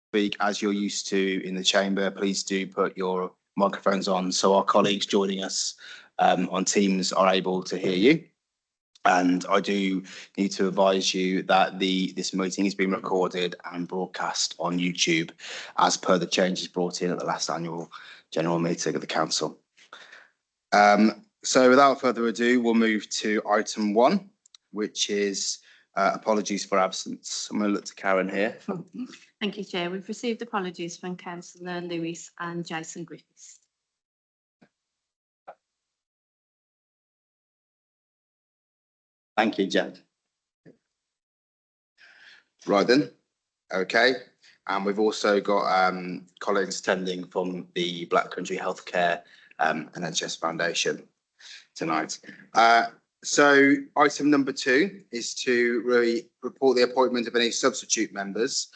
speak as you're used to in the chamber, please do put your microphones on so our colleagues joining us on Teams are able to hear you. And I do need to advise you that this meeting is being recorded and broadcast on YouTube as per the changes brought in at the last annual general meeting of the council. So without further ado, we'll move to item 1, which is apologies for absence. I'm going to look to Karen here. Thank you, Chair. We've received apologies from Councillor Lewis and Jason Griffiths. Thank you, Jen. Right then, okay. And we've also got colleagues attending from the Black Country Healthcare NHS Foundation tonight. So item number 2 is to report the appointment of any substitute members.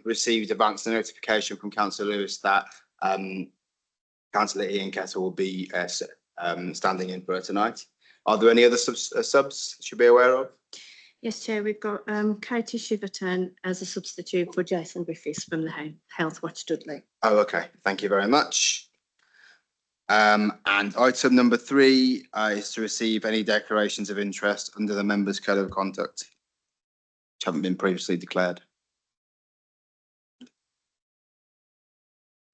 Received advance notification from Councillor Lewis that Councillor Ian Kettle will be standing in for tonight. Are there any other subs should be aware of? Yes, Chair, we've got Katie Shiverton as a substitute for Jason Griffiths from the Health Watch Dudley. Oh, okay. Thank you very much. And item number 3 is to receive any declarations of interest under the Members' Code of Conduct, which haven't been previously declared.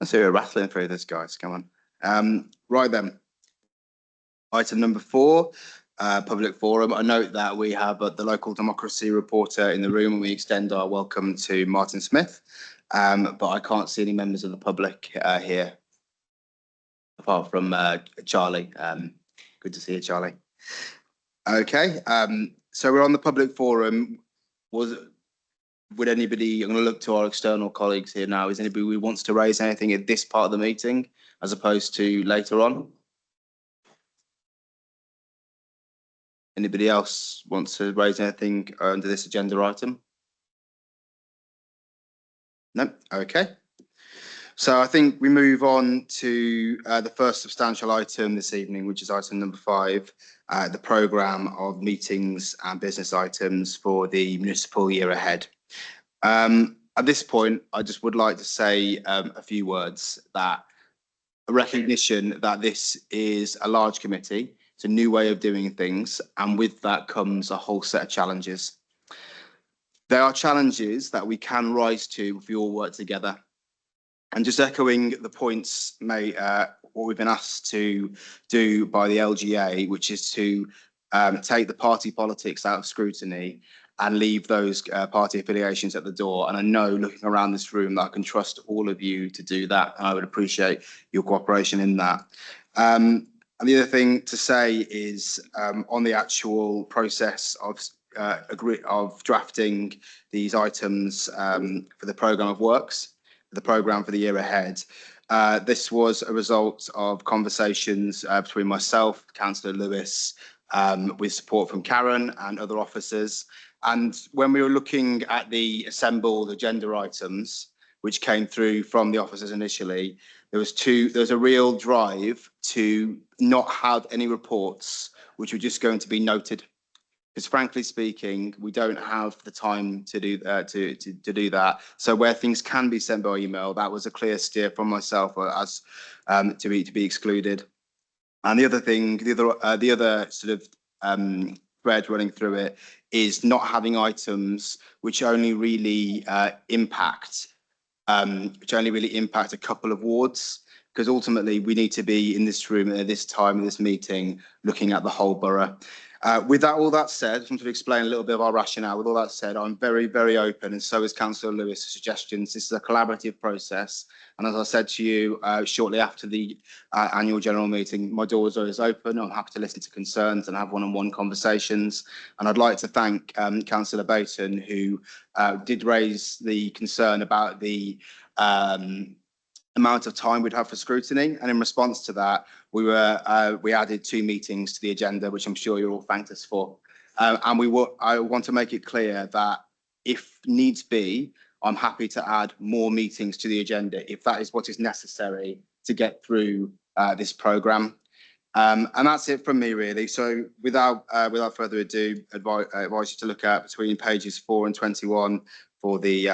Let's hear a rattling through this, guys. Come on. Right then. Item number 4, public forum. I note that we have the local democracy reporter in the room, and we extend our welcome to Martin Smith. But I can't see any members of the public here, apart from Charlie. Good to see you, Charlie. Okay, so we're on the public forum. Would anybody, I'm going to look to our external colleagues here now, is anybody who wants to raise anything at this part of the meeting as opposed to later on? Anybody else wants to raise anything under this agenda item? No? Okay. So I think we move on to the first substantial item this evening, which is item number 5, the programme of meetings and business items for the municipal year ahead. At this point, I just would like to say a few words, that a recognition that this is a large committee. It's a new way of doing things, and with that comes a whole set of challenges. There are challenges that we can rise to if we all work together. And just echoing the points what we've been asked to do by the LGA, which is to take the party politics out of scrutiny and leave those party affiliations at the door. And I know, looking around this room, that I can trust all of you to do that, and I would appreciate your cooperation in that. And the other thing to say is on the actual process of drafting these items for the programme of works, the programme for the year ahead. This was a result of conversations between myself, Councillor Lewis, with support from Karen and other officers. And when we were looking at the assembled agenda items, which came through from the officers initially, there was a real drive to not have any reports which were just going to be noted. Because frankly speaking, we don't have the time to do that. So where things can be sent by email, that was a clear steer from myself as to be excluded. And the other thing, the other sort of thread running through it is not having items which only really impact a couple of wards. Because ultimately we need to be in this room at this time in this meeting looking at the whole borough. With all that said, I just want to explain a little bit of our rationale. With all that said, I'm very, very open, and so is Councillor Lewis, to suggestions. This is a collaborative process. And as I said to you shortly after the annual general meeting, my doors are always open. I'm happy to listen to concerns and have one-on-one conversations. And I'd like to thank Councillor Baton, who did raise the concern about the amount of time we'd have for scrutiny, and in response to that, we added 2 meetings to the agenda, which I'm sure you're all thanked us for. And I want to make it clear that if needs be, I'm happy to add more meetings to the agenda if that is what is necessary to get through this programme. And that's it from me, really. So without further ado, advise you to look at between pages 4 and 21 for the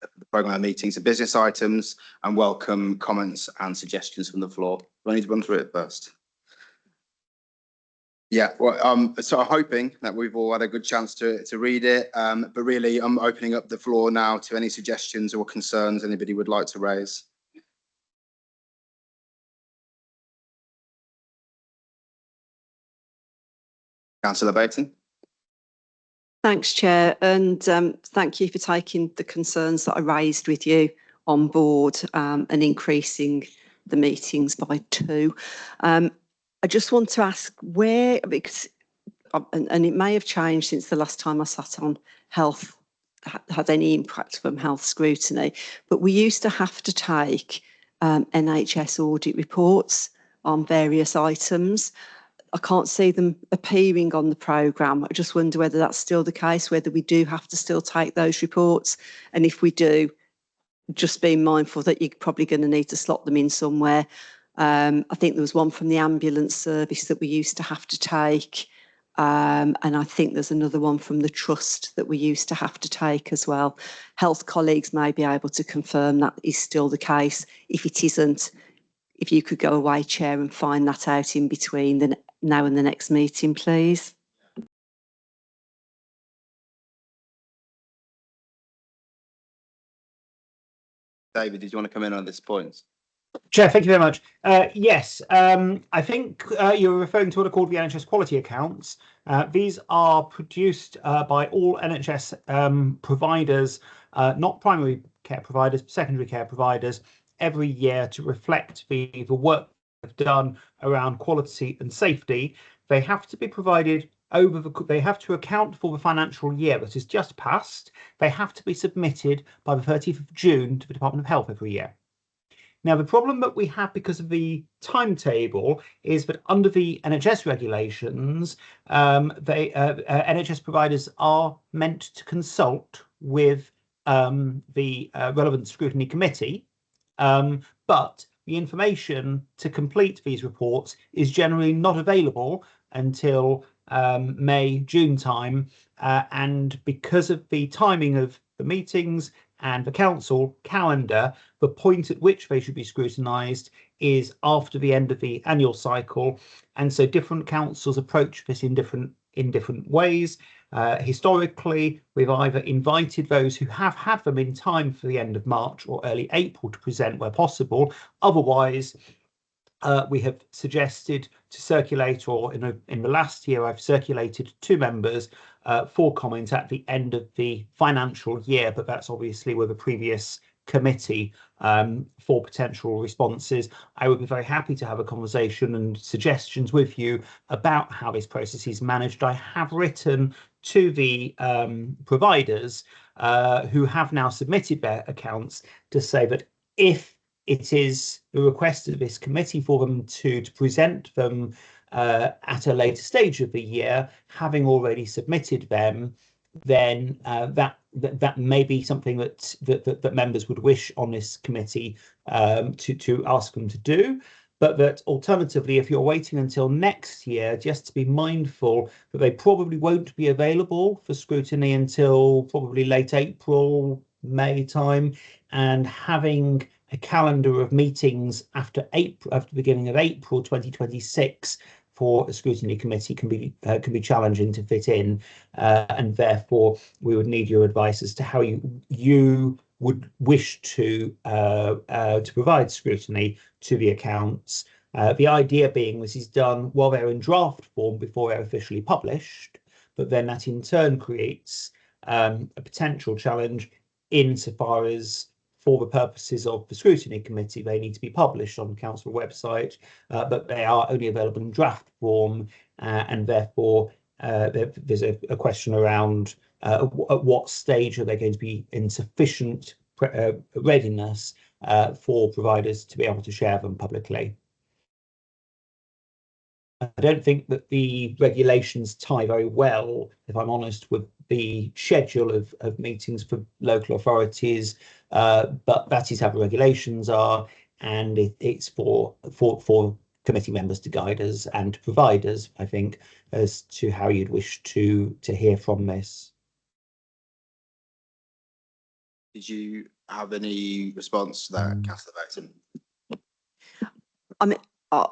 the programme meetings and business items, and welcome comments and suggestions from the floor. Do I need to run through it first? Yeah, well, so I'm hoping that we've all had a good chance to read it, but really I'm opening up the floor now to any suggestions or concerns anybody would like to raise. Councillor Baton. Thanks, Chair, and thank you for taking the concerns that I raised with you on board and increasing the meetings by 2. I just want to ask where, because, and it may have changed since the last time I sat on health, had any impact from health scrutiny, but we used to have to take NHS audit reports on various items. I can't see them appearing on the programme. I just wonder whether that's still the case, whether we do have to still take those reports. And if we do, just being mindful that you're probably going to need to slot them in somewhere. I think there was one from the ambulance service that we used to have to take. And I think there's another one from the trust that we used to have to take as well. Health colleagues may be able to confirm that is still the case. If it isn't, if you could go away, Chair, and find that out in between the now and the next meeting, please. David, did you want to come in on this point? Chair, thank you very much. Yes, I think you're referring to what are called the NHS quality accounts. These are produced by all NHS providers, not primary care providers, secondary care providers, every year to reflect the work they've done around quality and safety. They have to be provided they have to account for the financial year that is just passed. They have to be submitted by the 30th of June to the Department of Health every year. Now, the problem that we have because of the timetable is that under the NHS regulations, NHS providers are meant to consult with the relevant scrutiny committee, but the information to complete these reports is generally not available until May, June time. And because of the timing of the meetings and the council calendar, the point at which they should be scrutinised is after the end of the annual cycle. And so different councils approach this in different ways. Historically, we've either invited those who have had them in time for the end of March or early April to present where possible. Otherwise, we have suggested to circulate, or in the last year, I've circulated to members for comment at the end of the financial year, but that's obviously with a previous committee for potential responses. I would be very happy to have a conversation and suggestions with you about how this process is managed. I have written to the providers who have now submitted their accounts to say that if it is the request of this committee for them to present them at a later stage of the year, having already submitted them, then that may be something that members would wish on this committee to ask them to do. But that alternatively, if you're waiting until next year, just to be mindful that they probably won't be available for scrutiny until probably late April, May time, and having a calendar of meetings after the beginning of April 2026 for a scrutiny committee can be challenging to fit in, and therefore we would need your advice as to how you would wish to provide scrutiny to the accounts. The idea being this is done while they're in draft form before they're officially published, but then that in turn creates a potential challenge insofar as, for the purposes of the scrutiny committee, they need to be published on the council website, but they are only available in draft form, and therefore there's a question around at what stage are they going to be in sufficient readiness for providers to be able to share them publicly. I don't think that the regulations tie very well, if I'm honest, with the schedule of meetings for local authorities, but that is how the regulations are, and it's for committee members to guide us and to providers, I think, as to how you'd wish to hear from this. Did you have any response to that, Councillor Beckton? I mean, I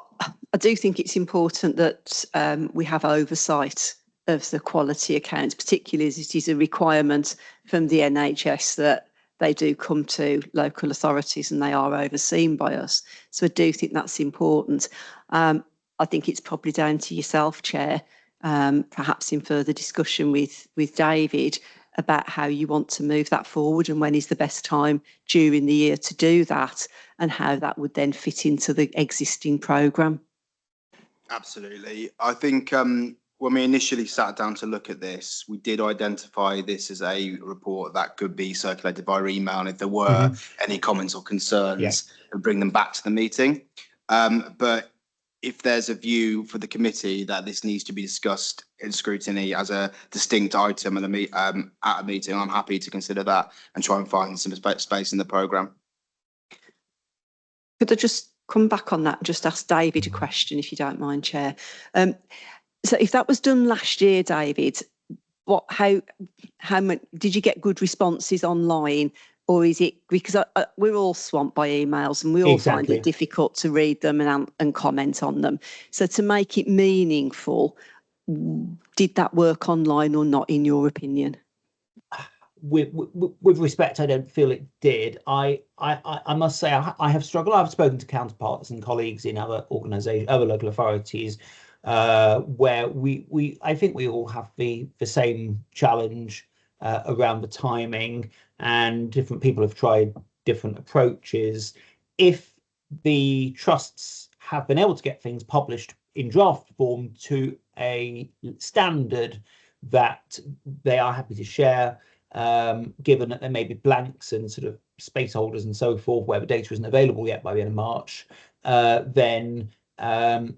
do think it's important that we have oversight of the quality accounts, particularly as it is a requirement from the NHS that they do come to local authorities and they are overseen by us. So I do think that's important. I think it's probably down to yourself, Chair, perhaps in further discussion with David about how you want to move that forward and when is the best time during the year to do that and how that would then fit into the existing programme. Absolutely. I think when we initially sat down to look at this, we did identify this as a report that could be circulated via email, and if there were any comments or concerns, and bring them back to the meeting. But if there's a view for the committee that this needs to be discussed in scrutiny as a distinct item at a meeting, I'm happy to consider that and try and find some space in the programme. Could I just come back on that and just ask David a question, if you don't mind, Chair? So if that was done last year, David, how much did you get good responses online, or is it because we're all swamped by emails and we all find it difficult to read them and comment on them? So to make it meaningful, did that work online or not, in your opinion? With respect, I don't feel it did. I must say I have struggled. I've spoken to counterparts and colleagues in other organisations, other local authorities, where I think we all have the same challenge around the timing, and different people have tried different approaches. If the trusts have been able to get things published in draft form to a standard that they are happy to share, given that there may be blanks and sort of space holders and so forth where the data isn't available yet by the end of March, then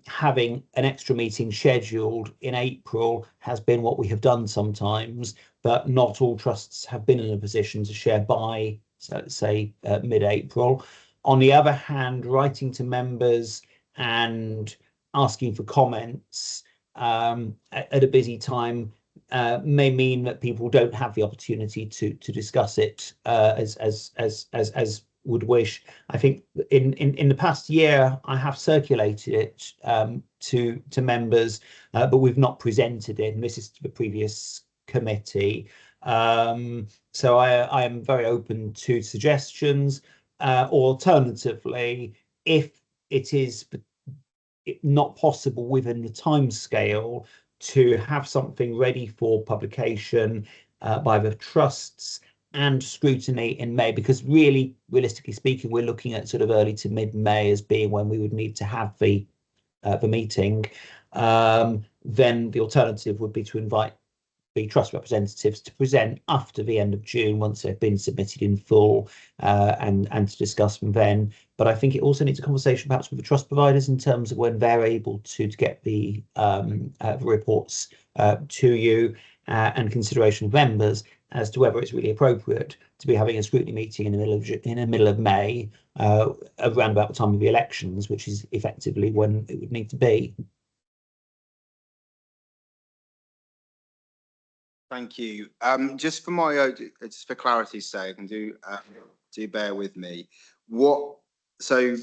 having an extra meeting scheduled in April has been what we have done sometimes, but not all trusts have been in a position to share by, so let's say, mid-April. On the other hand, writing to members and asking for comments at a busy time may mean that people don't have the opportunity to discuss it as would wish. I think in the past year I have circulated it to members, but we've not presented it, and this is to the previous committee. So I am very open to suggestions. Alternatively, if it is not possible within the timescale to have something ready for publication by the trusts and scrutiny in May, because really, realistically speaking, we're looking at sort of early to mid-May as being when we would need to have the meeting, then the alternative would be to invite the trust representatives to present after the end of June once they've been submitted in full, and to discuss them then. But I think it also needs a conversation perhaps with the trust providers in terms of when they're able to get the reports to you, and consideration of members as to whether it's really appropriate to be having a scrutiny meeting in the middle of May, around about the time of the elections, which is effectively when it would need to be. Thank you. Just for just for clarity's sake, and do bear with me. So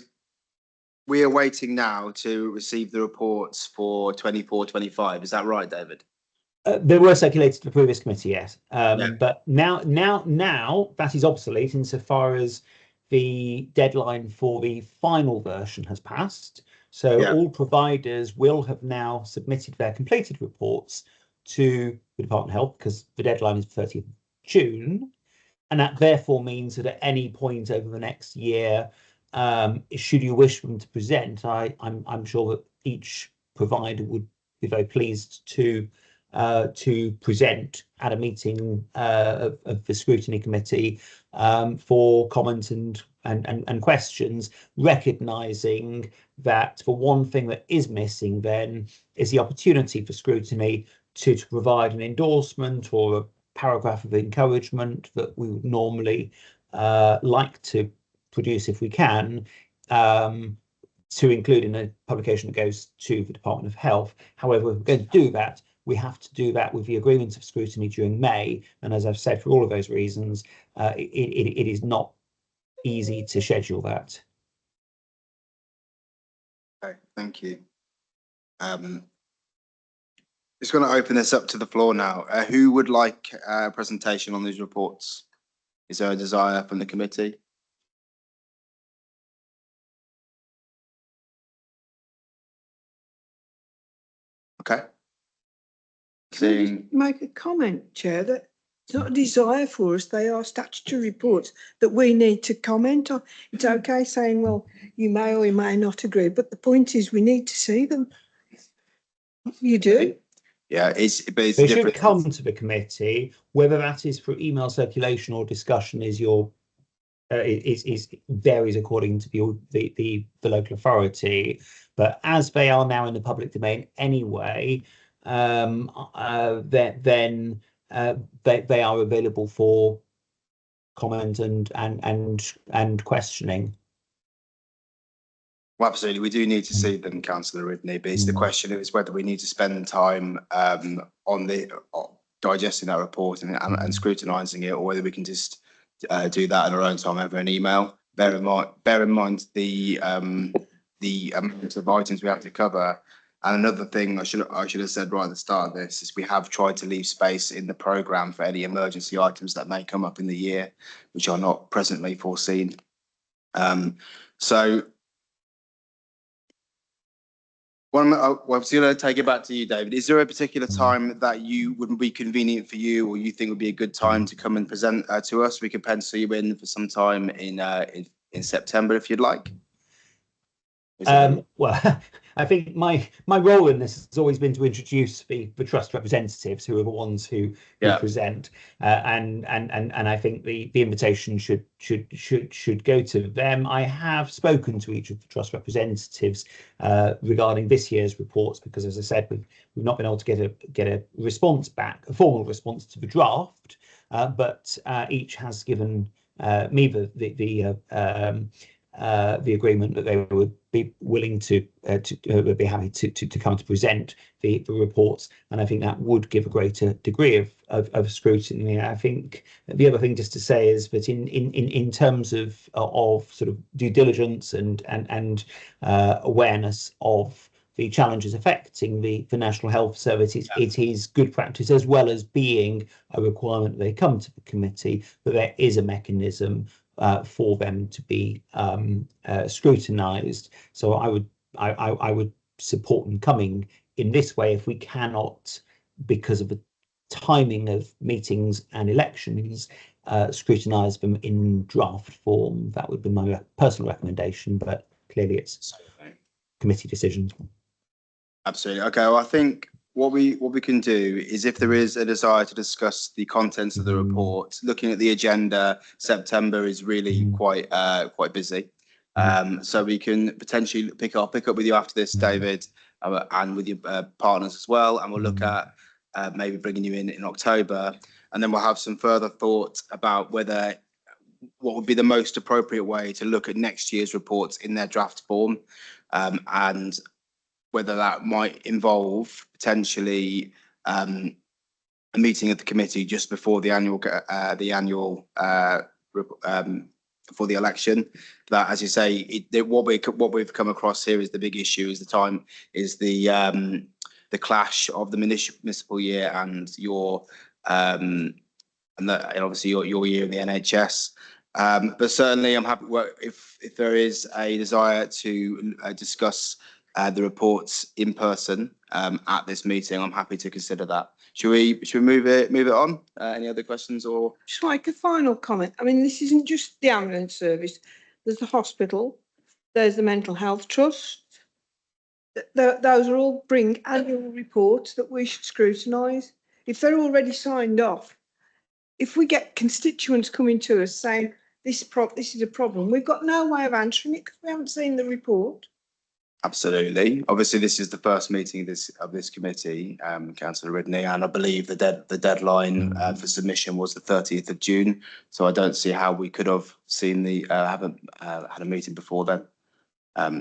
we are waiting now to receive the reports for 24-25. Is that right, David? They were circulated to the previous committee, yes. But now that is obsolete insofar as the deadline for the final version has passed. So all providers will have now submitted their completed reports to the Department of Health, because the deadline is 30th of June. And that therefore means that at any point over the next year, should you wish them to present, I'm sure that each provider would be very pleased to present at a meeting of the scrutiny committee for comment and questions, recognising that for one thing that is missing then is the opportunity for scrutiny to provide an endorsement or a paragraph of encouragement that we would normally like to produce if we can, to include in a publication that goes to the Department of Health. However, if we're going to do that, we have to do that with the agreement of scrutiny during May. And as I've said, for all of those reasons, it is not easy to schedule that. Okay, thank you. Just going to open this up to the floor now. Who would like a presentation on these reports? Is there a desire from the committee? Okay. Can I just Seeing, make a comment, Chair, that it's not a desire for us, they are statutory reports that we need to comment on. It's okay saying, well, you may or you may not agree, but the point is we need to see them. You do? yeah, but it's They should different. come to the committee, whether that is for email circulation or discussion is varies according to the local authority. But as they are now in the public domain anyway, then they are available for comment and questioning. Well, absolutely, we do need to see them, Councillor Ridney, but it's the question is whether we need to spend time on digesting that report and scrutinising it, or whether we can just do that in our own time over an email. Bear in mind the amount of items we have to cover. And another thing I should have said right at the start of this is we have tried to leave space in the programme for any emergency items that may come up in the year, which are not presently foreseen. So I'm going to take it back to you, David. Is there a particular time that wouldn't be convenient for you, or you think would be a good time to come and present to us? We could pencil you in for some time in September if you'd like. Well, I think my role in this has always been to introduce the trust representatives, who are the ones who present, and I think the invitation should go to them. I have spoken to each of the trust representatives regarding this year's reports, because, as I said, we've not been able to get a response back, a formal response to the draft, but each has given me the agreement that they would be willing to be happy to come to present the reports, and I think that would give a greater degree of scrutiny. I think the other thing just to say is that in terms of sort of due diligence and awareness of the challenges affecting the National Health Service, it is good practice, as well as being a requirement that they come to the committee, that there is a mechanism for them to be scrutinised. So I would support them coming in this way. If we cannot, because of the timing of meetings and elections, scrutinise them in draft form, that would be my personal recommendation. But clearly, it's committee decisions. Absolutely. Okay. Well, I think what we can do is, if there is a desire to discuss the contents of the report, looking at the agenda, September is really quite busy. So we can potentially pick up with you after this, David, and with your partners as well, and we'll look at maybe bringing you in October, and then we'll have some further thought about what would be the most appropriate way to look at next year's reports in their draft form, and whether that might involve potentially a meeting of the committee just before the annual before the election. That, as you say, what we've come across here is the big issue is the clash of the municipal year and and obviously your year in the NHS. But certainly, I'm happy if there is a desire to discuss the reports in person at this meeting. I'm happy to consider that. Should we move it on? Any other questions or? Just like a final comment. I mean, this isn't just the ambulance service. There's the hospital. There's the mental health trust. Those are all bring annual reports that we should scrutinise. If they're already signed off, if we get constituents coming to us saying this is a problem, we've got no way of answering it because we haven't seen the report. Absolutely. Obviously, this is the first meeting of this committee, Councillor Ridney, and I believe the deadline for submission was the 30th of June. So I don't see how we could have seen had a meeting before then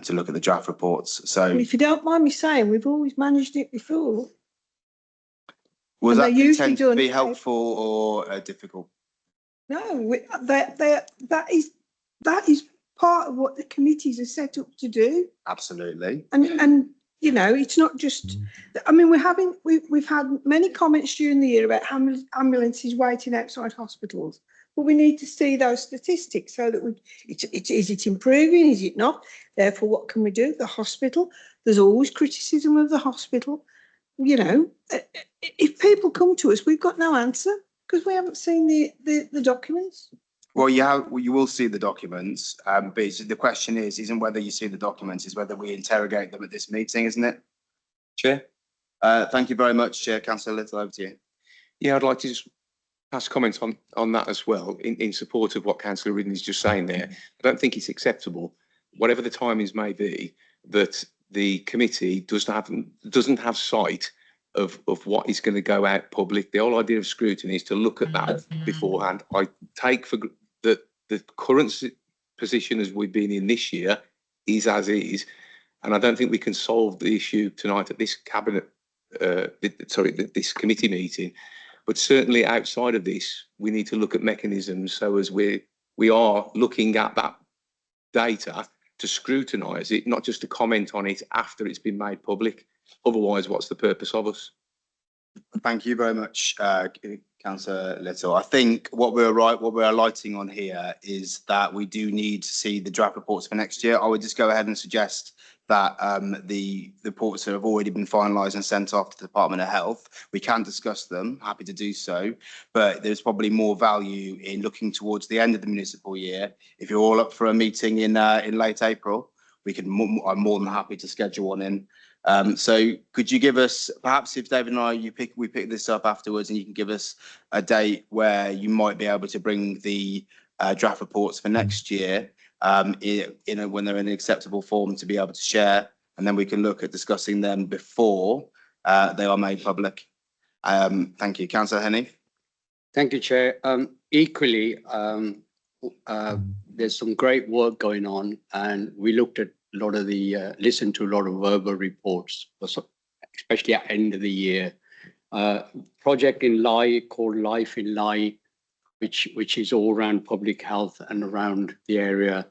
to look at the draft reports. So, And if you don't mind me saying, we've always managed it before. Was And that they're usually intended to done be out- helpful or difficult? No, that is part of what the committees are set up to do. Absolutely. And you know, it's not just, I mean, we've had many comments during the year about ambulances waiting outside hospitals, but we need to see those statistics so that is it improving? Is it not? Therefore, what can we do? The hospital, there's always criticism of the hospital. You know, if people come to us, we've got no answer because we haven't seen the documents. Well, you will see the documents, but the question isn't whether you see the documents, is whether we interrogate them at this meeting, isn't it? Chair. Thank you very much, Chair. Councillor Little, over to you. Yeah, I'd like to just pass comments on that as well, in support of what Councillor Ridley's just saying there. I don't think it's acceptable, whatever the timings may be, that the committee doesn't have sight of what is going to go out public. The whole idea of scrutiny is to look at that beforehand. I take for that the current position as we've been in this year is as is, and I don't think we can solve the issue tonight at this this committee meeting. But certainly outside of this, we need to look at mechanisms so as we are looking at that data to scrutinise it, not just to comment on it after it's been made public. Otherwise, what's the purpose of us? Thank you very much, Councillor Little. I think what we're alighting on here is that we do need to see the draft reports for next year. I would just go ahead and suggest that the reports that have already been finalised and sent off to the Department of Health, we can discuss them, happy to do so, but there's probably more value in looking towards the end of the municipal year. If you're all up for a meeting in late April, I'm more than happy to schedule one in. So could you give us, perhaps if David and I, we pick this up afterwards, and you can give us a date where you might be able to bring the draft reports for next year, when they're in an acceptable form to be able to share, and then we can look at discussing them before they are made public. Thank you. Councillor Henney. Thank you, Chair. Equally, there's some great work going on, and we looked at a lot of listened to a lot of verbal reports, especially at the end of the year. Project in Lye called Life in Lye, which is all around public health and around the area.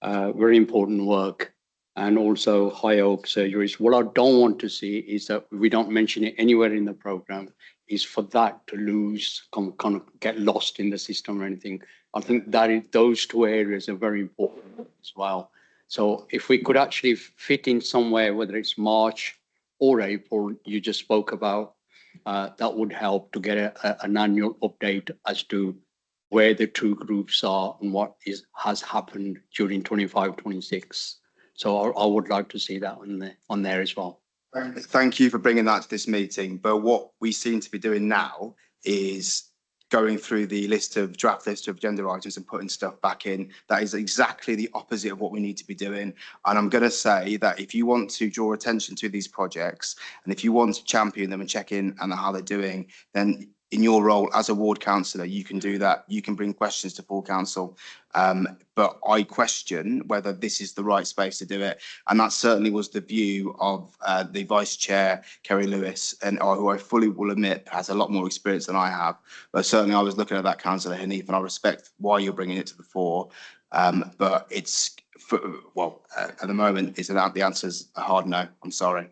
Very important work. And also High Oak surgeries. What I don't want to see is that we don't mention it anywhere in the programme, is for that to kind of get lost in the system or anything. I think that those two areas are very important as well. So if we could actually fit in somewhere, whether it's March or April, you just spoke about, that would help to get an annual update as to where the two groups are and what has happened during 25-26. So I would like to see that on there as well. Thank you for bringing that to this meeting. But what we seem to be doing now is going through the draft list of agenda items and putting stuff back in. That is exactly the opposite of what we need to be doing. And I'm going to say that if you want to draw attention to these projects, and if you want to champion them and check in on how they're doing, then in your role as a ward councillor, you can do that. You can bring questions to full council. But I question whether this is the right space to do it. And that certainly was the view of the Vice Chair, Kerry Lewis, and who I fully will admit has a lot more experience than I have. But certainly I was looking at that, Councillor Hanif, and I respect why you're bringing it to the fore. But it's, at the moment, the answer's a hard no. I'm sorry.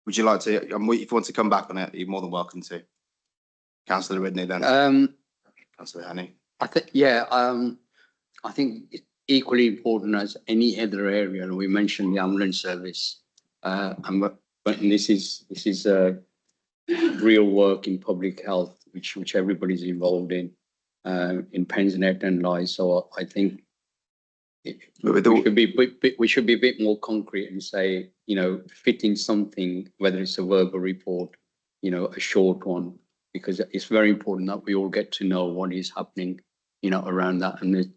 Would you like to, if you want to come back on it, you're more than welcome to. Councillor Ridney then. Councillor Haney. I think it's equally important as any other area, and we mentioned the ambulance service. But this is real work in public health, which everybody's involved in Pensnet and Lye. So I think we should be a bit more concrete and say, fit in something, whether it's a verbal report, a short one, because it's very important that we all get to know what is happening, around that. And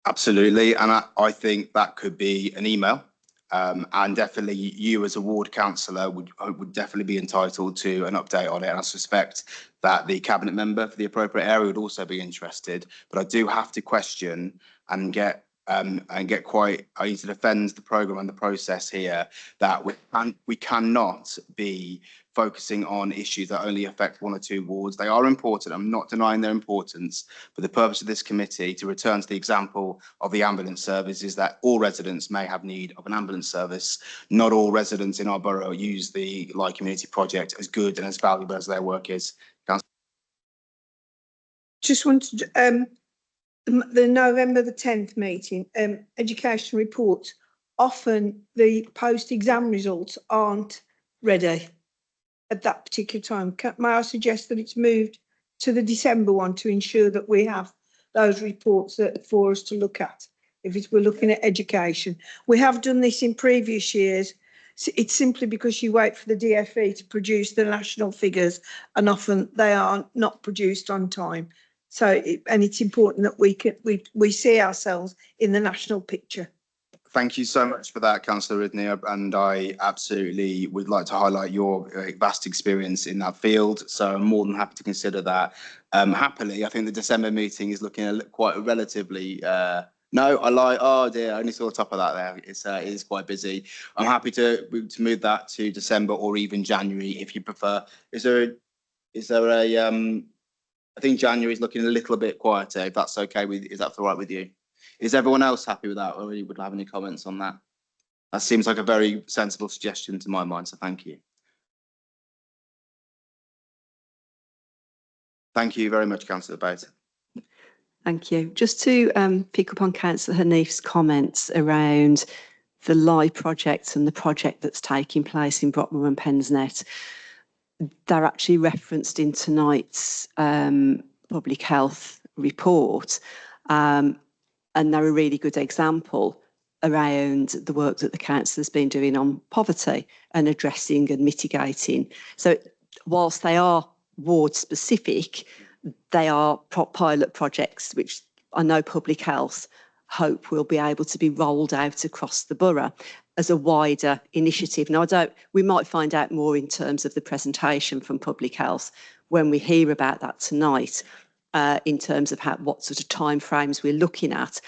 absolutely, and I think that could be an email, and definitely you as a ward councillor would definitely be entitled to an update on it. And I suspect that the cabinet member for the appropriate area would also be interested. But I do have to question and get and get quite, I need to defend the programme and the process here, that we cannot be focusing on issues that only affect one or two wards. They are important. I'm not denying their importance, but the purpose of this committee, to return to the example of the ambulance service, is that all residents may have need of an ambulance service. Not all residents in our borough use the Light Community Project as good and as valuable as their work is. Just wanted the November the 10th meeting, education reports, often the post-exam results aren't ready at that particular time. May I suggest that it's moved to the December one to ensure that we have those reports for us to look at if we're looking at education. We have done this in previous years. It's simply because you wait for the DfE to produce the national figures, and often they are not produced on time. So, and it's important that we see ourselves in the national picture. Thank you so much for that, Councillor Ridney, and I absolutely would like to highlight your vast experience in that field. So I'm more than happy to consider that. Happily, I think the December meeting is looking quite relatively. No, I lie. Oh dear, I only saw the top of that there. It is quite busy. I'm happy to move that to December or even January if you prefer. Is there a I think January is looking a little bit quieter. If that's okay with, is that all right with you? Is everyone else happy with that, or would have any comments on that? That seems like a very sensible suggestion to my mind, so thank you. Thank you very much, Councillor Bates. Thank you. Just to pick up on Councillor Hanif's comments around the LIE project and the project that's taking place in Brockmore and Pensnet, they're actually referenced in tonight's public health report, and they're a really good example around the work that the council has been doing on poverty and addressing and mitigating. So whilst they are ward specific, they are pilot projects which I know public health hope will be able to be rolled out across the borough as a wider initiative. Now, we might find out more in terms of the presentation from public health when we hear about that tonight, in terms of what sort of timeframes we're looking at.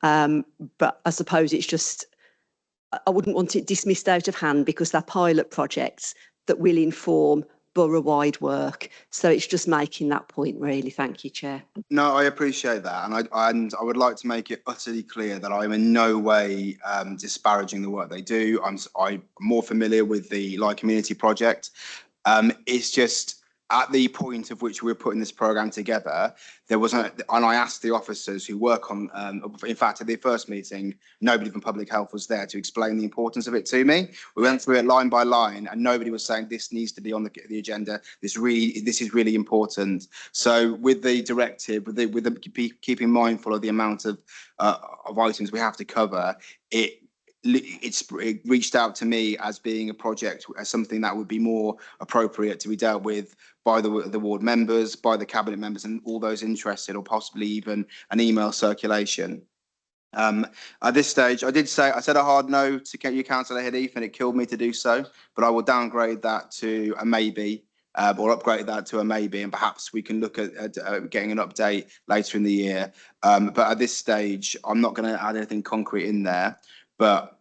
But I suppose it's just, I wouldn't want it dismissed out of hand because they're pilot projects that will inform borough-wide work. So it's just making that point, really. Thank you, Chair. No, I appreciate that, and I would like to make it utterly clear that I'm in no way disparaging the work they do. I'm more familiar with the Light Community Project. It's just at the point of which we were putting this programme together, there wasn't, and I asked the officers who work on, in fact, at the first meeting, nobody from public health was there to explain the importance of it to me. We went through it line by line and nobody was saying this needs to be on the agenda. This is really important. So with the directive, with the keeping mindful of the amount of items we have to cover, it reached out to me as being a project, as something that would be more appropriate to be dealt with by the ward members, by the cabinet members, and all those interested, or possibly even an email circulation. At this stage, I said a hard no to get you, Councillor Hanif, and it killed me to do so. But I will downgrade that to a maybe, or upgrade that to a maybe, and perhaps we can look at getting an update later in the year. But at this stage, I'm not going to add anything concrete in there. But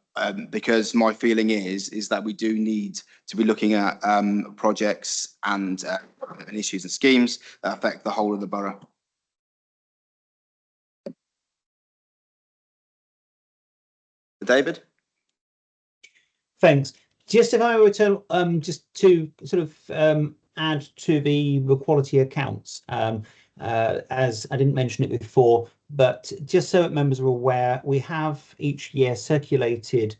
because my feeling is that we do need to be looking at projects and issues and schemes that affect the whole of the borough. David? Thanks. Just if I were to just to sort of add to the quality accounts, as I didn't mention it before, but just so that members are aware, we have each year circulated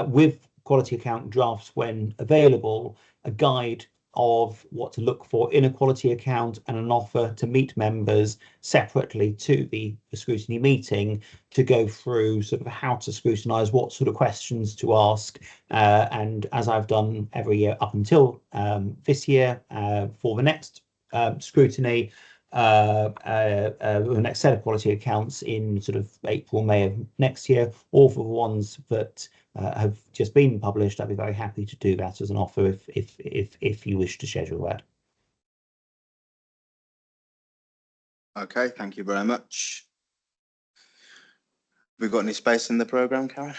with quality account drafts when available, a guide of what to look for in a quality account and an offer to meet members separately to the scrutiny meeting to go through sort of how to scrutinise, what sort of questions to ask, and as I've done every year up until this year, for the next scrutiny, the next set of quality accounts in sort of April, May of next year, or for the ones that have just been published, I'd be very happy to do that as an offer if you wish to schedule that. Okay, thank you very much. we got any space in the programme, Karen?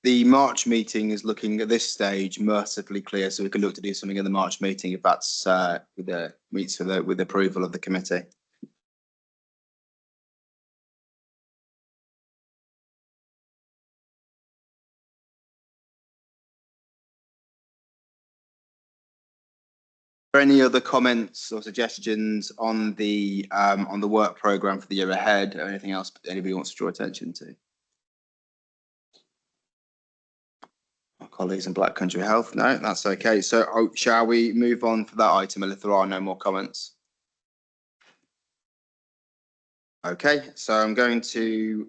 The March meeting is looking at this stage mercifully clear, so we can look to do something in the March meeting if that's meets with approval of the committee. Any other comments or suggestions on the work programme for the year ahead, or anything else anybody wants to draw attention to? Our colleagues in Black Country Health, no, that's okay. So shall we move on for that item if there are no more comments? Okay, so I'm going to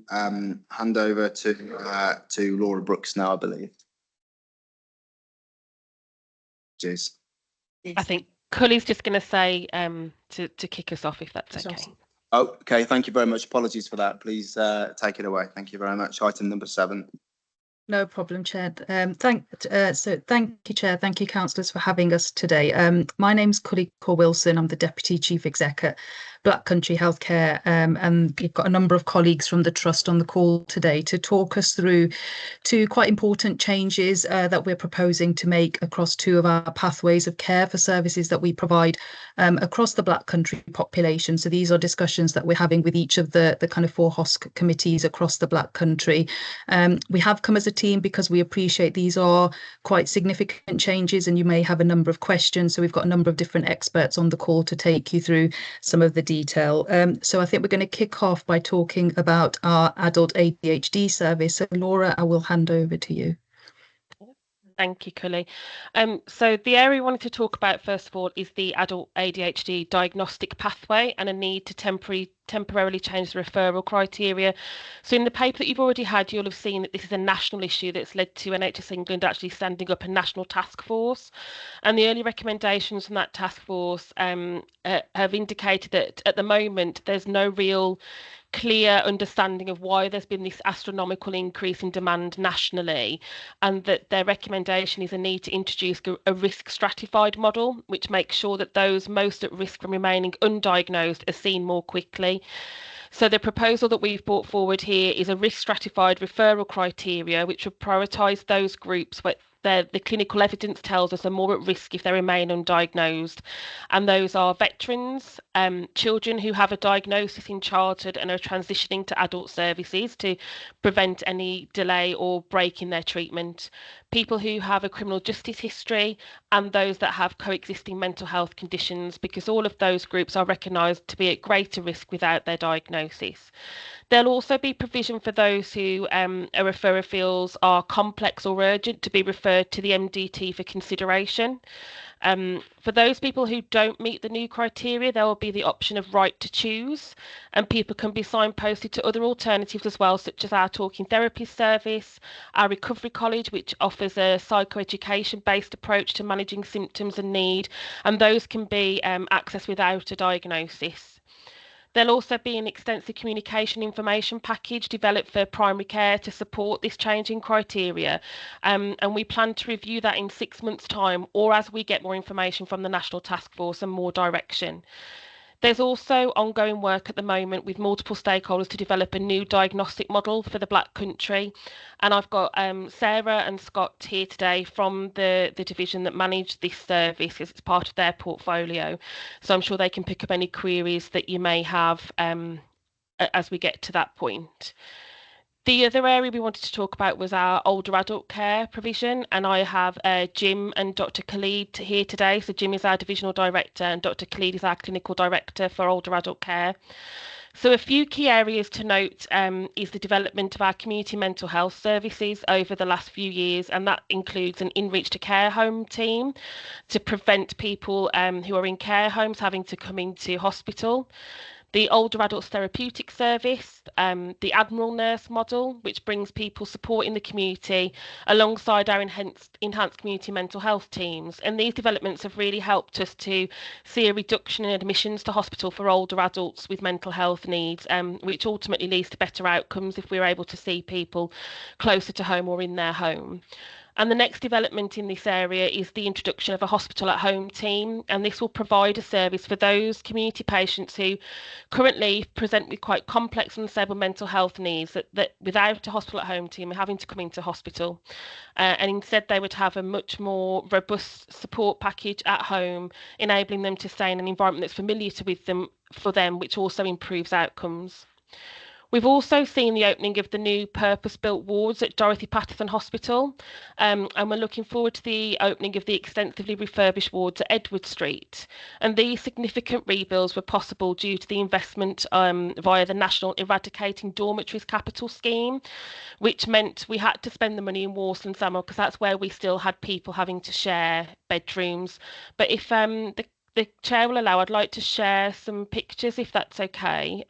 hand over to Laura Brooks now, I believe. Cheers. I think Cully's just going to say to kick us off, if that's okay. Oh, okay. Thank you very much. Apologies for that. Please take it away. Thank you very much. Item number 7. No problem, Chair. Thank you, Chair. Thank you, councillors, for having us today. My name's Cully Wilson. I'm the Deputy Chief Exec at Black Country Healthcare, and we've got a number of colleagues from the Trust on the call today to talk us through 2 quite important changes that we're proposing to make across 2 of our pathways of care for services that we provide across the Black Country population. So these are discussions that we're having with each of the kind of 4 HOSC committees across the Black Country. We have come as a team because we appreciate these are quite significant changes and you may have a number of questions. So we've got a number of different experts on the call to take you through some of the detail. So I think we're going to kick off by talking about our adult ADHD service. So Laura, I will hand over to you. Thank you, Cully. So the area we wanted to talk about, first of all, is the adult ADHD diagnostic pathway and a need to temporarily change the referral criteria. So in the paper that you've already had, you'll have seen that this is a national issue that's led to NHS England actually standing up a national task force. And the early recommendations from that task force have indicated that at the moment, there's no real clear understanding of why there's been this astronomical increase in demand nationally, and that their recommendation is a need to introduce a risk stratified model, which makes sure that those most at risk from remaining undiagnosed are seen more quickly. So the proposal that we've brought forward here is a risk stratified referral criteria, which would prioritise those groups where the clinical evidence tells us are more at risk if they remain undiagnosed. And those are veterans, children who have a diagnosis in childhood and are transitioning to adult services to prevent any delay or break in their treatment, people who have a criminal justice history, and those that have coexisting mental health conditions, because all of those groups are recognised to be at greater risk without their diagnosis. There'll also be provision for those who a referrer feels are complex or urgent to be referred to the MDT for consideration. For those people who don't meet the new criteria, there will be the option of right to choose, and people can be signposted to other alternatives as well, such as our talking therapy service, our recovery college, which offers a psychoeducation based approach to managing symptoms and need, and those can be accessed without a diagnosis. There'll also be an extensive communication information package developed for primary care to support this change in criteria, and we plan to review that in 6 months' time, or as we get more information from the National Task Force and more direction. There's also ongoing work at the moment with multiple stakeholders to develop a new diagnostic model for the Black Country. And I've got Sarah and Scott here today from the division that manage this service as it's part of their portfolio. So I'm sure they can pick up any queries that you may have as we get to that point. The other area we wanted to talk about was our older adult care provision, and I have Jim and Dr. Khalid here today. So Jim is our divisional director and Dr. Khalid is our clinical director for older adult care. So a few key areas to note is the development of our community mental health services over the last few years, and that includes an in-reach to care home team to prevent people who are in care homes having to come into hospital. The older adults therapeutic service, the Admiral nurse model, which brings people support in the community alongside our enhanced community mental health teams. And these developments have really helped us to see a reduction in admissions to hospital for older adults with mental health needs, which ultimately leads to better outcomes if we're able to see people closer to home or in their home. And the next development in this area is the introduction of a hospital at home team, and this will provide a service for those community patients who currently present with quite complex and unstable mental health needs that without a hospital at home team are having to come into hospital. And instead they would have a much more robust support package at home, enabling them to stay in an environment that's familiar for them, which also improves outcomes. We've also seen the opening of the new purpose-built wards at Dorothy Patterson Hospital, and we're looking forward to the opening of the extensively refurbished wards at Edward Street. And these significant rebuilds were possible due to the investment via the National Eradicating Dormitories Capital Scheme, which meant we had to spend the money in Walsall and Samuel because that's where we still had people having to share bedrooms. But if the chair will allow, I'd like to share some pictures if that's okay.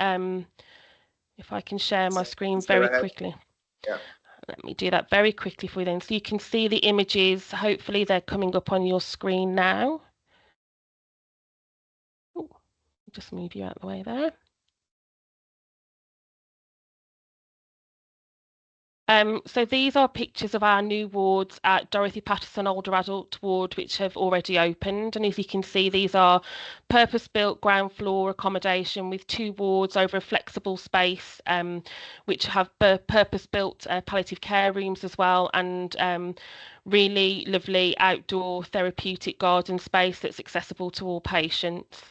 If I can share my screen very quickly. Yeah. Let me do that very quickly for you then. So you can see the images. Hopefully they're coming up on your screen now. Ooh, just move you out of the way there. So these are pictures of our new wards at Dorothy Patterson Older Adult Ward, which have already opened. And as you can see, these are purpose-built ground floor accommodation with 2 wards over a flexible space, which have purpose-built palliative care rooms as well, and really lovely outdoor therapeutic garden space that's accessible to all patients.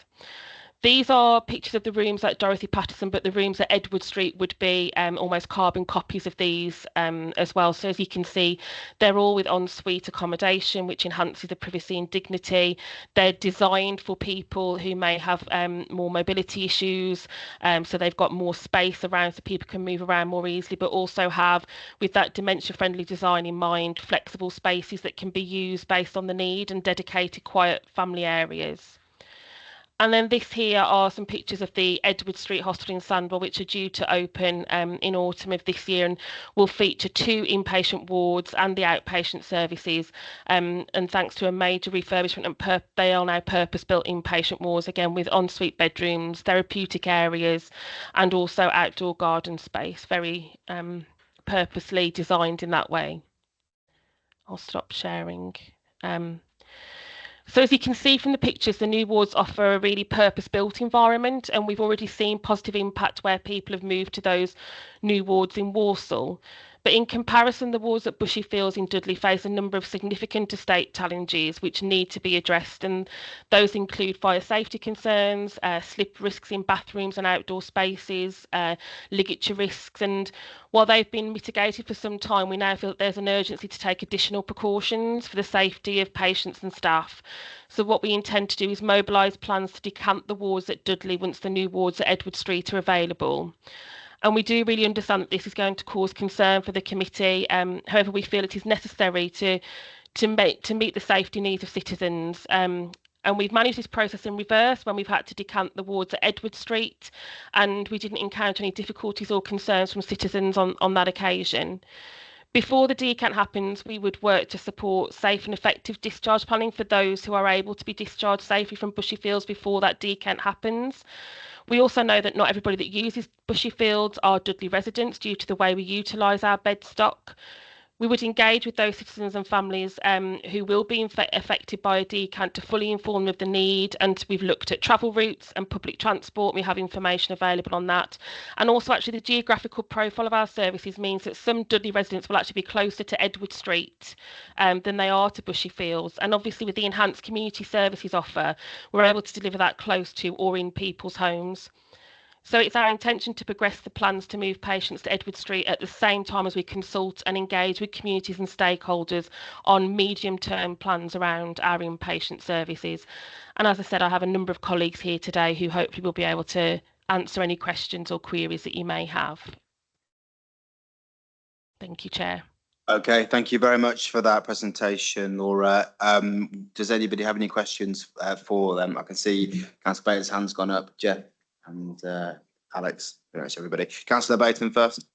These are pictures of the rooms at Dorothy Patterson, but the rooms at Edward Street would be almost carbon copies of these as well. So as you can see, they're all with ensuite accommodation, which enhances the privacy and dignity. They're designed for people who may have more mobility issues, so they've got more space around so people can move around more easily, but also have, with that dementia-friendly design in mind, flexible spaces that can be used based on the need and dedicated quiet family areas. And then this here are some pictures of the Edward Street Hospital in Sandwell, which are due to open in autumn of this year and will feature 2 inpatient wards and the outpatient services. And thanks to a major refurbishment, and they are now purpose-built inpatient wards, again with ensuite bedrooms, therapeutic areas, and also outdoor garden space, very purposely designed in that way. I'll stop sharing. So as you can see from the pictures, the new wards offer a really purpose-built environment, and we've already seen positive impact where people have moved to those new wards in Walsall. But in comparison, the wards at Bushy Fields in Dudley face a number of significant estate challenges which need to be addressed, and those include fire safety concerns, slip risks in bathrooms and outdoor spaces, ligature risks, and while they've been mitigated for some time, we now feel that there's an urgency to take additional precautions for the safety of patients and staff. So what we intend to do is mobilise plans to decant the wards at Dudley once the new wards at Edward Street are available. And we do really understand that this is going to cause concern for the committee. However, we feel it is necessary to meet the safety needs of citizens. And we've managed this process in reverse when we've had to decant the wards at Edward Street, and we didn't encounter any difficulties or concerns from citizens on that occasion. Before the decant happens, we would work to support safe and effective discharge planning for those who are able to be discharged safely from Bushy Fields before that decant happens. We also know that not everybody that uses Bushy Fields are Dudley residents due to the way we utilise our bed stock. We would engage with those citizens and families who will be affected by a decant to fully inform them of the need, and we've looked at travel routes and public transport. We have information available on that, and also actually the geographical profile of our services means that some Dudley residents will actually be closer to Edward Street than they are to Bushy Fields, and obviously with the enhanced community services offer, we're able to deliver that close to or in people's homes. So it's our intention to progress the plans to move patients to Edward Street at the same time as we consult and engage with communities and stakeholders on medium-term plans around our inpatient services. And as I said, I have a number of colleagues here today who hopefully will be able to answer any questions or queries that you may have. Thank you, Chair. Okay, thank you very much for that presentation, Laura. Does anybody have any questions for them? I can see Councillor Bate's hand's gone up, Jeff and Alex, pretty much everybody. Councillor Bateman first.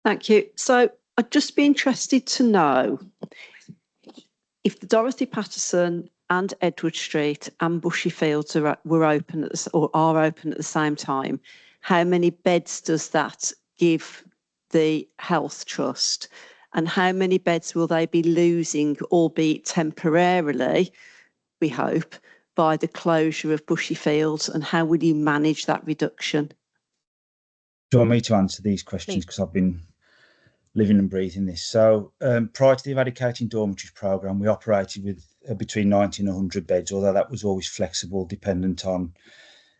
Thank you. So I'd just be interested to know if the Dorothy Patterson and Edward Street and Bushy Fields were open or are open at the same time, how many beds does that give the Health Trust? And how many beds will they be losing, albeit temporarily, we hope, by the closure of Bushy Fields, and how will you manage that reduction? Do you want me to answer these questions? Because I've been living and breathing this. So prior to the Eradicating Dormitories programme, we operated with between 90 and 100 beds, although that was always flexible, dependent on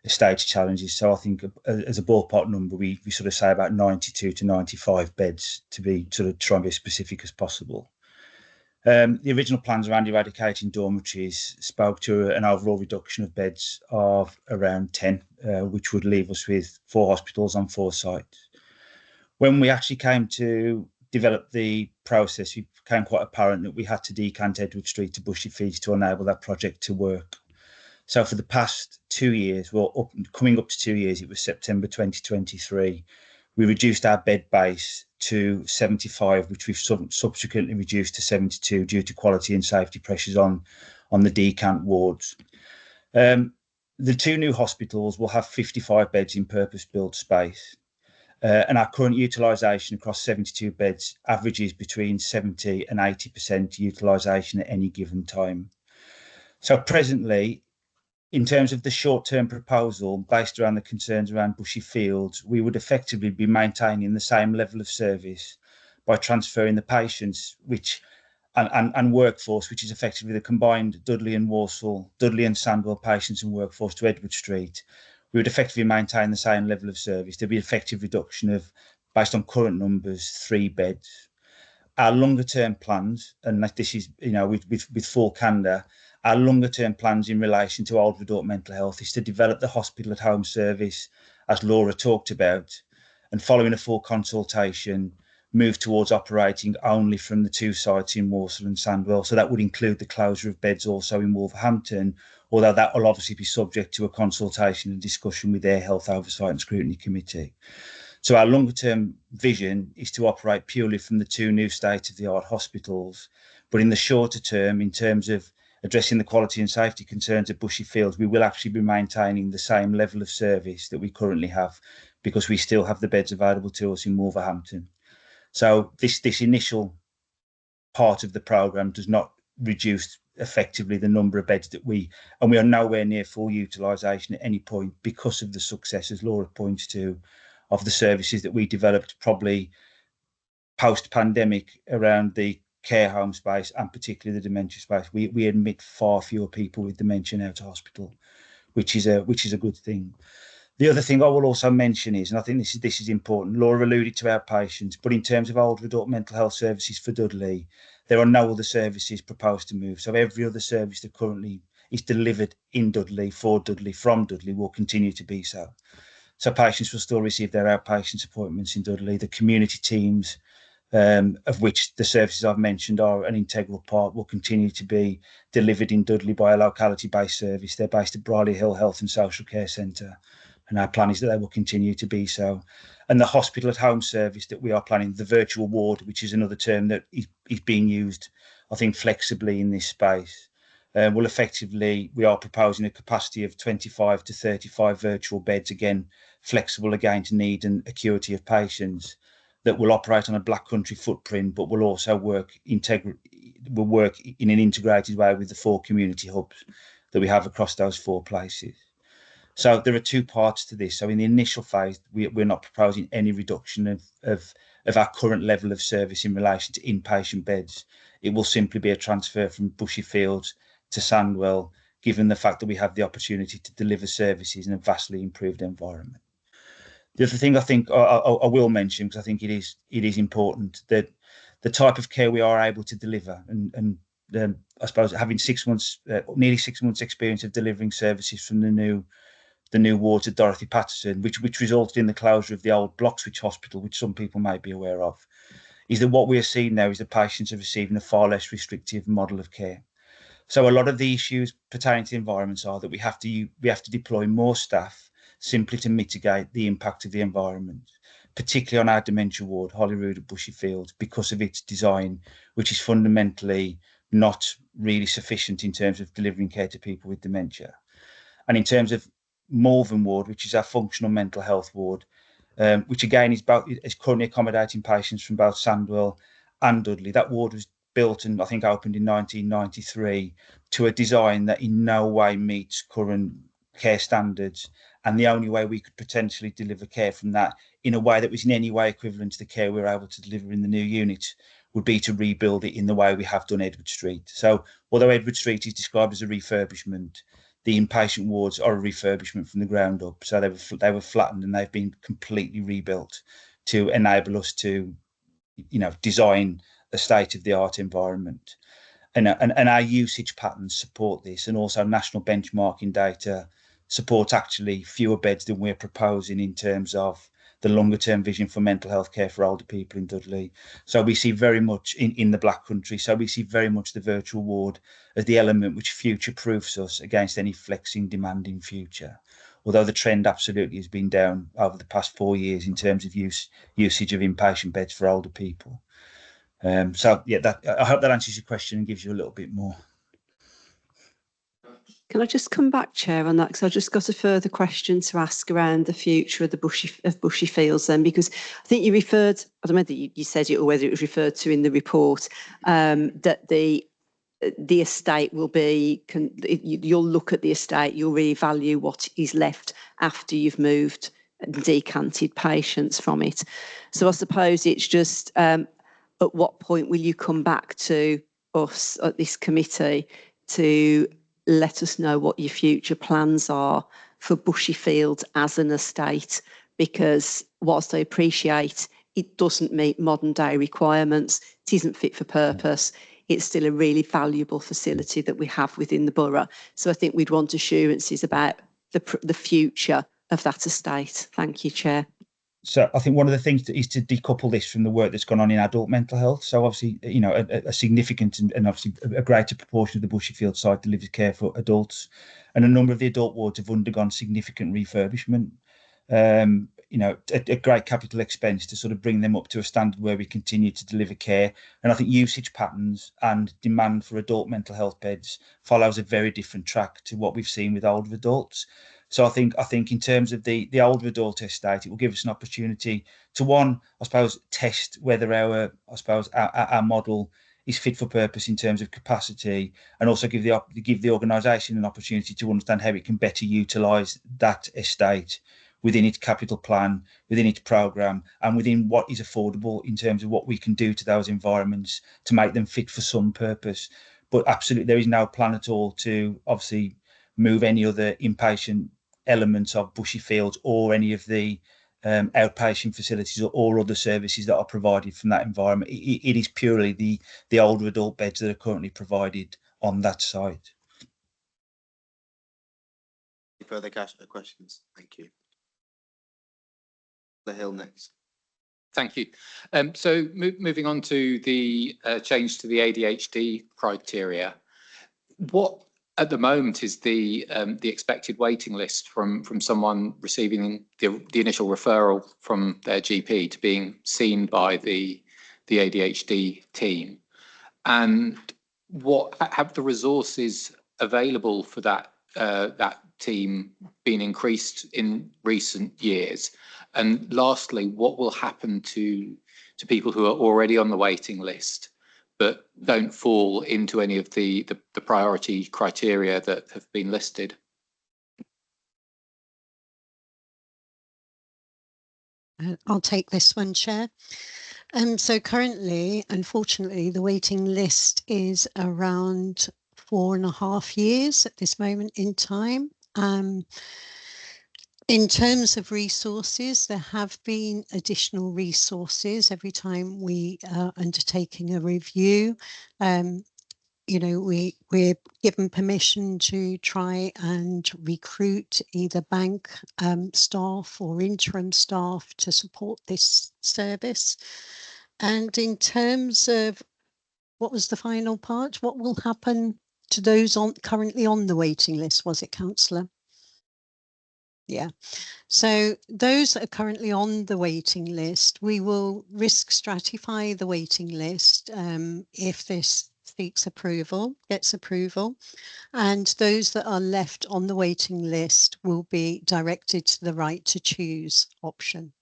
estate challenges. So I think as a ballpark number, we sort of say about 92 to 95 beds, to be sort of try and be as specific as possible. The original plans around eradicating dormitories spoke to an overall reduction of beds of around 10, which would leave us with 4 hospitals on 4 sites. When we actually came to develop the process, it became quite apparent that we had to decant Edward Street to Bushy Fields to enable that project to work. So for the past 2 years, coming up to 2 years, it was September 2023, we reduced our bed base to 75, which we've subsequently reduced to 72 due to quality and safety pressures on the decant wards. The 2 new hospitals will have 55 beds in purpose-built space. And our current utilisation across 72 beds averages between 70 and 80% utilisation at any given time. So presently, in terms of the short-term proposal based around the concerns around Bushy Fields, we would effectively be maintaining the same level of service by transferring the patients and workforce, which is effectively the combined Dudley and Sandwell patients and workforce to Edward Street. We would effectively maintain the same level of service. There'd be an effective reduction of, based on current numbers, 3 beds. Our longer term plans, and this is, with full candour, our longer term plans in relation to old adult mental health is to develop the hospital at home service, as Laura talked about, and following a full consultation, move towards operating only from the 2 sites in Walsall and Sandwell. So that would include the closure of beds also in Wolverhampton, although that will obviously be subject to a consultation and discussion with their Health Oversight and Scrutiny Committee. So our longer term vision is to operate purely from the 2 new state-of-the-art hospitals. But in the shorter term, in terms of addressing the quality and safety concerns at Bushy Fields, we will actually be maintaining the same level of service that we currently have, because we still have the beds available to us in Wolverhampton. So this initial part of the programme does not reduce effectively the number of beds that we are nowhere near full utilisation at any point, because of the success, as Laura points to, of the services that we developed probably post-pandemic around the care home space and particularly the dementia space. We admit far fewer people with dementia now to hospital, which is a good thing. The other thing I will also mention is, and I think this is important, Laura alluded to outpatients, but in terms of older adult mental health services for Dudley, there are no other services proposed to move. So every other service that currently is delivered in Dudley, for Dudley, from Dudley, will continue to be so. So patients will still receive their outpatients appointments in Dudley. The community teams, of which the services I've mentioned are an integral part, will continue to be delivered in Dudley by a locality-based service. They're based at Briley Hill Health and Social Care Centre, and our plan is that they will continue to be so. And the hospital at home service that we are planning, the virtual ward, which is another term that is being used, I think, flexibly in this space, will effectively, we are proposing a capacity of 25 to 35 virtual beds, again, flexible again to need and acuity of patients, that will operate on a Black Country footprint, but will also work in an integrated way with the 4 community hubs that we have across those 4 places. So there are 2 parts to this. So in the initial phase, we're not proposing any reduction of our current level of service in relation to inpatient beds. It will simply be a transfer from Bushy Fields to Sandwell, given the fact that we have the opportunity to deliver services in a vastly improved environment. The other thing I think I will mention, because I think it is important, that the type of care we are able to deliver, and I suppose having 6 months, nearly 6 months experience of delivering services from the new wards at Dorothy Patterson, which resulted in the closure of the old Bloxwich Hospital, which some people may be aware of, is that what we are seeing now is that patients are receiving a far less restrictive model of care. So a lot of the issues pertaining to environments are that we have to deploy more staff simply to mitigate the impact of the environment, particularly on our dementia ward, Holyrood at Bushy Fields, because of its design, which is fundamentally not really sufficient in terms of delivering care to people with dementia. And in terms of Malvern ward, which is our functional mental health ward, which again is currently accommodating patients from both Sandwell and Dudley. That ward was built and I think opened in 1993 to a design that in no way meets current care standards. And the only way we could potentially deliver care from that in a way that was in any way equivalent to the care we were able to deliver in the new unit would be to rebuild it in the way we have done Edward Street. So although Edward Street is described as a refurbishment, the inpatient wards are a refurbishment from the ground up. So they were flattened and they've been completely rebuilt to enable us to, design a state-of-the-art environment. And our usage patterns support this, and also national benchmarking data support actually fewer beds than we're proposing in terms of the longer term vision for mental health care for older people in Dudley. So we see very much in the Black Country, so we see very much the virtual ward as the element which future proofs us against any flexing demand in future. Although the trend absolutely has been down over the past 4 years in terms of usage of inpatient beds for older people. So yeah, I hope that answers your question and gives you a little bit more. Can I just come back, Chair, on that? Because I just got a further question to ask around the future of the Bushy Fields then, because I think you referred, I don't know whether you said it or whether it was referred to in the report, that the estate will be, you'll look at the estate, you'll reevaluate what is left after you've moved and decanted patients from it. So I suppose it's just, at what point will you come back to us at this committee to let us know what your future plans are for Bushy Fields as an estate? Because whilst I appreciate it doesn't meet modern day requirements, it isn't fit for purpose, it's still a really valuable facility that we have within the borough. So I think we'd want assurances about the future of that estate. Thank you, Chair. So I think one of the things is to decouple this from the work that's gone on in adult mental health. So obviously, a significant and obviously a greater proportion of the Bushy Fields site delivers care for adults, and a number of the adult wards have undergone significant refurbishment. A great capital expense to sort of bring them up to a standard where we continue to deliver care. And I think usage patterns and demand for adult mental health beds follows a very different track to what we've seen with older adults. So I think in terms of the older adult estate, it will give us an opportunity to, one, I suppose, test whether our model is fit for purpose in terms of capacity, and also give the organisation an opportunity to understand how it can better utilise that estate within its capital plan, within its programme, and within what is affordable in terms of what we can do to those environments to make them fit for some purpose. But absolutely, there is no plan at all to obviously move any other inpatient elements of Bushy Fields or any of the outpatient facilities or other services that are provided from that environment. It is purely the older adult beds that are currently provided on that site. Any further questions? Thank you. The Hill next. Thank you. So moving on to the change to the ADHD criteria, what at the moment is the expected waiting list from someone receiving the initial referral from their GP to being seen by the ADHD team, and what have the resources available for that team been increased in recent years? And lastly, what will happen to people who are already on the waiting list but don't fall into any of the priority criteria that have been listed? I'll take this one, Chair. So currently, unfortunately, the waiting list is around 4.5 years at this moment in time. In terms of resources, there have been additional resources every time we are undertaking a review. We're given permission to try and recruit either bank staff or interim staff to support this service. And in terms of what was the final part, what will happen to those currently on the waiting list, was it, Councillor? Yeah. So those that are currently on the waiting list, we will risk stratify the waiting list if this gets approval, and those that are left on the waiting list will be directed to the right to choose option.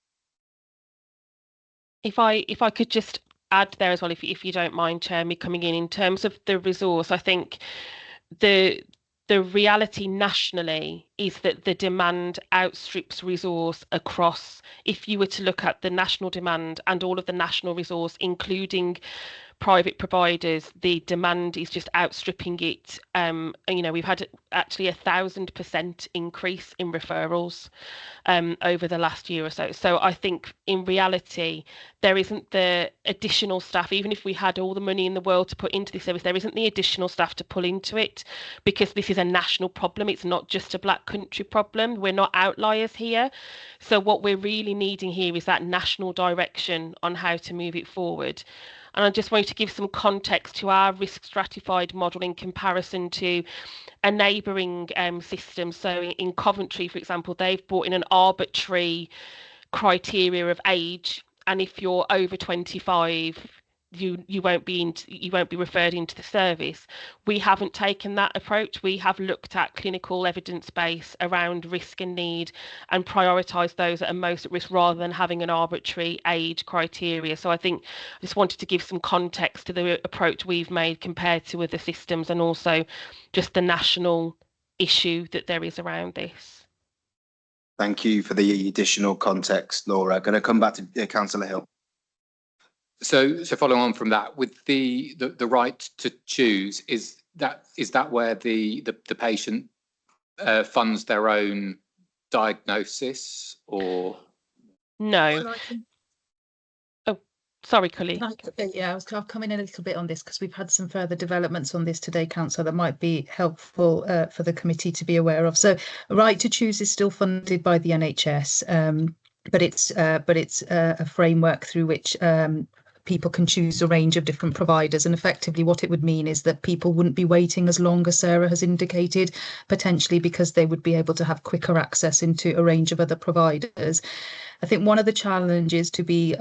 If I could just add there as well, if you don't mind, Chair, me coming in terms of the resource. I think the reality nationally is that the demand outstrips resource across. If you were to look at the national demand and all of the national resource, including private providers, the demand is just outstripping it. And, you know, we've had actually 1,000% increase in referrals over the last year or so. So I think in reality, there isn't the additional staff, even if we had all the money in the world to put into this service, there isn't the additional staff to pull into it, because this is a national problem. It's not just a Black Country problem. We're not outliers here. So what we're really needing here is that national direction on how to move it forward. And I just wanted to give some context to our risk stratified model in comparison to a neighbouring system. So in Coventry, for example, they've brought in an arbitrary criteria of age, and if you're over 25, you won't be referred into the service. We haven't taken that approach. We have looked at clinical evidence base around risk and need and prioritised those that are most at risk, rather than having an arbitrary age criteria. So I think I just wanted to give some context to the approach we've made compared to other systems, and also just the national issue that there is around this. Thank you for the additional context, Laura. Going to come back to Councillor Hill. So following on from that, with the right to choose, is that where the patient funds their own diagnosis, or no? Oh, sorry, Cully. Yeah, I'll come in a little bit on this, because we've had some further developments on this today, Councillor, that might be helpful for the committee to be aware of. So, right to choose is still funded by the NHS, but it's a framework through which people can choose a range of different providers, and effectively what it would mean is that people wouldn't be waiting as long as Sarah has indicated, potentially because they would be able to have quicker access into a range of other providers. I think one of the challenges, to be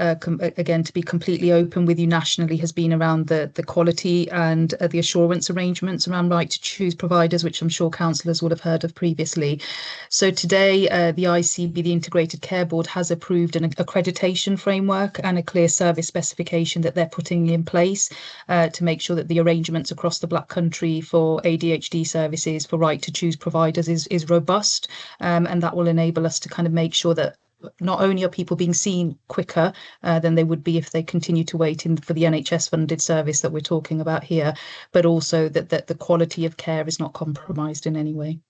completely open with you nationally, has been around the quality and the assurance arrangements around right to choose providers, which I'm sure councillors will have heard of previously. So today, the ICB, the Integrated Care Board, has approved an accreditation framework and a clear service specification that they're putting in place to make sure that the arrangements across the Black Country for ADHD services for right to choose providers is robust, and that will enable us to kind of make sure that not only are people being seen quicker than they would be if they continue to wait for the NHS funded service that we're talking about here, but also that the quality of care is not compromised in any way.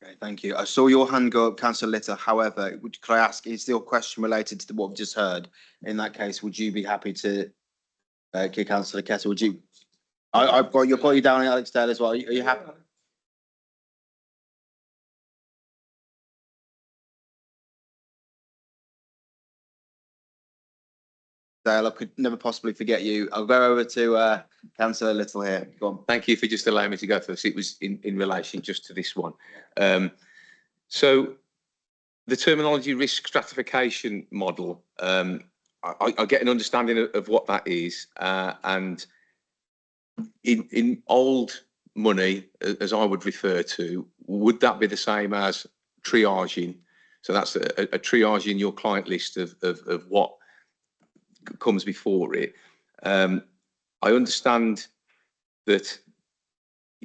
Okay, thank you. I saw your hand go up, Councillor Litter. However, could I ask, is your question related to what we've just heard? In that case, would you be happy to, Councillor Kettle, would you? I've got you down, Alex Dale, as well. Are you happy? Dale, I could never possibly forget you. I'll go over to Councillor Little here. Go on. Thank you for just allowing me to go first. It was in relation just to this one. So the terminology risk stratification model, I get an understanding of what that is, and in old money, as I would refer to, would that be the same as triaging? So that's a triaging your client list of what comes before it. I understand that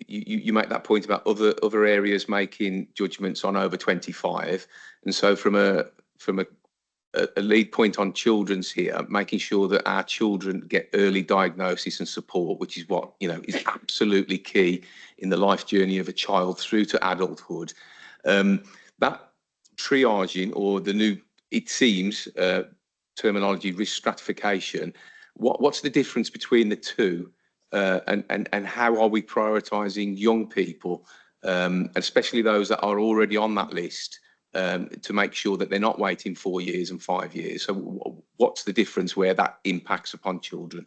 you make that point about other areas making judgments on over 25, and so from a lead point on children's here, making sure that our children get early diagnosis and support, which is what is absolutely key in the life journey of a child through to adulthood. That triaging, or the new, it seems, terminology risk stratification, what's the difference between the two, and how are we prioritising young people, especially those that are already on that list, to make sure that they're not waiting 4 years and 5 years? So what's the difference where that impacts upon children?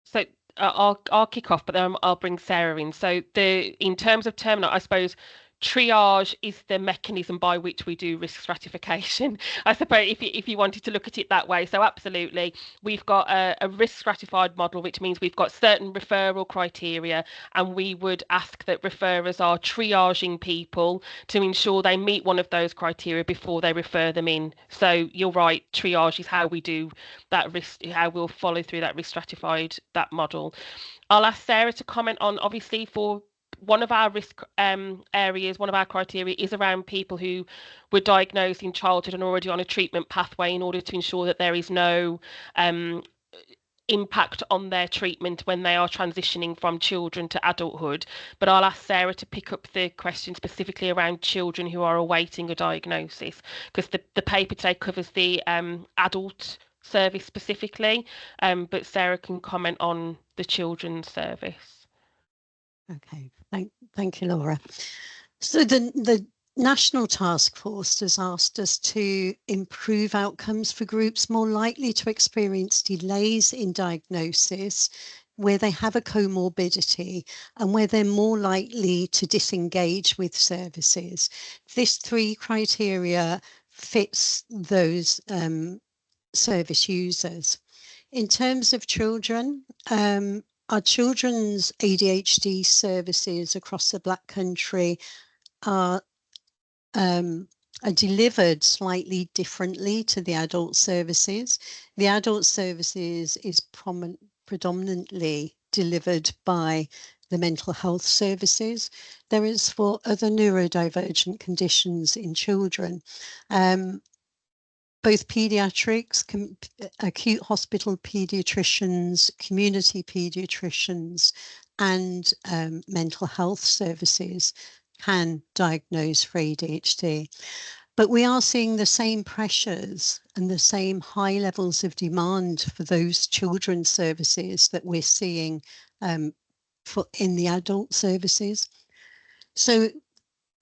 So I'll kick off, but then I'll bring Sarah in. So in terms of terminal, I suppose triage is the mechanism by which we do risk stratification, I suppose, if you wanted to look at it that way. So absolutely, we've got a risk stratified model, which means we've got certain referral criteria, and we would ask that referrers are triaging people to ensure they meet one of those criteria before they refer them in. So you're right, triage is how we do that risk, how we'll follow through that risk stratified, that model. I'll ask Sarah to comment on, obviously, for one of our risk areas, one of our criteria is around people who were diagnosed in childhood and already on a treatment pathway, in order to ensure that there is no impact on their treatment when they are transitioning from children to adulthood. But I'll ask Sarah to pick up the question specifically around children who are awaiting a diagnosis, because the paper today covers the adult service specifically, but Sarah can comment on the children's service. Okay, thank you, Laura. So the National Task Force has asked us to improve outcomes for groups more likely to experience delays in diagnosis, where they have a comorbidity and where they're more likely to disengage with services. This 3 criteria fits those service users. In terms of children, our children's ADHD services across the Black Country are delivered slightly differently to the adult services. The adult services is predominantly delivered by the mental health services. There is for other neurodivergent conditions in children. Both paediatrics, acute hospital paediatricians, community paediatricians, and mental health services can diagnose for ADHD. But we are seeing the same pressures and the same high levels of demand for those children's services that we're seeing in the adult services. So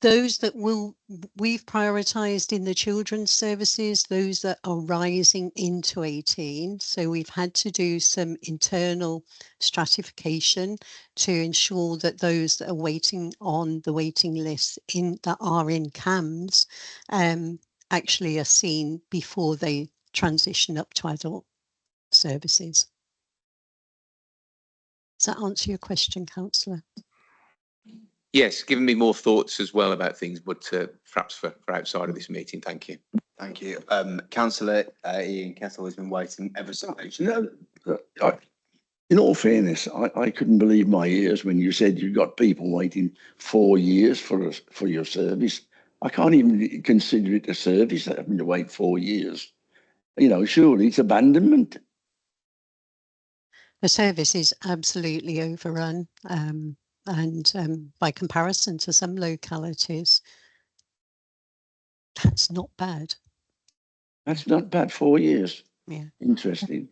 those that we've prioritised in the children's services, those that are rising into 18. So we've had to do some internal stratification to ensure that those that are waiting on the waiting list that are in CAMS actually are seen before they transition up to adult services. Does that answer your question, Councillor? Yes, giving me more thoughts as well about things, but perhaps for outside of this meeting. Thank you. Thank you. Councillor Ian Kettle has been waiting ever so patiently. In all fairness, I couldn't believe my ears when you said you got people waiting 4 years for your service. I can't even consider it a service, having to wait 4 years. You know, surely it's abandonment. The service is absolutely overrun. And by comparison to some localities, that's not bad. That's not bad, 4 years. Yeah. Interesting.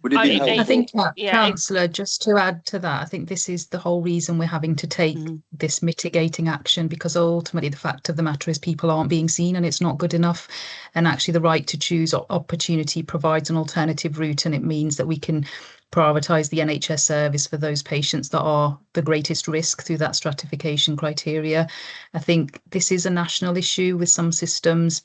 Would it be helpful? I think, Yeah, Councillor, just to add to that, I think this is the whole reason we're having to take this mitigating action, because ultimately the fact of the matter is people aren't being seen and it's not good enough. And actually the right to choose opportunity provides an alternative route, and it means that we can prioritise the NHS service for those patients that are the greatest risk through that stratification criteria. I think this is a national issue with some systems.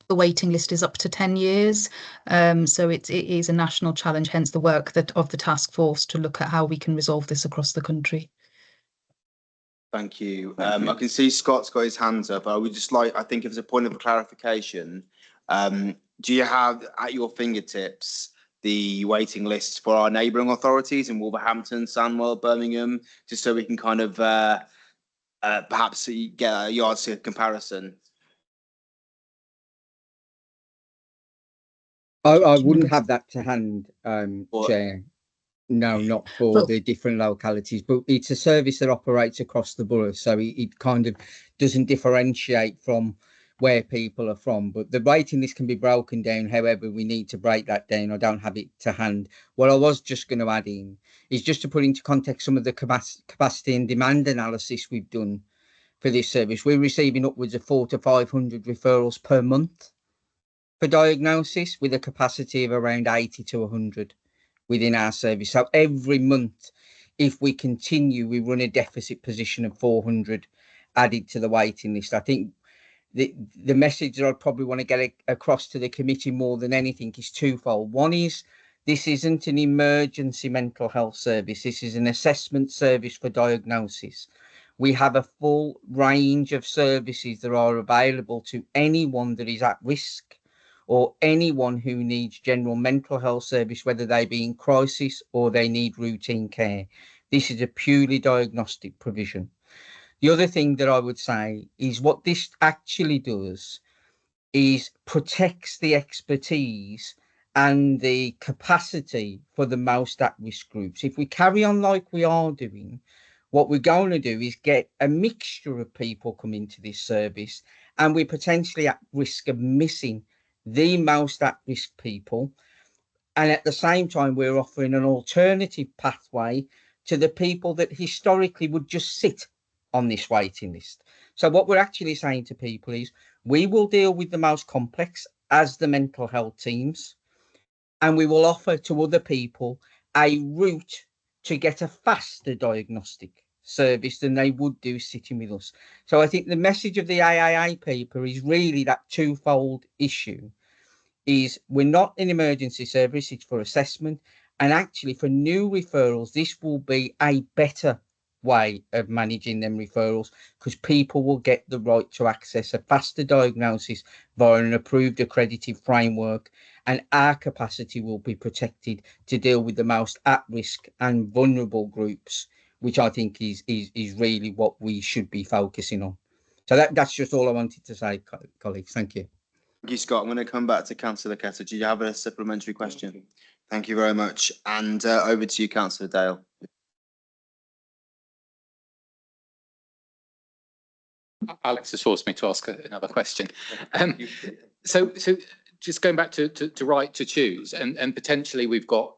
The waiting list is up to 10 years. So it is a national challenge, hence the work of the task force to look at how we can resolve this across the country. Thank you. I can see Scott's got his hands up. I would just like, I think as a point of clarification, do you have at your fingertips the waiting lists for our neighbouring authorities in Wolverhampton, Sandwell, Birmingham, just so we can kind of perhaps get a yardstick comparison? I wouldn't have that to hand, Chair. No, not for the different localities, but it's a service that operates across the borough, so it kind of doesn't differentiate from where people are from. But the waiting list can be broken down however we need to break that down. I don't have it to hand. What I was just going to add in is just to put into context some of the capacity and demand analysis we've done for this service. We're receiving upwards of 400 to 500 referrals per month for diagnosis, with a capacity of around 80 to 100 within our service. So every month, if we continue, we run a deficit position of 400 added to the waiting list. I think the message that I'd probably want to get across to the committee more than anything is twofold. One is this isn't an emergency mental health service. This is an assessment service for diagnosis. We have a full range of services that are available to anyone that is at risk or anyone who needs general mental health service, whether they be in crisis or they need routine care. This is a purely diagnostic provision. The other thing that I would say is what this actually does is protects the expertise and the capacity for the most at-risk groups. If we carry on like we are doing, what we're going to do is get a mixture of people come into this service, and we're potentially at risk of missing the most at-risk people. And at the same time, we're offering an alternative pathway to the people that historically would just sit on this waiting list. So what we're actually saying to people is we will deal with the most complex as the mental health teams, and we will offer to other people a route to get a faster diagnostic service than they would do sitting with us. So I think the message of the AAA paper is really that twofold issue. Is we're not an emergency service, it's for assessment. And actually for new referrals, this will be a better way of managing them referrals, because people will get the right to access a faster diagnosis via an approved accredited framework, and our capacity will be protected to deal with the most at-risk and vulnerable groups, which I think is really what we should be focusing on. So that's just all I wanted to say, colleagues. Thank you. Thank you, Scott. I'm going to come back to Councillor Ketter. Do you have a supplementary question? Thank you very much. And over to you, Councillor Dale. Alex has forced me to ask another question. So just going back to right to choose, and potentially we've got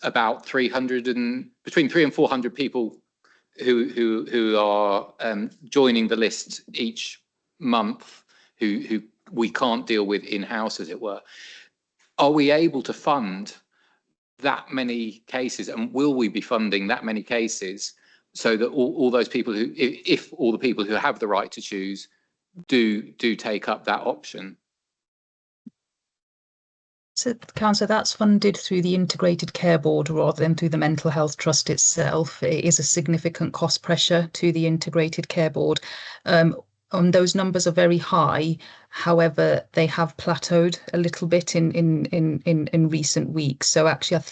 about 300 and between 300 and 400 people who are joining the list each month who we can't deal with in-house, as it were. Are we able to fund that many cases, and will we be funding that many cases so that all those people who, if all the people who have the right to choose do take up that option? So, Councillor, that's funded through the Integrated Care Board rather than through the Mental Health Trust itself. It is a significant cost pressure to the Integrated Care Board. Those numbers are very high. However, they have plateaued a little bit in recent weeks. So actually,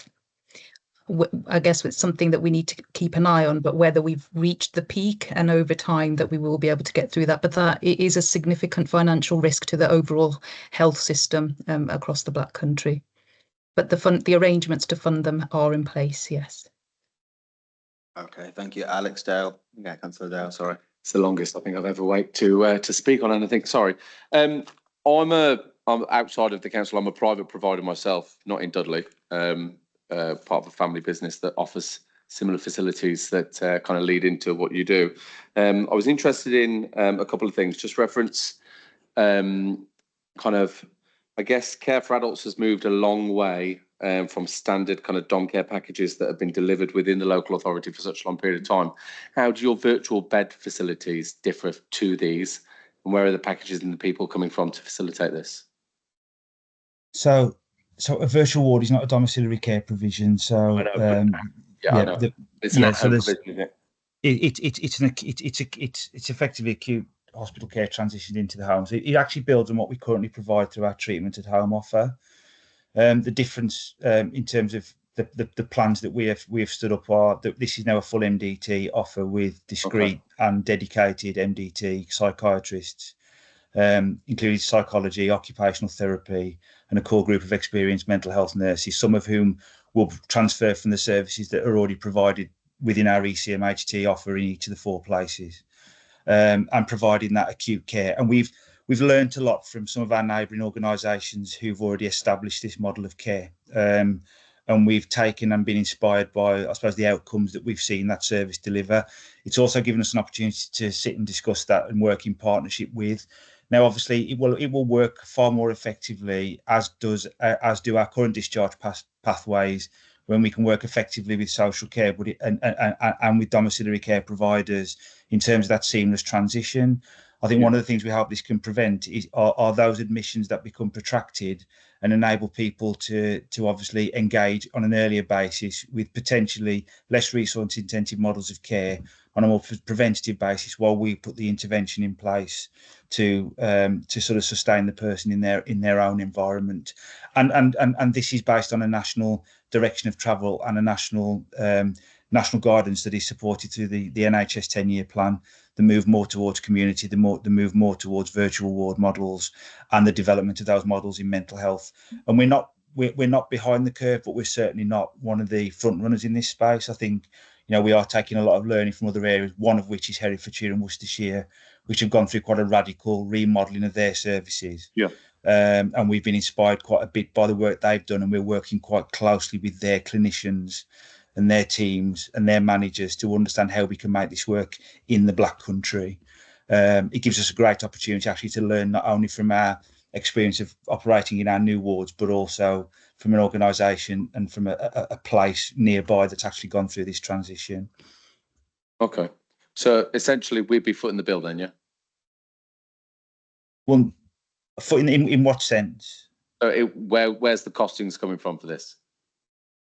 I guess it's something that we need to keep an eye on, but whether we've reached the peak and over time that we will be able to get through that. But that it is a significant financial risk to the overall health system across the Black Country. But the arrangements to fund them are in place, yes. Okay, thank you. Alex Dale. Yeah, Councillor Dale, sorry. It's the longest I think I've ever waited to speak on anything. Sorry. I'm outside of the council. I'm a private provider myself, not in Dudley. Part of a family business that offers similar facilities that kind of lead into what you do. I was interested in a couple of things. Just reference kind of, I guess, care for adults has moved a long way from standard kind of dom care packages that have been delivered within the local authority for such a long period of time. How do your virtual bed facilities differ to these, and where are the packages and the people coming from to facilitate this? So a virtual ward is not a domiciliary care provision. So it's effectively acute hospital care transitioned into the home. So it actually builds on what we currently provide through our treatment at home offer. The difference in terms of the plans that we have stood up are that this is now a full MDT offer with discrete and dedicated MDT psychiatrists, including psychology, occupational therapy, and a core group of experienced mental health nurses, some of whom will transfer from the services that are already provided within our ECMHT offer in each of the 4 places, and providing that acute care. And we've learned a lot from some of our neighbouring organisations who've already established this model of care. And we've taken and been inspired by, I suppose, the outcomes that we've seen that service deliver. It's also given us an opportunity to sit and discuss that and work in partnership with. Now, obviously, it will work far more effectively, as do our current discharge pathways, when we can work effectively with social care, and with domiciliary care providers in terms of that seamless transition. I think one of the things we hope this can prevent are those admissions that become protracted and enable people to obviously engage on an earlier basis with potentially less resource intensive models of care on a more preventative basis, while we put the intervention in place to sort of sustain the person in their own environment. And this is based on a national direction of travel and a national guidance that is supported through the NHS 10-year plan. The move more towards community, the move more towards virtual ward models, and the development of those models in mental health. And we're not behind the curve, but we're certainly not one of the front runners in this space. I think, we are taking a lot of learning from other areas, one of which is Herefordshire and Worcestershire, which have gone through quite a radical remodelling of their services. Yeah. And we've been inspired quite a bit by the work they've done, and we're working quite closely with their clinicians and their teams and their managers to understand how we can make this work in the Black Country. It gives us a great opportunity actually to learn not only from our experience of operating in our new wards, but also from an organisation and from a place nearby that's actually gone through this transition. Okay. So essentially we'd be footing the bill then, yeah? Well, in what sense? So where's the costings coming from for this?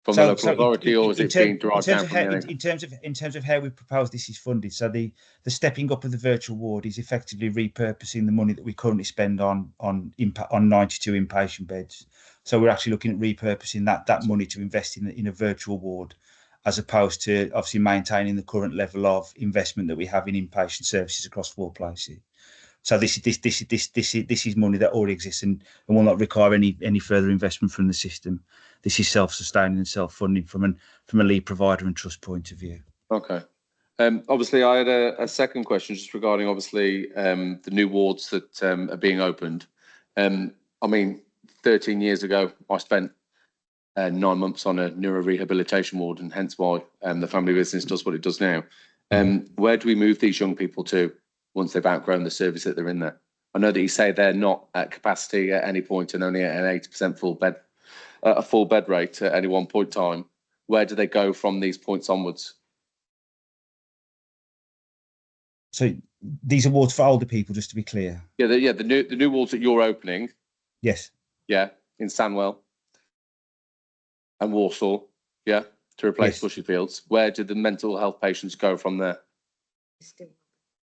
From the local authority, or is it being derived down from the in terms of how we propose this is funded? So the stepping up of the virtual ward is effectively repurposing the money that we currently spend on 92 inpatient beds. So we're actually looking at repurposing that money to invest in a virtual ward, as opposed to obviously maintaining the current level of investment that we have in inpatient services across 4 places. So this is money that already exists and will not require any further investment from the system. This is self-sustaining and self-funding from a lead provider and trust point of view. Okay. Obviously, I had a second question just regarding obviously the new wards that are being opened. I mean, 13 years ago, I spent 9 months on a neurorehabilitation ward, and hence why the family business does what it does now. Where do we move these young people to once they've outgrown the service that they're in there? I know that you say they're not at capacity at any point and only at an 80% full bed rate at any one point in time. Where do they go from these points onwards? So these are wards for older people, just to be clear. Yeah, the new wards that you're opening. Yes. Yeah, in Sandwell and Warsaw. Yeah, to replace Bushy Fields. Where do the mental health patients go from there?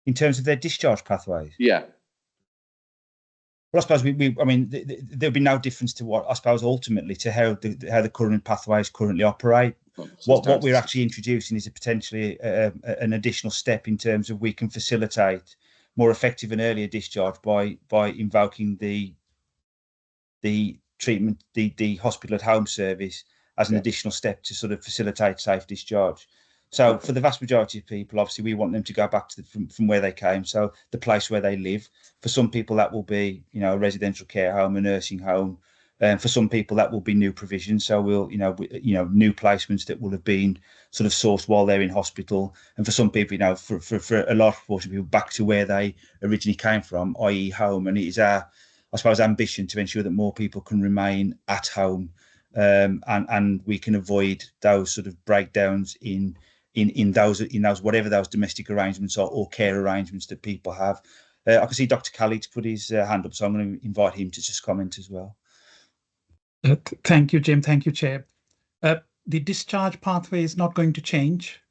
In terms of their discharge pathways? Yeah. Well, I suppose there'll be no difference to what I suppose ultimately to how the current pathways currently operate. What we're actually introducing is potentially an additional step in terms of we can facilitate more effective and earlier discharge by invoking the treatment, the hospital at home service as an additional step to sort of facilitate safe discharge. So for the vast majority of people, obviously, we want them to go back to from where they came. So the place where they live. For some people, that will be, a residential care home, a nursing home. For some people, that will be new provision. So we'll, new placements that will have been sort of sourced while they're in hospital. And for some people, for a large proportion of people, back to where they originally came from, i.e. home. And it is our, I suppose, ambition to ensure that more people can remain at home, and we can avoid those sort of breakdowns in those whatever those domestic arrangements are or care arrangements that people have. I can see Dr. Khalid's put his hand up, so I'm going to invite him to just comment as well. Thank you, Jim. Thank you, Chair. The discharge pathway is not going to change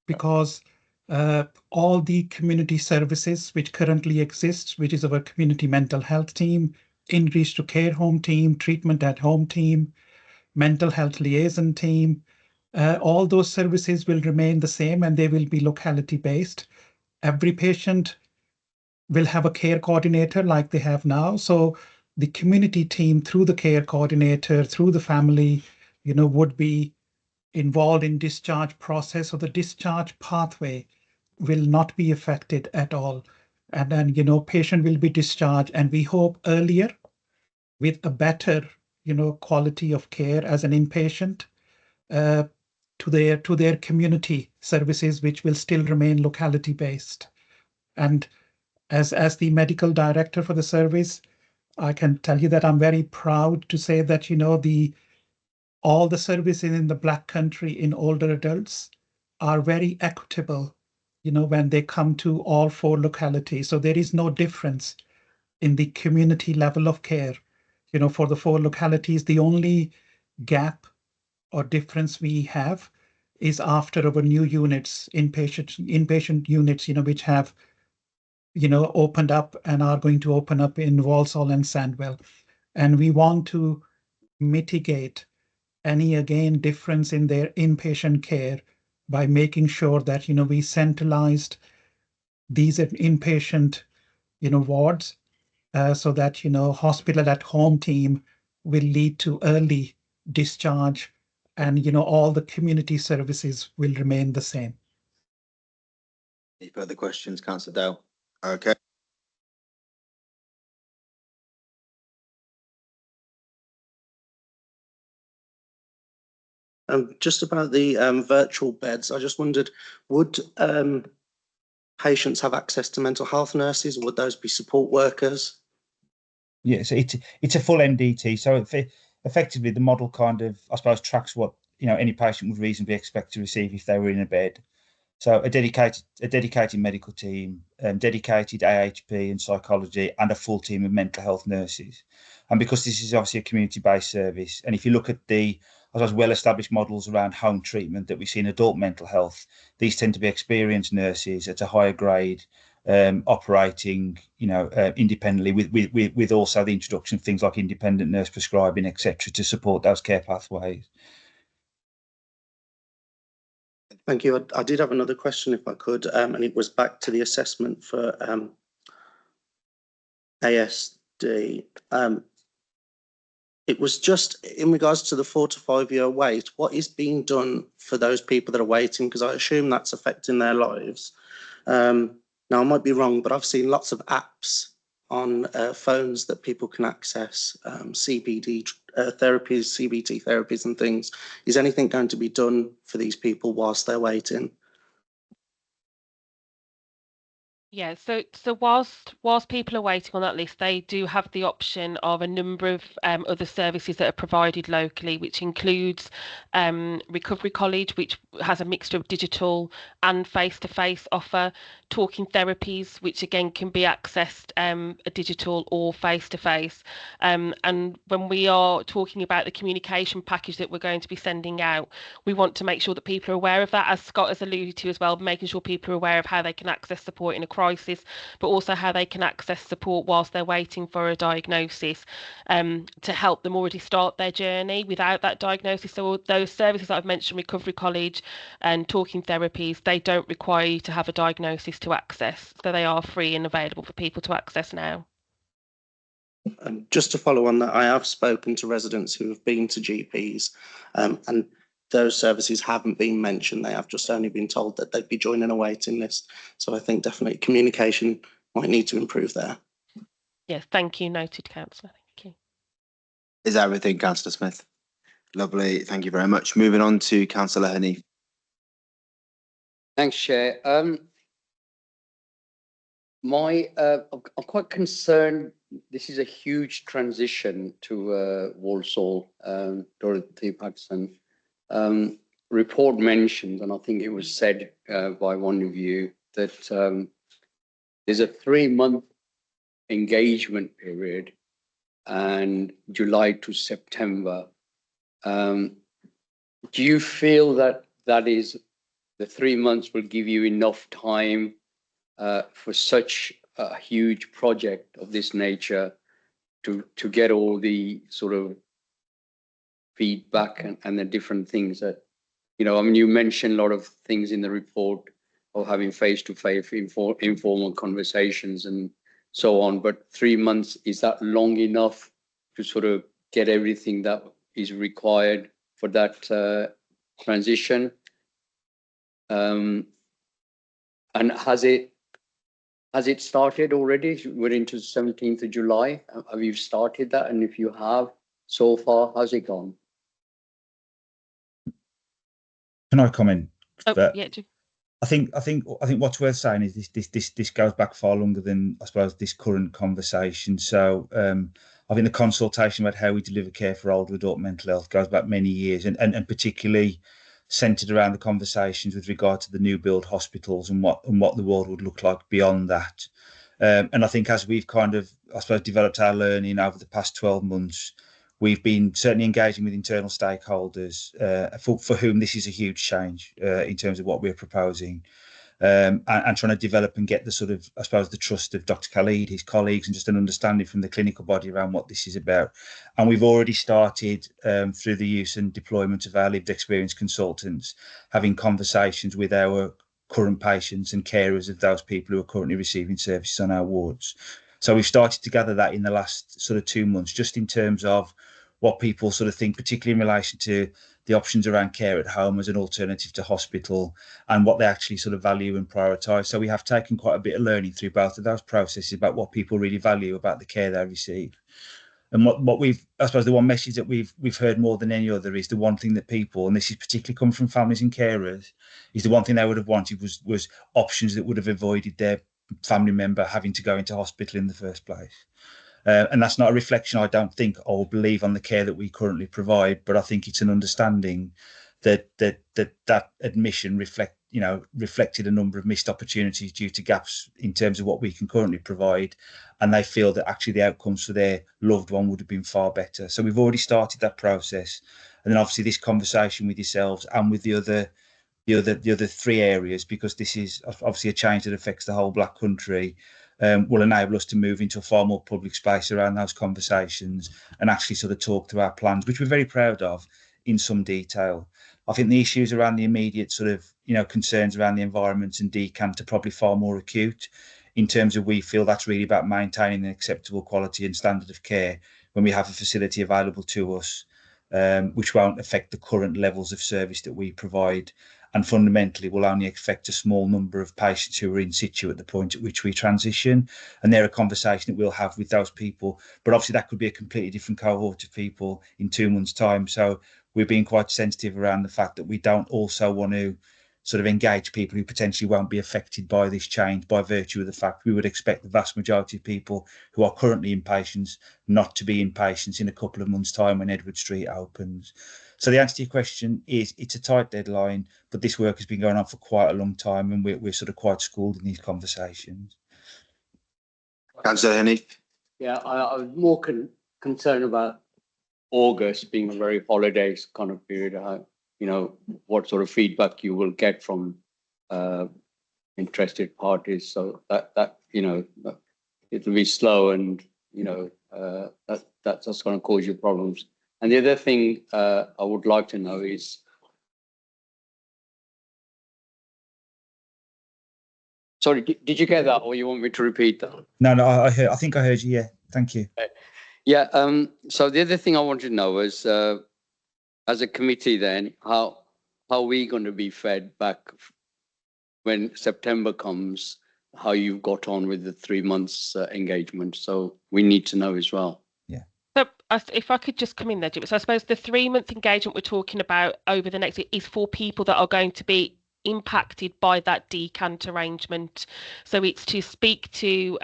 because all the community services which currently exist, which is our community mental health team, in-reach to care home team, treatment at home team, mental health liaison team, all those services will remain the same and they will be locality based. Every patient will have a care coordinator like they have now. So the community team through the care coordinator, through the family, would be involved in discharge process, or the discharge pathway will not be affected at all. And then, patient will be discharged, and we hope earlier with a better, quality of care as an inpatient, to their community services, which will still remain locality based. And as the medical director for the service, I can tell you that I'm very proud to say that, all the services in the Black Country in older adults are very equitable when they come to all 4 localities. So there is no difference in the community level of care. For the 4 localities, the only gap or difference we have is after our new units, inpatient units, which have, opened up and are going to open up in Walsall and Sandwell. And we want to mitigate any, again, difference in their inpatient care by making sure that, we centralized these inpatient, wards, so that, hospital at home team will lead to early discharge, and, all the community services will remain the same. Any further questions, Councillor Dale? Okay. Just about the virtual beds, I just wondered, would patients have access to mental health nurses, or would those be support workers? Yeah, so it's a full MDT. So effectively, the model kind of, I suppose, tracks what any patient would reasonably expect to receive if they were in a bed. So a dedicated medical team, dedicated AHP and psychology, and a full team of mental health nurses. And because this is obviously a community-based service, and if you look at the, I suppose, well-established models around home treatment that we see in adult mental health, these tend to be experienced nurses at a higher grade, operating, independently, with also the introduction of things like independent nurse prescribing, etc., to support those care pathways. Thank you. I did have another question, if I could, and it was back to the assessment for ASD. It was just in regards to the 4 to 5 year wait. What is being done for those people that are waiting? Because I assume that's affecting their lives. Now, I might be wrong, but I've seen lots of apps on phones that people can access CBD therapies, CBT therapies and things. Is anything going to be done for these people whilst they're waiting? Yeah, so whilst people are waiting on that list, they do have the option of a number of other services that are provided locally, which includes Recovery College, which has a mixture of digital and face-to-face offer, talking therapies, which again can be accessed a digital or face-to-face. And when we are talking about the communication package that we're going to be sending out, we want to make sure that people are aware of that, as Scott has alluded to as well, making sure people are aware of how they can access support in a crisis, but also how they can access support whilst they're waiting for a diagnosis, to help them already start their journey without that diagnosis. So those services that I've mentioned, Recovery College and talking therapies, they don't require you to have a diagnosis to access. So they are free and available for people to access now. Just to follow on that, I have spoken to residents who have been to GPs, and those services haven't been mentioned. They have just only been told that they'd be joining a waiting list. So I think definitely communication might need to improve there. Yes, thank you. Noted, Councillor. Thank you. Is that everything, Councillor Smith? Lovely. Thank you very much. Moving on to Councillor Honey. Thanks, Chair. I'm quite concerned. This is a huge transition to Walsall. Dorothy Paxson report mentioned, and I think it was said by one of you, that there's a 3-month engagement period and July to September. Do you feel that is the 3 months will give you enough time for such a huge project of this nature to get all the sort of feedback and the different things that, I mean, you mentioned a lot of things in the report of having face-to-face informal conversations and so on, but 3 months, is that long enough to sort of get everything that is required for that transition? And has it started already? We're into 17th of July. Have you started that? And if you have, so far, how's it gone? Can I comment? Oh, yeah. I think what's worth saying is this goes back far longer than, I suppose, this current conversation. So I think the consultation about how we deliver care for older adult mental health goes back many years, and particularly centred around the conversations with regard to the new build hospitals and what the world would look like beyond that. And I think as we've kind of, I suppose, developed our learning over the past 12 months, we've been certainly engaging with internal stakeholders for whom this is a huge change in terms of what we're proposing. And trying to develop and get the sort of, I suppose, the trust of Dr. Khalid, his colleagues, and just an understanding from the clinical body around what this is about. And we've already started through the use and deployment of our lived experience consultants, having conversations with our current patients and carers of those people who are currently receiving services on our wards. So we've started to gather that in the last sort of 2 months, just in terms of what people sort of think, particularly in relation to the options around care at home as an alternative to hospital and what they actually sort of value and prioritise. So we have taken quite a bit of learning through both of those processes about what people really value about the care they receive. And what we've, I suppose, the one message that we've heard more than any other is the one thing that people, and this is particularly coming from families and carers, is the one thing they would have wanted was options that would have avoided their family member having to go into hospital in the first place. And that's not a reflection, I don't think, or believe on the care that we currently provide, but I think it's an understanding that admission reflected a number of missed opportunities due to gaps in terms of what we can currently provide, and they feel that actually the outcomes for their loved one would have been far better. So we've already started that process, and then obviously this conversation with yourselves and with the other 3 areas, because this is obviously a change that affects the whole Black Country, will enable us to move into a far more public space around those conversations and actually sort of talk to our plans, which we're very proud of, in some detail. I think the issues around the immediate sort of, concerns around the environment and decant are probably far more acute in terms of we feel that's really about maintaining an acceptable quality and standard of care when we have a facility available to us, which won't affect the current levels of service that we provide, and fundamentally will only affect a small number of patients who are in situ at the point at which we transition. And they're a conversation that we'll have with those people. But obviously that could be a completely different cohort of people in 2 months' time. So we're being quite sensitive around the fact that we don't also want to sort of engage people who potentially won't be affected by this change by virtue of the fact we would expect the vast majority of people who are currently inpatients not to be inpatients in a couple of months' time when Edward Street opens. So the answer to your question is it's a tight deadline, but this work has been going on for quite a long time, and we're sort of quite schooled in these conversations. Councillor Henny. Yeah, I was more concerned about August being a very holidays kind of period. What sort of feedback you will get from interested parties. So that it'll be slow, and that's just going to cause you problems. And the other thing I would like to know is, sorry, did you get that, or you want me to repeat that? No, I think I heard you. Yeah, thank you. Yeah. So the other thing I want to know is, as a committee, then how are we going to be fed back when September comes? How you've got on with the 3 months engagement? So we need to know as well. So if I could just come in there, Jim. So I suppose the 3-month engagement we're talking about over the next is for people that are going to be impacted by that decant arrangement. So it's to speak to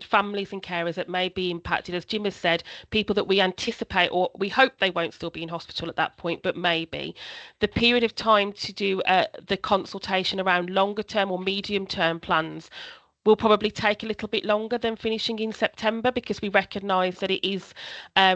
families and carers that may be impacted, as Jim has said, people that we anticipate or we hope they won't still be in hospital at that point, but maybe. The period of time to do the consultation around longer term or medium term plans will probably take a little bit longer than finishing in September, because we recognise that it is a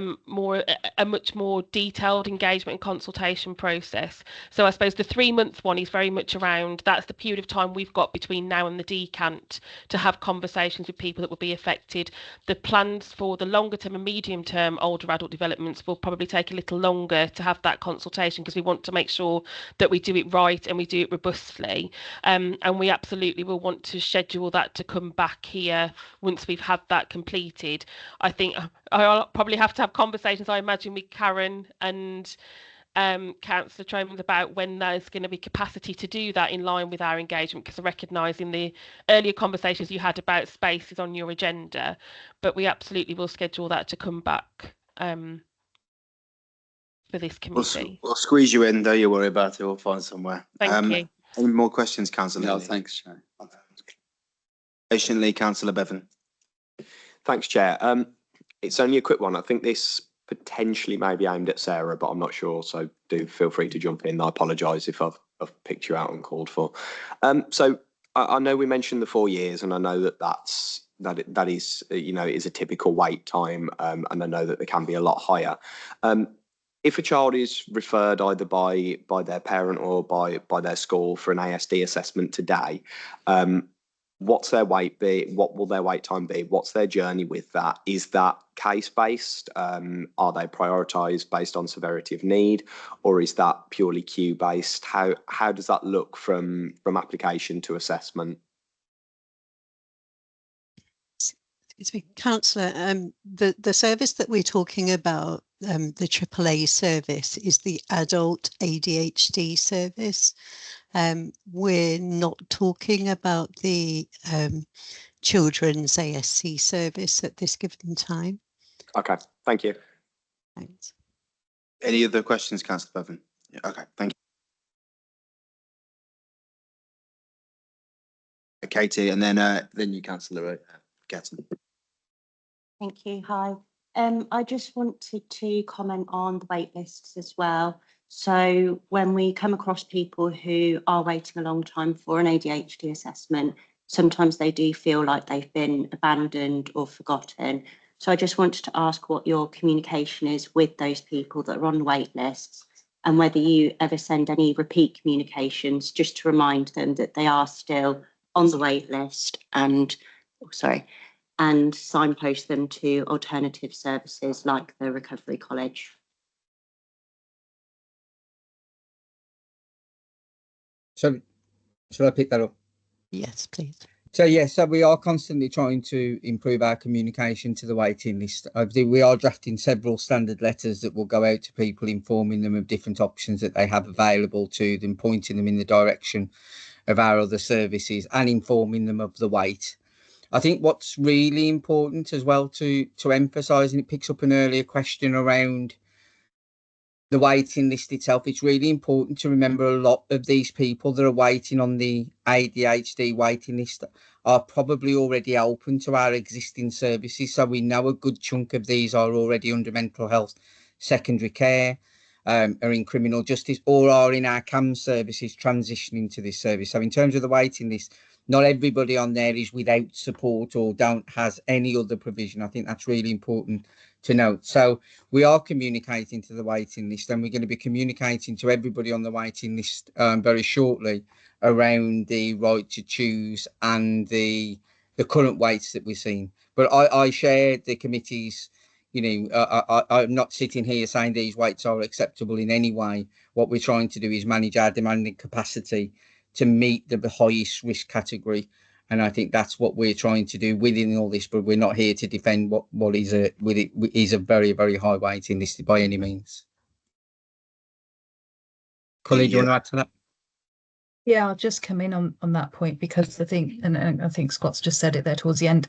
much more detailed engagement and consultation process. So I suppose the 3-month one is very much around, that's the period of time we've got between now and the decant to have conversations with people that will be affected. The plans for the longer term and medium term older adult developments will probably take a little longer to have that consultation, because we want to make sure that we do it right and we do it robustly. And we absolutely will want to schedule that to come back here once we've had that completed. I think I'll probably have to have conversations, I imagine, with Karen and Councillor Tromans about when there's going to be capacity to do that in line with our engagement, because I recognise in the earlier conversations you had about spaces on your agenda, but we absolutely will schedule that to come back for this committee. We'll squeeze you in, don't you worry about it, we'll find somewhere. Thank you. Any more questions, Councillor? No, thanks, Chair. Patiently, Councillor Bevan. Thanks, Chair. It's only a quick one. I think this potentially may be aimed at Sarah, but I'm not sure. So do feel free to jump in. I apologise if I've I've picked you out and called for. So I know we mentioned the 4 years, and I know that is is a typical wait time, and I know that they can be a lot higher. If a child is referred either by their parent or by their school for an ASD assessment today, what's their wait be? What will their wait time be? What's their journey with that? Is that case based? Are they prioritised based on severity of need, or is that purely queue based? How does that look from application to assessment? Excuse me, Councillor, the service that we're talking about, the AAA service, is the adult ADHD service. We're not talking about the children's ASC service at this given time. Okay, thank you. Thanks. Any other questions, Councillor Bevan? Yeah, okay, thank you. Katie, and then you, Councillor Gatton. Thank you. Hi. I just wanted to comment on the wait lists as well. So when we come across people who are waiting a long time for an ADHD assessment, sometimes they do feel like they've been abandoned or forgotten. So I just wanted to ask what your communication is with those people that are on wait lists, and whether you ever send any repeat communications just to remind them that they are still on the wait list, and and signpost them to alternative services like the Recovery College. So, shall I pick that up? Yes, please. So yes, so we are constantly trying to improve our communication to the waiting list. We are drafting several standard letters that will go out to people, informing them of different options that they have available to them, pointing them in the direction of our other services, and informing them of the wait. I think what's really important as well to emphasise, and it picks up an earlier question around the waiting list itself, it's really important to remember a lot of these people that are waiting on the ADHD waiting list are probably already open to our existing services. So we know a good chunk of these are already under mental health secondary care, are in criminal justice, or are in our CAMS services transitioning to this service. So in terms of the waiting list, not everybody on there is without support or has any other provision. I think that's really important to note. So we are communicating to the waiting list, and we're going to be communicating to everybody on the waiting list very shortly around the right to choose and the current waits that we're seeing. But I share the committee's, I'm not sitting here saying these waits are acceptable in any way. What we're trying to do is manage our demanding capacity to meet the highest risk category. And I think that's what we're trying to do within all this, but we're not here to defend what is a very, very high waiting list by any means. Colleen, do you want to add to that? Yeah, I'll just come in on that point, because I think, and I think Scott's just said it there towards the end,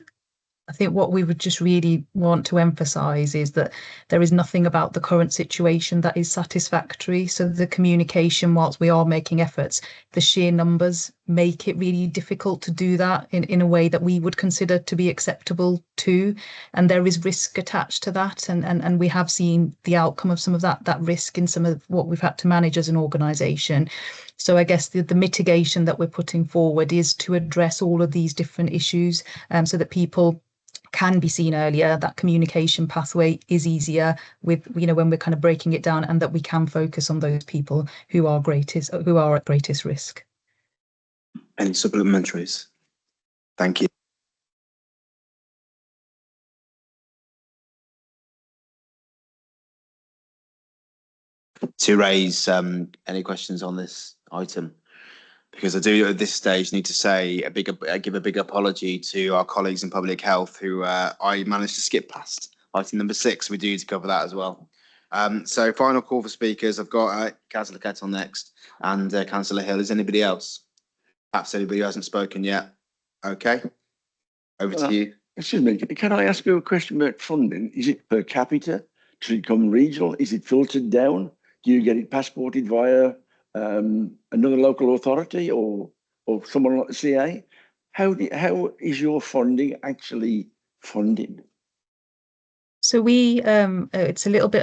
I think what we would just really want to emphasise is that there is nothing about the current situation that is satisfactory. So the communication, whilst we are making efforts, the sheer numbers make it really difficult to do that in a way that we would consider to be acceptable too. And there is risk attached to that. And we have seen the outcome of some of that risk in some of what we've had to manage as an organisation. So I guess the mitigation that we're putting forward is to address all of these different issues, so that people can be seen earlier, that communication pathway is easier with, when we're kind of breaking it down, and that we can focus on those people who are at greatest risk. Any supplementaries? Thank you. To raise any questions on this item, because I do at this stage need to say give a big apology to our colleagues in public health who I managed to skip past item number 6. We do need to cover that as well. So final call for speakers. I've got Councillor Kettle next and Councillor Hill. Is anybody else? Perhaps anybody who hasn't spoken yet? Okay, over to you. Excuse me, can I ask you a question about funding? Is it per capita? Does it come regional? Is it filtered down? Do you get it passported via another local authority or someone like the CA? How is your funding actually funded? So we, it's a little bit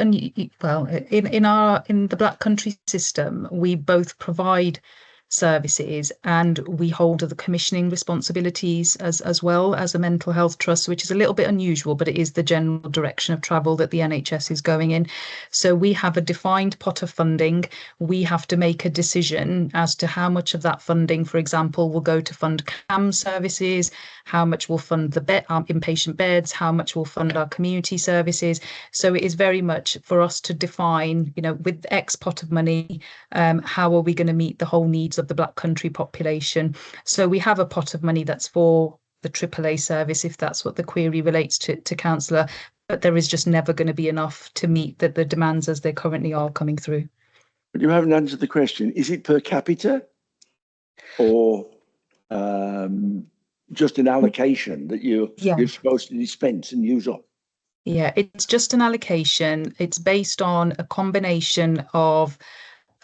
well, in the Black Country system, we both provide services and we hold the commissioning responsibilities as well as a mental health trust, which is a little bit unusual, but it is the general direction of travel that the NHS is going in. So we have a defined pot of funding. We have to make a decision as to how much of that funding, for example, will go to fund CAM services, how much will fund the inpatient beds, how much will fund our community services. So it is very much for us to define, with X pot of money, how are we going to meet the whole needs of the Black Country population. So we have a pot of money that's for the AAA service, if that's what the query relates to, councillor, but there is just never going to be enough to meet the demands as they currently are coming through. But you haven't answered the question. Is it per capita or just an allocation that you're supposed to dispense and use up? Yeah, it's just an allocation. It's based on a combination of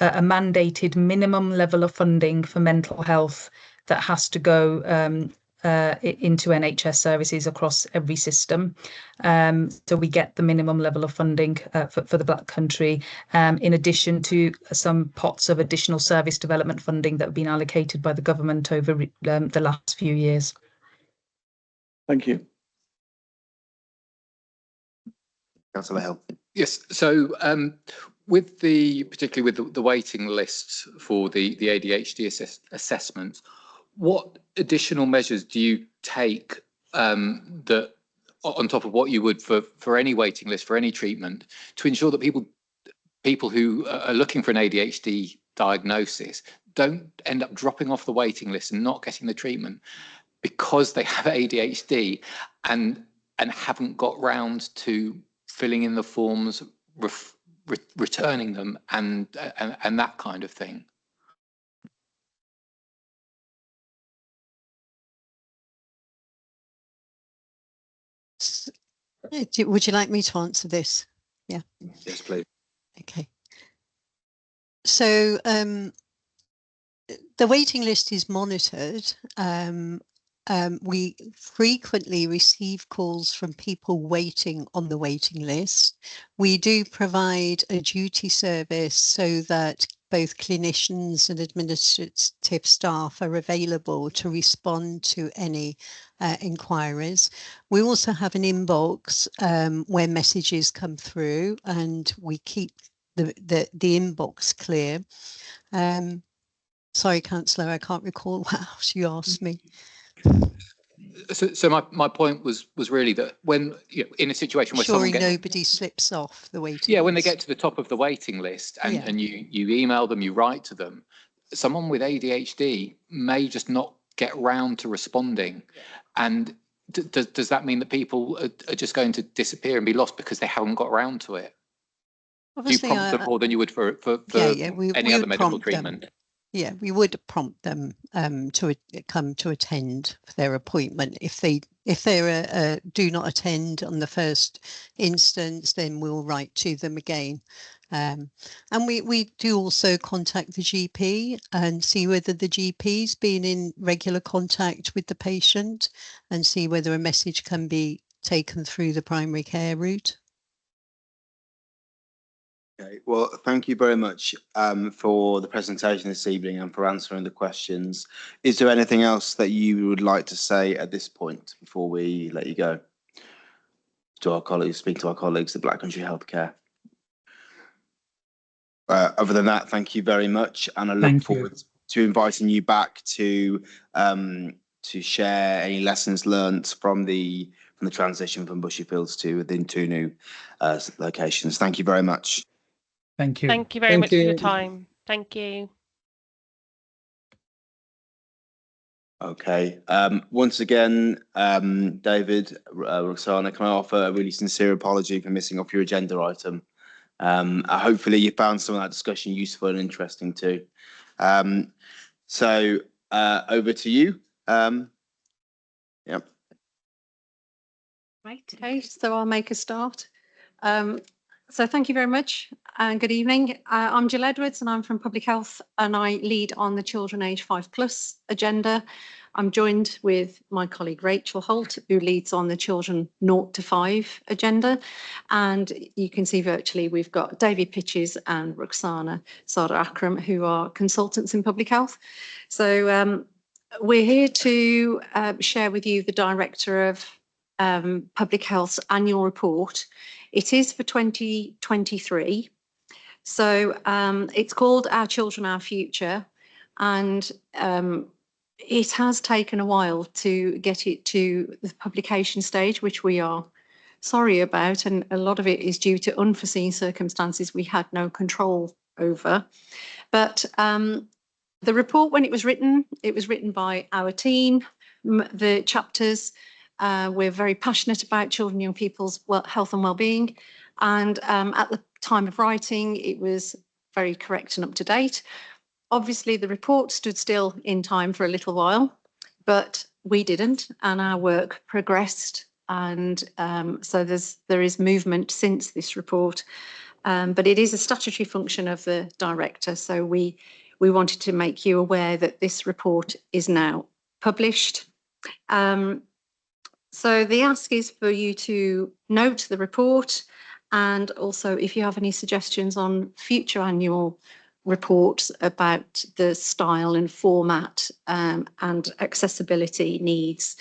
a mandated minimum level of funding for mental health that has to go into NHS services across every system. So we get the minimum level of funding for the Black Country, in addition to some pots of additional service development funding that have been allocated by the government over the last few years. Thank you. Councillor Hill. Yes, so particularly with the waiting lists for the ADHD assessments, what additional measures do you take that on top of what you would for any waiting list for any treatment to ensure that people who are looking for an ADHD diagnosis don't end up dropping off the waiting list and not getting the treatment because they have ADHD and haven't got round to filling in the forms, returning them, and that kind of thing? Would you like me to answer this? Yeah. Yes, please. Okay. So the waiting list is monitored. We frequently receive calls from people waiting on the waiting list. We do provide a duty service so that both clinicians and administrative staff are available to respond to any inquiries. We also have an inbox where messages come through, and we keep the inbox clear. Sorry, councillor, I can't recall what else you asked me. So my point was really that when in a situation where ensuring nobody slips off the waiting list. When they get to the top of the waiting list and you email them, you write to them, someone with ADHD may just not get round to responding. And does that mean that people are just going to disappear and be lost because they haven't got around to it? Obviously, do you prompt them more than you would for any other medical treatment? Yeah, we would prompt them to come to attend for their appointment. If they do not attend on the first instance, then we'll write to them again. And we do also contact the GP and see whether the GP's been in regular contact with the patient and see whether a message can be taken through the primary care route. Okay, well, thank you very much for the presentation this evening and for answering the questions. Is there anything else that you would like to say at this point before we let you go? To our colleagues, speak to our colleagues at Black Country Healthcare. Other than that, thank you very much, and I look forward to inviting you back to share any lessons learnt from the transition from Bushyfields to within two new locations. Thank you very much. Thank you. Thank you very much for your time. Thank you. Okay. Once again, David, Roxana, can I offer a really sincere apology for missing off your agenda item? Hopefully you found some of that discussion useful and interesting too. So over to you. Yep. Right, okay, so I'll make a start. So thank you very much and good evening. I'm Jill Edwards and I'm from Public Health and I lead on the children age 5+ agenda. I'm joined with my colleague Rachel Holt, who leads on the Children 0 to 5 agenda. And you can see virtually we've got David Pitches and Roxana Sada Akram, who are consultants in public health. So we're here to share with you the Director of Public Health's annual report. It is for 2023. So it's called Our Children, Our Future. And it has taken a while to get it to the publication stage, which we are sorry about. And a lot of it is due to unforeseen circumstances we had no control over. But the report, when it was written by our team, the chapters. We're very passionate about children and young people's health and well-being. And at the time of writing, it was very correct and up to date. Obviously, the report stood still in time for a little while, but we didn't, and our work progressed. And so there is movement since this report, but it is a statutory function of the director. So we wanted to make you aware that this report is now published. So the ask is for you to note the report, and also if you have any suggestions on future annual reports about the style and format and accessibility needs.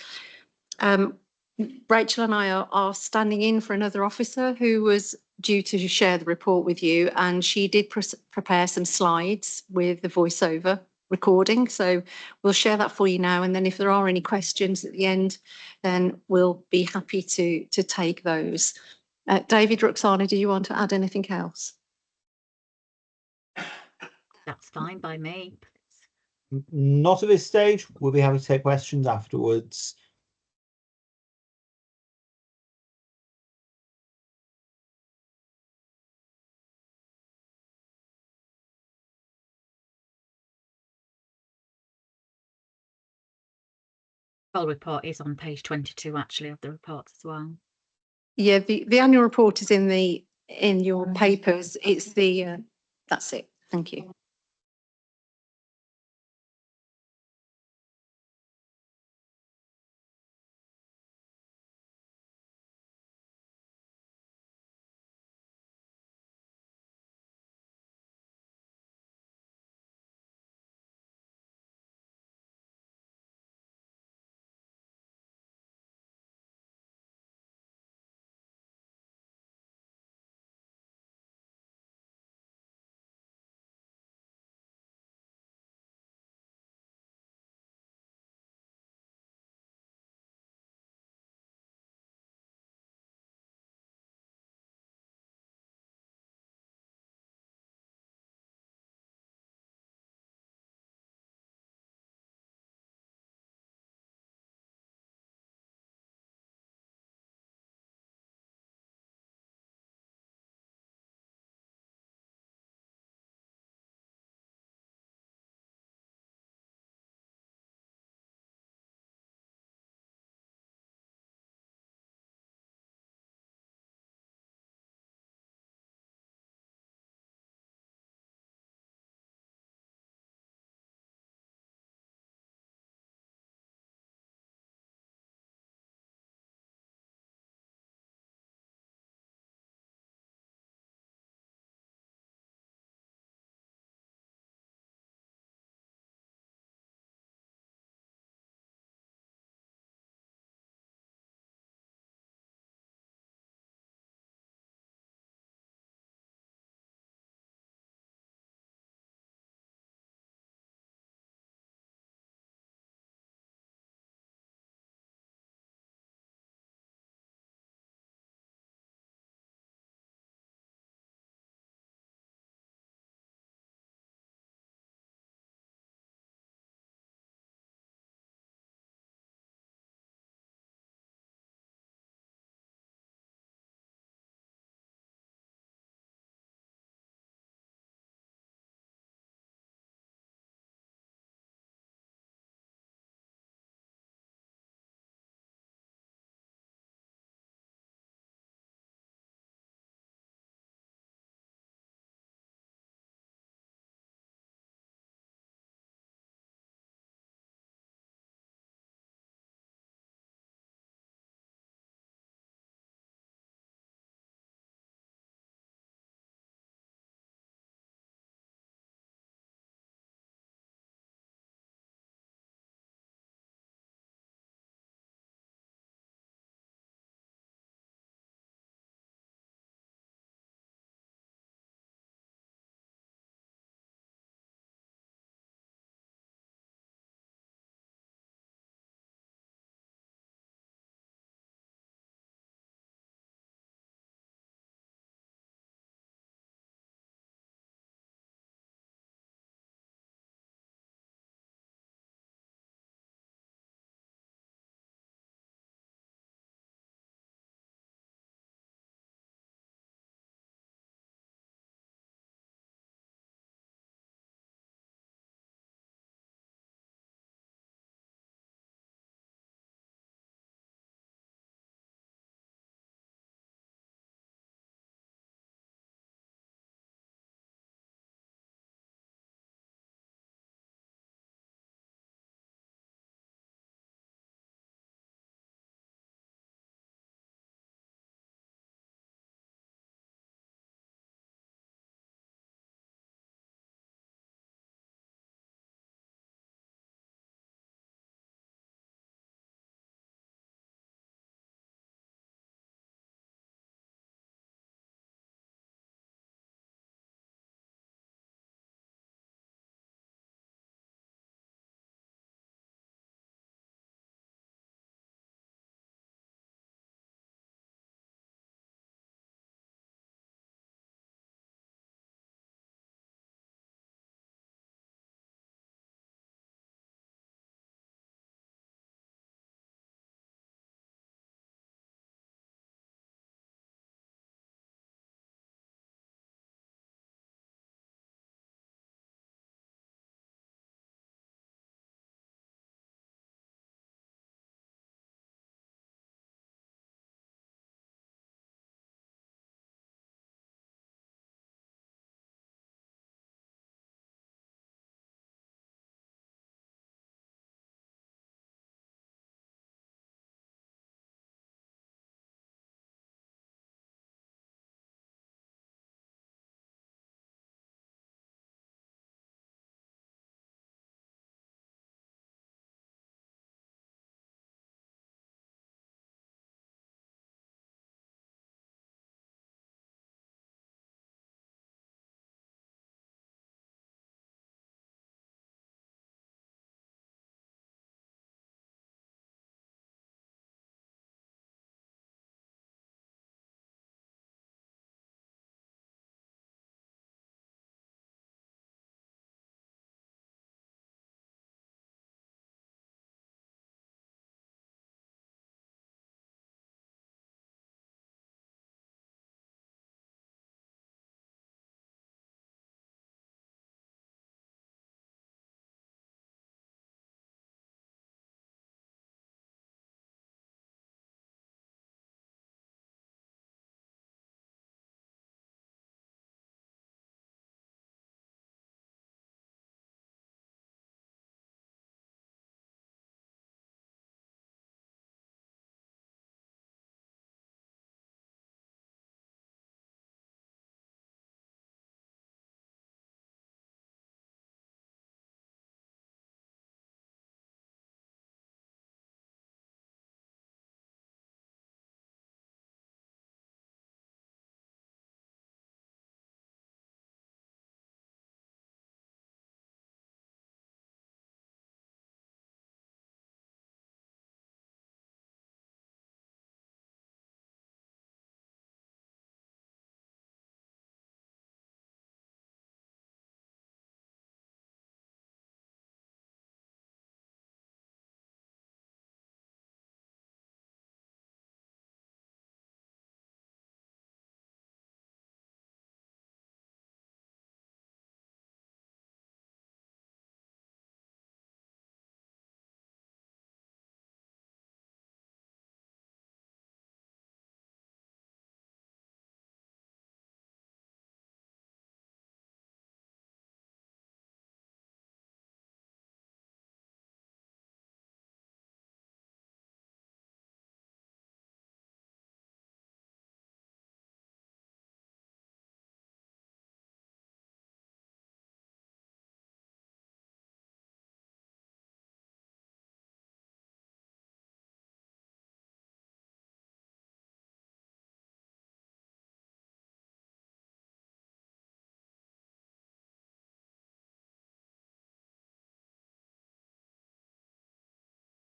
Rachel and I are standing in for another officer who was due to share the report with you, and she did prepare some slides with the voiceover recording. So we'll share that for you now, and then if there are any questions at the end, then we'll be happy to take those. David, Roxana, do you want to add anything else? That's fine by me. Not at this stage. We'll be happy to take questions afterwards. Full report is on page 22 actually of the reports as well. Yeah, the annual report is in your papers. It's that's it. Thank you.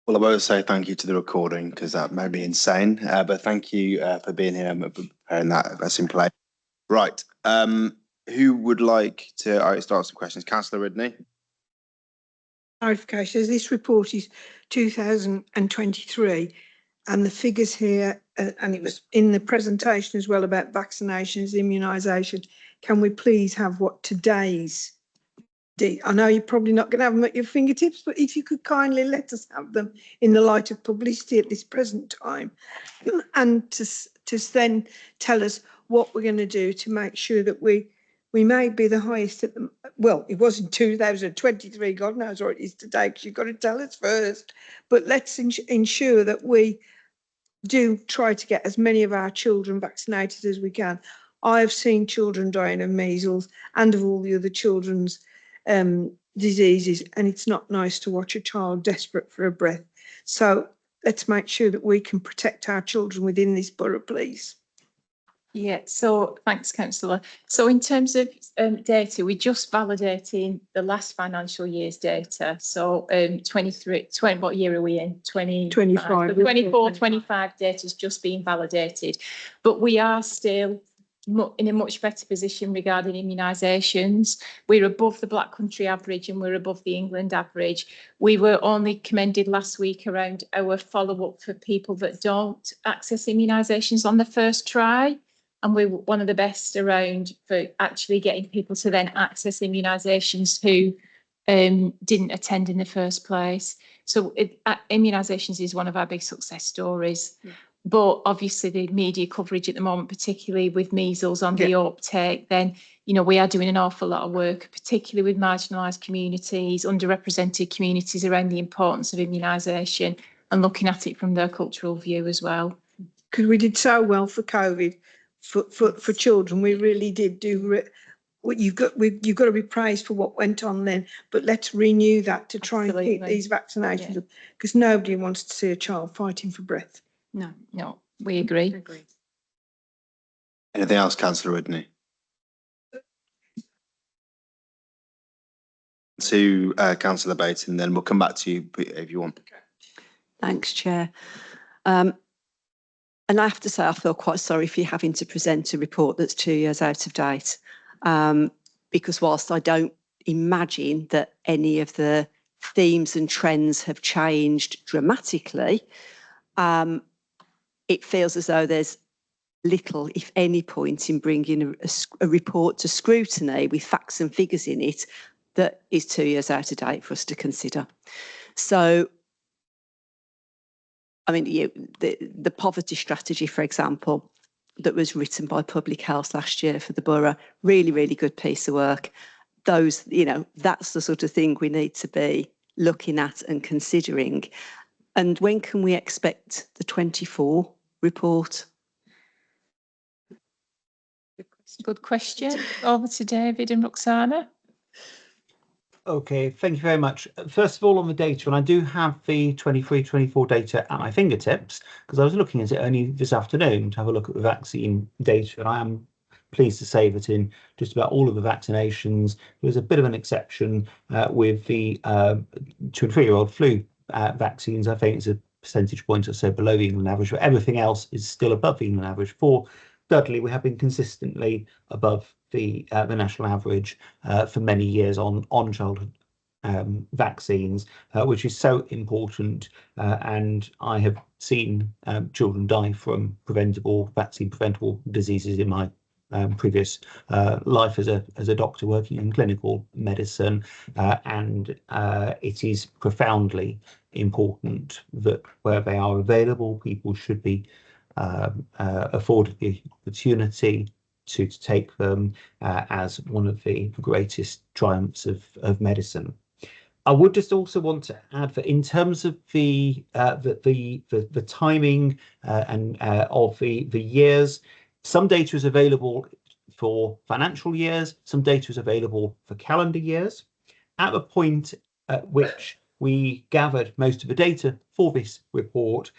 Well, I won't say thank you to the recording because that made me insane. But thank you for being here and preparing that. That's in play. Right. Who would like to start some questions? Councillor Ridney. Clarification, as this report is 2023 and the figures here, and it was in the presentation as well about vaccinations, immunisation, can we please have what today's I know you're probably not going to have them at your fingertips, but if you could kindly let us have them in the light of publicity at this present time, and to then tell us what we're going to do to make sure that we may be the highest at the, well, it was in 2023, God knows what it is today, because you've got to tell us first, but let's ensure that we do try to get as many of our children vaccinated as we can. I have seen children dying of measles and of all the other children's diseases, and it's not nice to watch a child desperate for a breath. So let's make sure that we can protect our children within this borough, please. Yeah, so thanks, Councillor. So in terms of data, we're just validating the last financial year's data. So 23, what year are we in? 2025. The 24-25 data is just being validated, but we are still in a much better position regarding immunisations. We're above the Black Country average and we're above the England average. We were only commended last week around our follow-up for people that don't access immunisations on the first try. And we're one of the best around for actually getting people to then access immunisations who didn't attend in the first place. So immunisations is one of our big success stories. Yeah. But obviously the media coverage at the moment, particularly with measles on the uptake, then, you know, we are doing an awful lot of work, particularly with marginalised communities, underrepresented communities, around the importance of immunisation and looking at it from their cultural view as well. Because we did so well for COVID for children. We really did do. You've got to be praised for what went on then, but let's renew that to try and keep these vaccinations up, because nobody wants to see a child fighting for breath. No, we agree. Anything else, Councillor Ridney? To Councillor Bates, and then we'll come back to you if you want. Thanks, Chair. And I have to say, I feel quite sorry for you having to present a report that's 2 years out of date, because whilst I don't imagine that any of the themes and trends have changed dramatically, it feels as though there's little, if any, point in bringing a report to scrutiny with facts and figures in it that is 2 years out of date for us to consider. So, I mean, the poverty strategy, for example, that was written by Public Health last year for the borough, really, really good piece of work. Those, you know, that's the sort of thing we need to be looking at and considering. And when can we expect the 24 report? Good question. Over to David and Roxana. Okay, thank you very much. First of all, on the data, and I do have the 23-24 data at my fingertips, because I was looking at it only this afternoon to have a look at the vaccine data, and I am pleased to say that in just about all of the vaccinations, there was a bit of an exception with the 2- and 3-year-old flu vaccines. I think it's a percentage point or so below the England average, but everything else is still above the England average. For Dudley, we have been consistently above the national average for many years on childhood vaccines, which is so important. And I have seen children die from vaccine preventable diseases in my previous life as a doctor working in clinical medicine, and it is profoundly important that where they are available, people should be afforded the opportunity to take them as one of the greatest triumphs of medicine. I would just also want to add that in terms of the timing and of the years, some data is available for financial years, some data is available for calendar years. At the point at which we gathered most of the data for this report,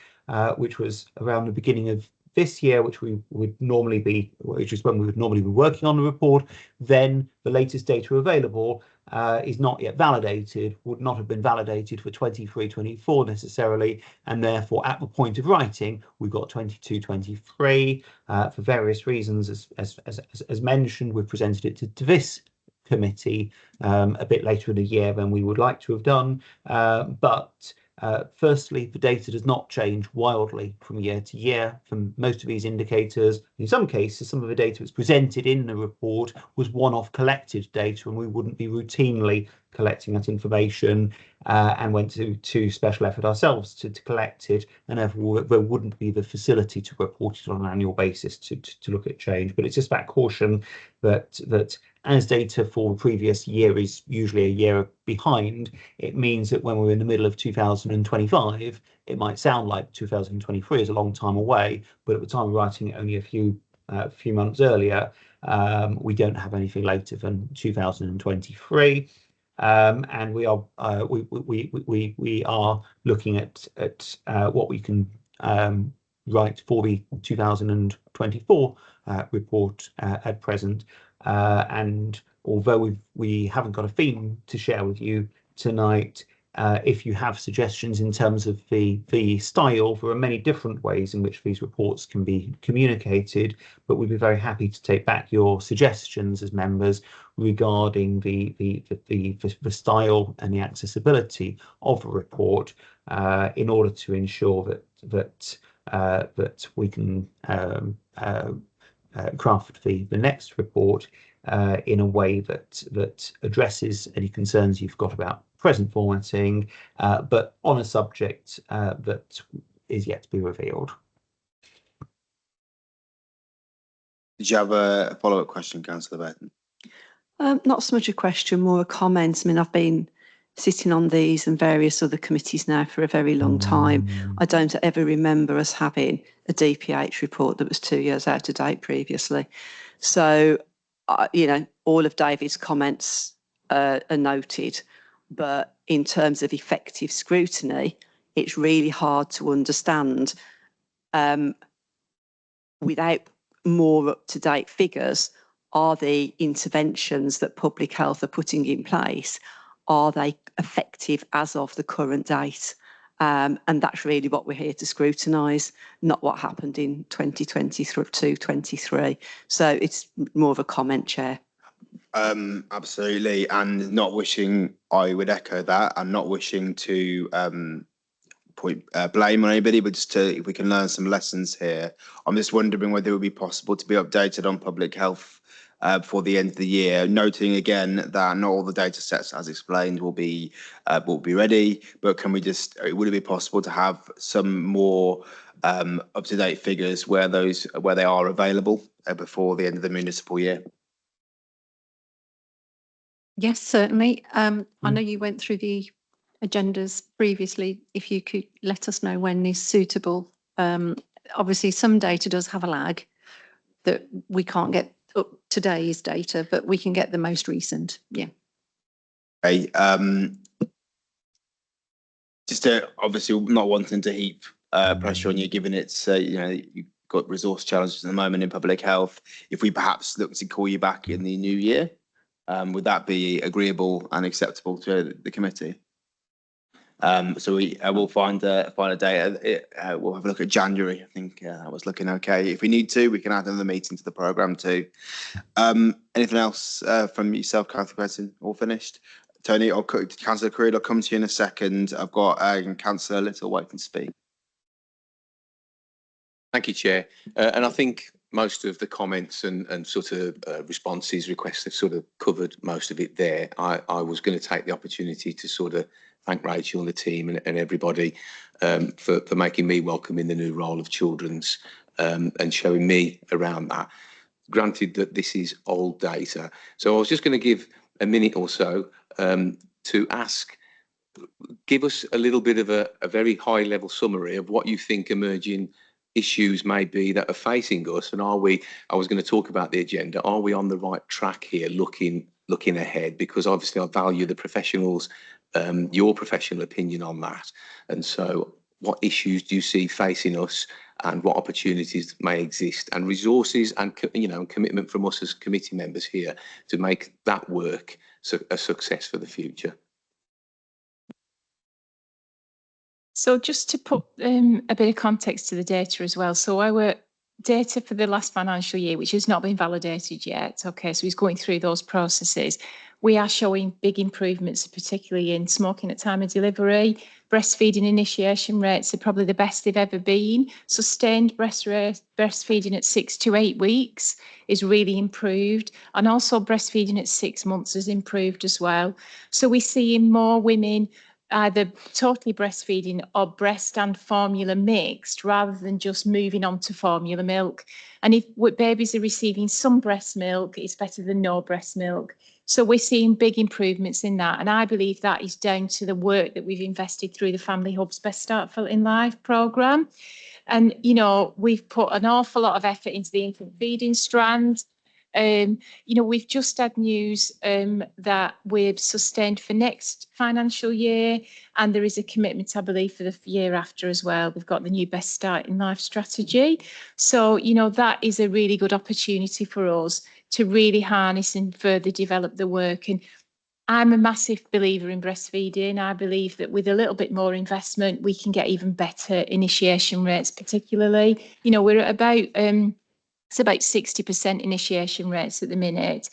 which was around the beginning of this year, which is when we would normally be working on the report, then the latest data available is not yet validated, would not have been validated for 23-24 necessarily, and therefore at the point of writing we've got 22-23 for various reasons. As mentioned, we've presented it to this committee a bit later in the year than we would like to have done, but firstly, the data does not change wildly from year to year from most of these indicators. In some cases, some of the data that's presented in the report was one-off collected data, and we wouldn't be routinely collecting that information and went to special effort ourselves to collect it, and therefore there wouldn't be the facility to report it on an annual basis to look at change. But it's just that caution that as data for the previous year is usually a year behind, it means that when we're in the middle of 2025, it might sound like 2023 is a long time away, but at the time of writing it only a few months earlier, we don't have anything later than 2023. And we are looking at what we can write for the 2024 report at present. And although we haven't got a theme to share with you tonight, if you have suggestions in terms of the style, there are many different ways in which these reports can be communicated, but we'd be very happy to take back your suggestions as members regarding the style and the accessibility of a report in order to ensure that we can craft the next report in a way that addresses any concerns you've got about present formatting, but on a subject that is yet to be revealed. Did you have a follow-up question, Councillor Burton? Not so much a question, more a comment. I mean, I've been sitting on these and various other committees now for a very long time. I don't ever remember us having a DPH report that was 2 years out of date previously. So, all of David's comments are noted, but in terms of effective scrutiny, it's really hard to understand without more up-to-date figures. Are the interventions that public health are putting in place, are they effective as of the current date? And that's really what we're here to scrutinise, not what happened in 2022-23. So it's more of a comment, Chair. Absolutely, and not wishing, I would echo that, and not wishing to point blame on anybody, but just if we can learn some lessons here. I'm just wondering whether it would be possible to be updated on public health before the end of the year, noting again that not all the data sets, as explained, will be ready, but can we just, would it be possible to have some more up-to-date figures where they are available before the end of the municipal year? Yes, certainly. I know you went through the agendas previously. If you could let us know when is suitable. Obviously, some data does have a lag that we can't get up today's data, but we can get the most recent. Yeah. Okay. Just obviously not wanting to heap pressure on you, given it's you've got resource challenges at the moment in public health. If we perhaps look to call you back in the new year, would that be agreeable and acceptable to the committee? So we will find a date. We'll have a look at January. I think that was looking okay. If we need to, we can add another meeting to the programme too. Anything else from yourself, Councillor Burton? All finished? Tony or Councillor Creed, I'll come to you in a second. I've got Councillor Little waiting to speak. Thank you, Chair. And I think most of the comments and sort of responses, requests have sort of covered most of it there. I was going to take the opportunity to sort of thank Rachel and the team and everybody for making me welcome in the new role of children's and showing me around that. Granted that this is old data. So I was just going to give a minute or so to give us a little bit of a very high level summary of what you think emerging issues may be that are facing us, and I was going to talk about the agenda. Are we on the right track here, looking ahead? Because obviously I value the professionals, your professional opinion on that. And so what issues do you see facing us and what opportunities may exist, and resources and commitment from us as committee members here to make that work a success for the future. So just to put a bit of context to the data as well. So our data for the last financial year, which has not been validated yet, okay, so he's going through those processes. We are showing big improvements, particularly in smoking at time of delivery. Breastfeeding initiation rates are probably the best they've ever been. Sustained breastfeeding at 6 to 8 weeks is really improved. And also breastfeeding at 6 months has improved as well. So we're seeing more women either totally breastfeeding or breast and formula mixed, rather than just moving on to formula milk. And if babies are receiving some breast milk, it's better than no breast milk. So we're seeing big improvements in that. And I believe that is down to the work that we've invested through the Family Hub's Best Start in Life programme. And, you know, we've put an awful lot of effort into the infant feeding strand. You know, we've just had news that we've sustained for next financial year, and there is a commitment, I believe, for the year after as well. We've got the new Best Start in Life strategy. So, you know, that is a really good opportunity for us to really harness and further develop the work. And I'm a massive believer in breastfeeding. I believe that with a little bit more investment, we can get even better initiation rates, particularly. You know, we're at about it's about 60% initiation rates at the minute,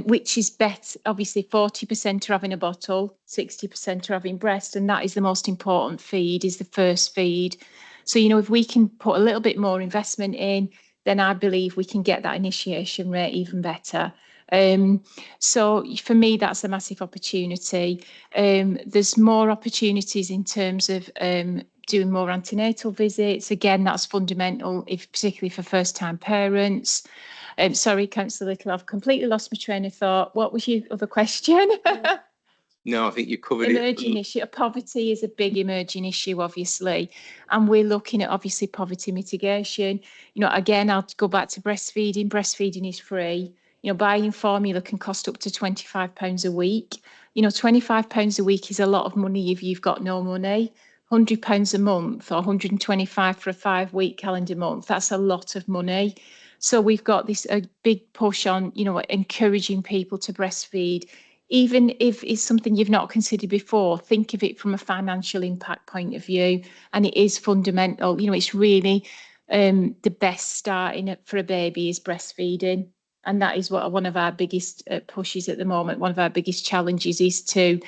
which is better. Obviously, 40% are having a bottle, 60% are having breast, and that is the most important feed, is the first feed. So, you know, if we can put a little bit more investment in, then I believe we can get that initiation rate even better. So for me, that's a massive opportunity. There's more opportunities in terms of doing more antenatal visits. Again, that's fundamental, particularly for first-time parents. Sorry, Councillor Little, I've completely lost my train of thought. What was your other question? No, I think you covered Emerging issue. Poverty is a big emerging issue, obviously, and we're looking at obviously poverty mitigation. You know, again, I'll go back to breastfeeding. Breastfeeding is free. You know, buying formula can cost up to £25 a week. You know, £25 a week is a lot of money if you've got no money. £100 a month or £125 for a 5-week calendar month, that's a lot of money. So we've got this a big push on, you know, encouraging people to breastfeed. Even if it's something you've not considered before, think of it from a financial impact point of view. And it is fundamental. You know, it's really the best start for a baby is breastfeeding. And that is what one of our biggest pushes at the moment. One of our biggest challenges is to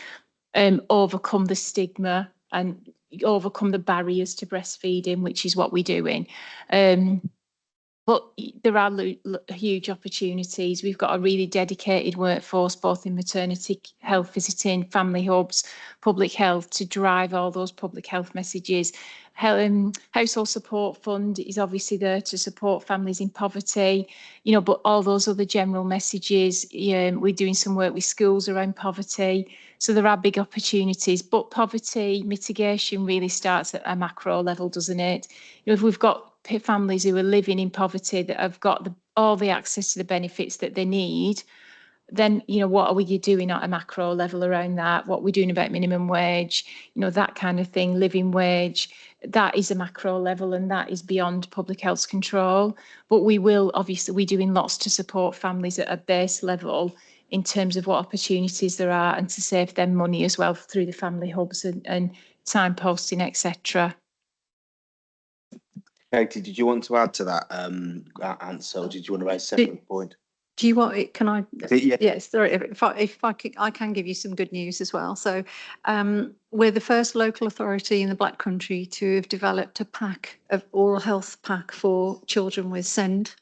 overcome the stigma and overcome the barriers to breastfeeding, which is what we're doing. But there are huge opportunities. We've got a really dedicated workforce, both in maternity health visiting, family hubs, public health, to drive all those public health messages. Household Support Fund is obviously there to support families in poverty, you know, but all those other general messages. We're doing some work with schools around poverty. So there are big opportunities, but poverty mitigation really starts at a macro level, doesn't it? You know, if we've got families who are living in poverty that have got all the access to the benefits that they need, then, you know, what are we doing at a macro level around that? What we're doing about minimum wage, you know, that kind of thing, living wage, that is a macro level and that is beyond public health's control. But we will, obviously, we're doing lots to support families at a base level in terms of what opportunities there are and to save them money as well through the family hubs and signposting, etc. Katie, did you want to add to that answer, or did you want to raise a separate point? Do you want it? Can I? Yeah. Yes, sorry. If I can give you some good news as well. So we're the first local authority in the Black Country to have developed a pack of oral health pack for children with SEND.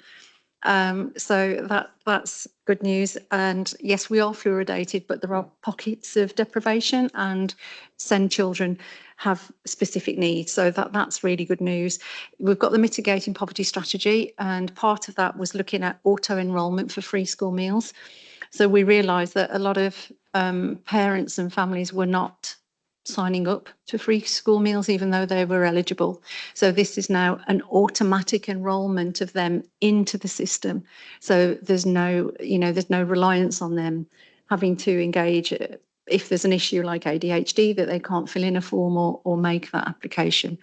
So that's good news. And yes, we are fluoridated, but there are pockets of deprivation, and SEND children have specific needs. So that's really good news. We've got the mitigating poverty strategy, and part of that was looking at auto enrolment for free school meals. So we realised that a lot of parents and families were not signing up to free school meals even though they were eligible. So this is now an automatic enrolment of them into the system. So there's no reliance on them having to engage if there's an issue like ADHD that they can't fill in a form or make that application.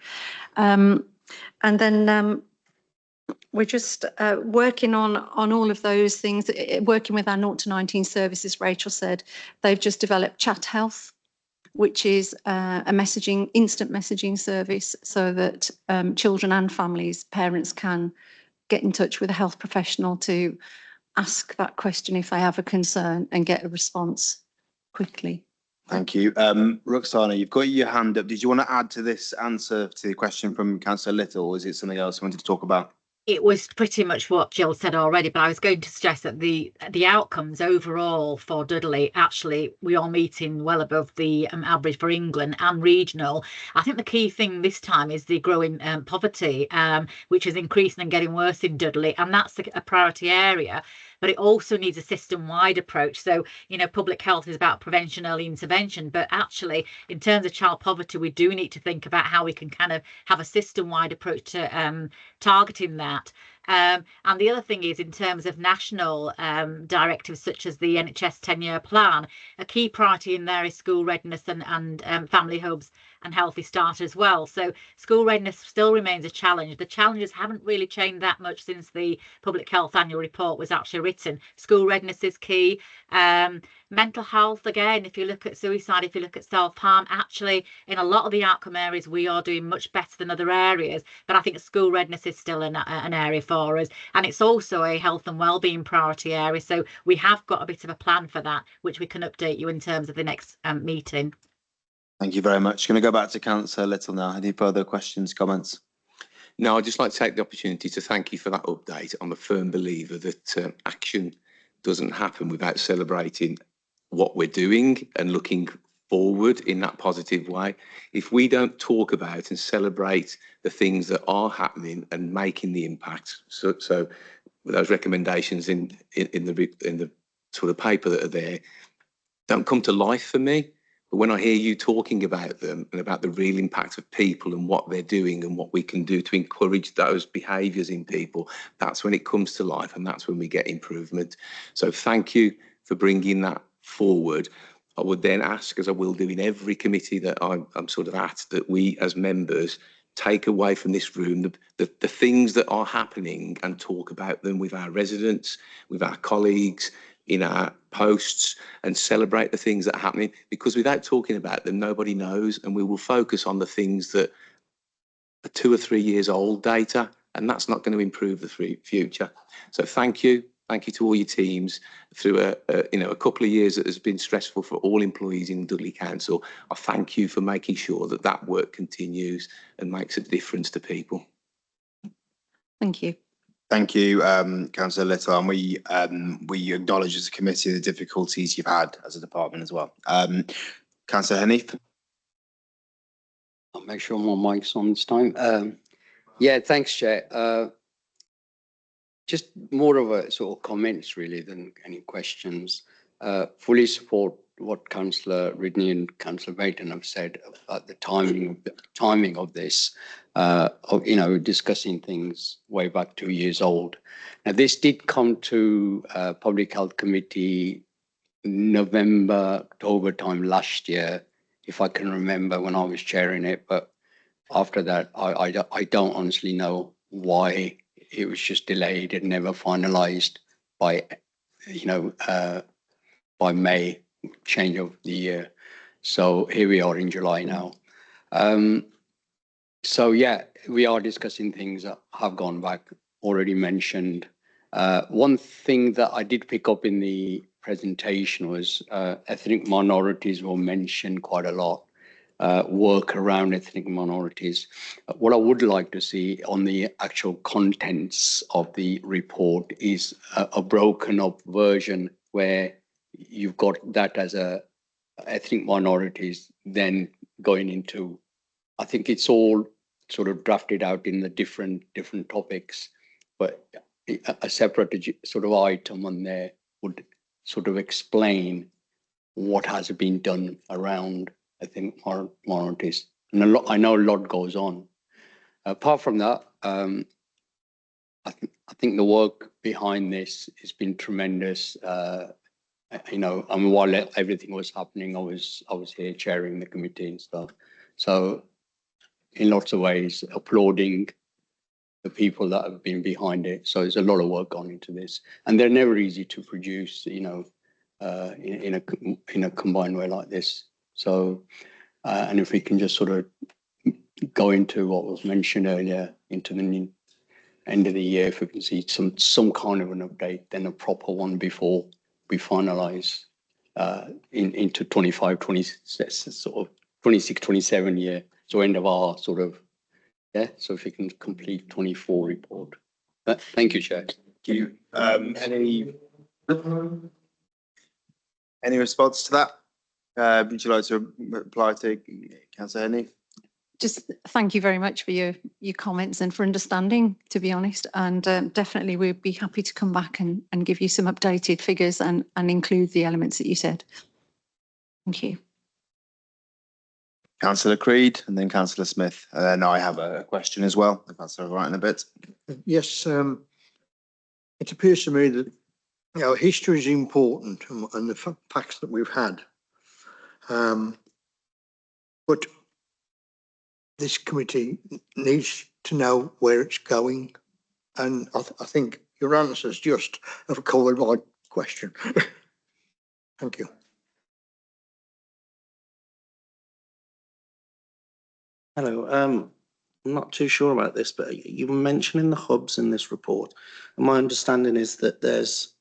And then we're just working on all of those things, working with our 0 to 19 services. Rachel said they've just developed Chat Health, which is a instant messaging service, so that children and families, parents can get in touch with a health professional to ask that question if they have a concern and get a response quickly. Thank you. Roxana, you've got your hand up. Did you want to add to this answer to the question from Councillor Little, or is it something else you wanted to talk about? It was pretty much what Jill said already, but I was going to stress that the outcomes overall for Dudley, actually, we are meeting well above the average for England and regional. I think the key thing this time is the growing poverty, which is increasing and getting worse in Dudley, and that's a priority area. But it also needs a system-wide approach. So, you know, public health is about prevention, early intervention, but actually, in terms of child poverty, we do need to think about how we can kind of have a system-wide approach to targeting that. And the other thing is, in terms of national directives such as the NHS 10-year plan, a key priority in there is school readiness and family hubs and Healthy Start as well. So school readiness still remains a challenge. The challenges haven't really changed that much since the Public Health Annual Report was actually written. School readiness is key. Mental health, again, if you look at suicide, if you look at self-harm, actually in a lot of the outcome areas we are doing much better than other areas, but I think school readiness is still an area for us, and it's also a health and wellbeing priority area, so we have got a bit of a plan for that, which we can update you in terms of the next meeting. Thank you very much. Going to go back to Councillor Little now. Any further questions, comments? No, I'd just like to take the opportunity to thank you for that update. I'm a firm believer that action doesn't happen without celebrating what we're doing and looking forward in that positive way. If we don't talk about and celebrate the things that are happening and making the impact, so those recommendations in the sort of paper that are there don't come to life for me. But when I hear you talking about them and about the real impact of people and what they're doing and what we can do to encourage those behaviours in people, that's when it comes to life, and that's when we get improvement. So thank you for bringing that forward. I would then ask, as I will do in every committee that I'm sort of at, that we as members take away from this room the things that are happening and talk about them with our residents, with our colleagues, in our posts, and celebrate the things that are happening, because without talking about them, nobody knows, and we will focus on the things that are 2 or 3 years old data, and that's not going to improve the future. So thank you to all your teams through a couple of years that has been stressful for all employees in Dudley Council. I thank you for making sure that that work continues and makes a difference to people. Thank you. Thank you, Councillor Little, and we acknowledge as a committee the difficulties you've had as a department as well. Councillor Hanif. I'll make sure my mic's on this time. Yeah, thanks, Chair. Just more of a sort of comments really than any questions. Fully support what Councillor Ridney and Councillor Baton have said about the timing of this. Discussing things way back 2 years old. Now, this did come to Public Health Committee November, October time last year, if I can remember, when I was chairing it. But after that, I don't honestly know why it was just delayed and never finalised by May, change of the year. So here we are in July now. So yeah, we are discussing things that have gone back, already mentioned. One thing that I did pick up in the presentation was ethnic minorities were mentioned quite a lot, work around ethnic minorities. What I would like to see on the actual contents of the report is a broken up version where you've got that as a ethnic minorities, then going into, I think it's all sort of drafted out in the different topics, but a separate sort of item on there would sort of explain what has been done around, I think, minorities. And I know a lot goes on. Apart from that, I think the work behind this has been tremendous. While everything was happening, I was here chairing the committee and stuff. So in lots of ways, applauding the people that have been behind it. So there's a lot of work gone into this, and they're never easy to produce, you know, in a combined way like this. So, and if we can just sort of go into what was mentioned earlier, into the new end of the year, if we can see some kind of an update, then a proper one before we finalise into 25, 26, sort of 26, 27 year. So end of our sort of, yeah. So if we can complete 24 report. Thank you, Chair. Thank you. Any response to that? Would you like to reply to Councillor Henny? Just thank you very much for your comments and for understanding, to be honest, and definitely we'd be happy to come back and give you some updated figures and include the elements that you said. Thank you. Councillor Creed and then Councillor Smith. And then I have a question as well, if that's all right in a bit. Yes, it appears to me that, you know, history is important and the facts that we've had. But this committee needs to know where it's going. And I think your answers just have covered my question. Thank you. Hello. I'm not too sure about this, but you were mentioning the hubs in this report. And my understanding is that there's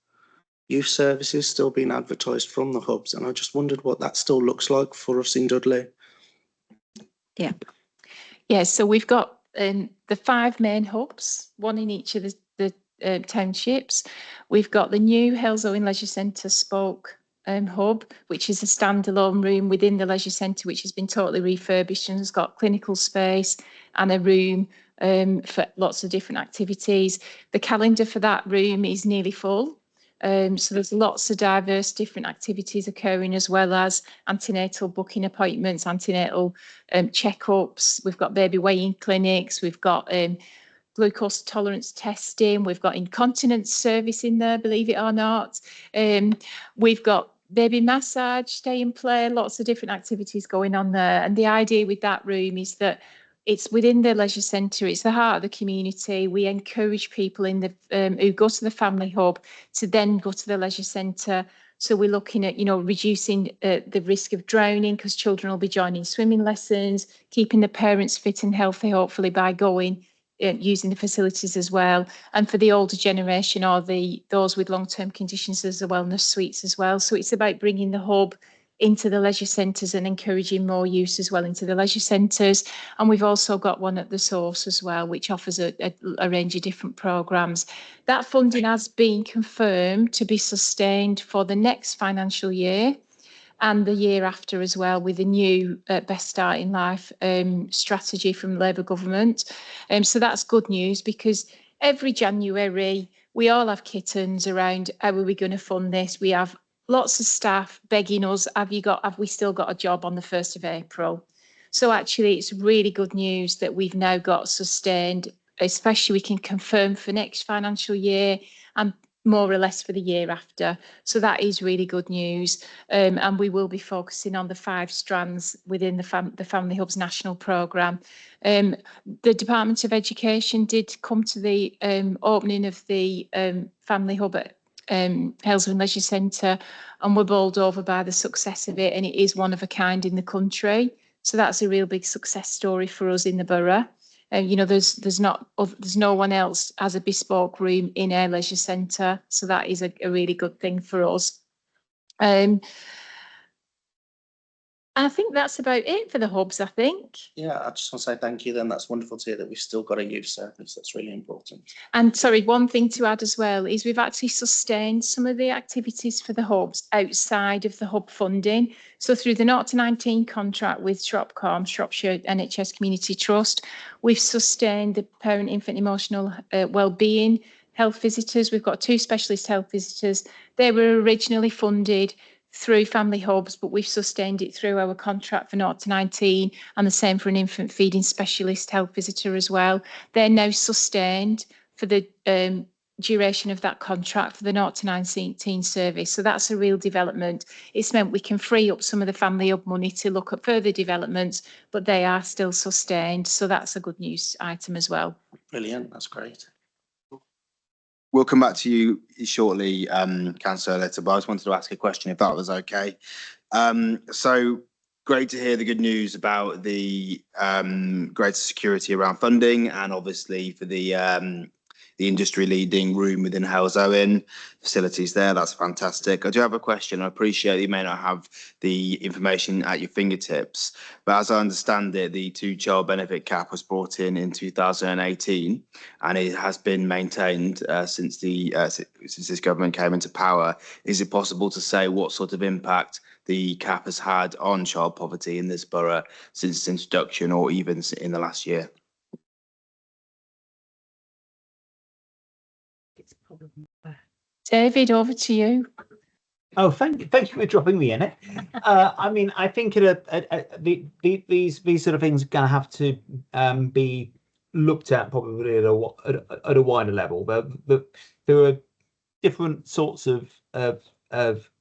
youth services still being advertised from the hubs. And I just wondered what that still looks like for us in Dudley. Yeah, so we've got the 5 main hubs, one in each of the townships. We've got the new Halesowen Leisure Centre Spoke hub, which is a standalone room within the leisure centre, which has been totally refurbished and has got clinical space and a room for lots of different activities. The calendar for that room is nearly full. So there's lots of diverse different activities occurring, as well as antenatal booking appointments, antenatal checkups. We've got baby weighing clinics. We've got glucose tolerance testing. We've got incontinence service in there, believe it or not. We've got baby massage, stay and play, lots of different activities going on there. And the idea with that room is that it's within the leisure centre. It's the heart of the community. We encourage people in the who go to the family hub to then go to the leisure centre. So we're looking at, you know, reducing the risk of drowning, because children will be joining swimming lessons, keeping the parents fit and healthy, hopefully by going using the facilities as well. And for the older generation or those with long-term conditions, there's the wellness suites as well. So it's about bringing the hub into the leisure centres and encouraging more use as well into the leisure centres. And we've also got one at the source as well, which offers a range of different programmes. That funding has been confirmed to be sustained for the next financial year and the year after as well, with a new Best Start in Life strategy from Labour government. So that's good news, because every January we all have kittens around, how are we going to fund this? We have lots of staff begging us, have we still got a job on the 1st of April? So actually it's really good news that we've now got sustained, especially we can confirm for next financial year and more or less for the year after. So that is really good news. And we will be focusing on the 5 strands within the Family Hubs national programme. The Department of Education did come to the opening of the Family Hub at Halesowen Leisure Centre and were bowled over by the success of it, and it is one of a kind in the country. So that's a real big success story for us in the borough. You know, there's no one else has a bespoke room in our leisure centre, so that is a really good thing for us. I think that's about it for the hubs, I think. Yeah, I just want to say thank you then. That's wonderful to hear that we've still got a youth service. That's really important. And sorry, one thing to add as well is we've actually sustained some of the activities for the hubs outside of the hub funding. So through the 0 to 19 contract with Shropcom, Shropshire NHS Community Trust, we've sustained the parent infant emotional wellbeing health visitors. We've got 2 specialist health visitors. They were originally funded through family hubs, but we've sustained it through our contract for 0 to 19, and the same for an infant feeding specialist health visitor as well. They're now sustained for the duration of that contract for the 0 to 19 service. So that's a real development. It's meant we can free up some of the family hub money to look at further developments, but they are still sustained. So that's a good news item as well. Brilliant, that's great. We'll come back to you shortly, Councillor Litter, but I just wanted to ask a question if that was okay. So great to hear the good news about the greater security around funding, and obviously for the industry leading room within Hales Owen facilities there. That's fantastic. I do have a question. I appreciate you may not have the information at your fingertips, but as I understand it, the 2 child benefit cap was brought in 2018, and it has been maintained since this government came into power. Is it possible to say what sort of impact the cap has had on child poverty in this borough since its introduction, or even in the last year? David, over to you. Oh, thank you for dropping me in it. I mean, I think these sort of things are going to have to be looked at probably at a wider level. But there are different sorts of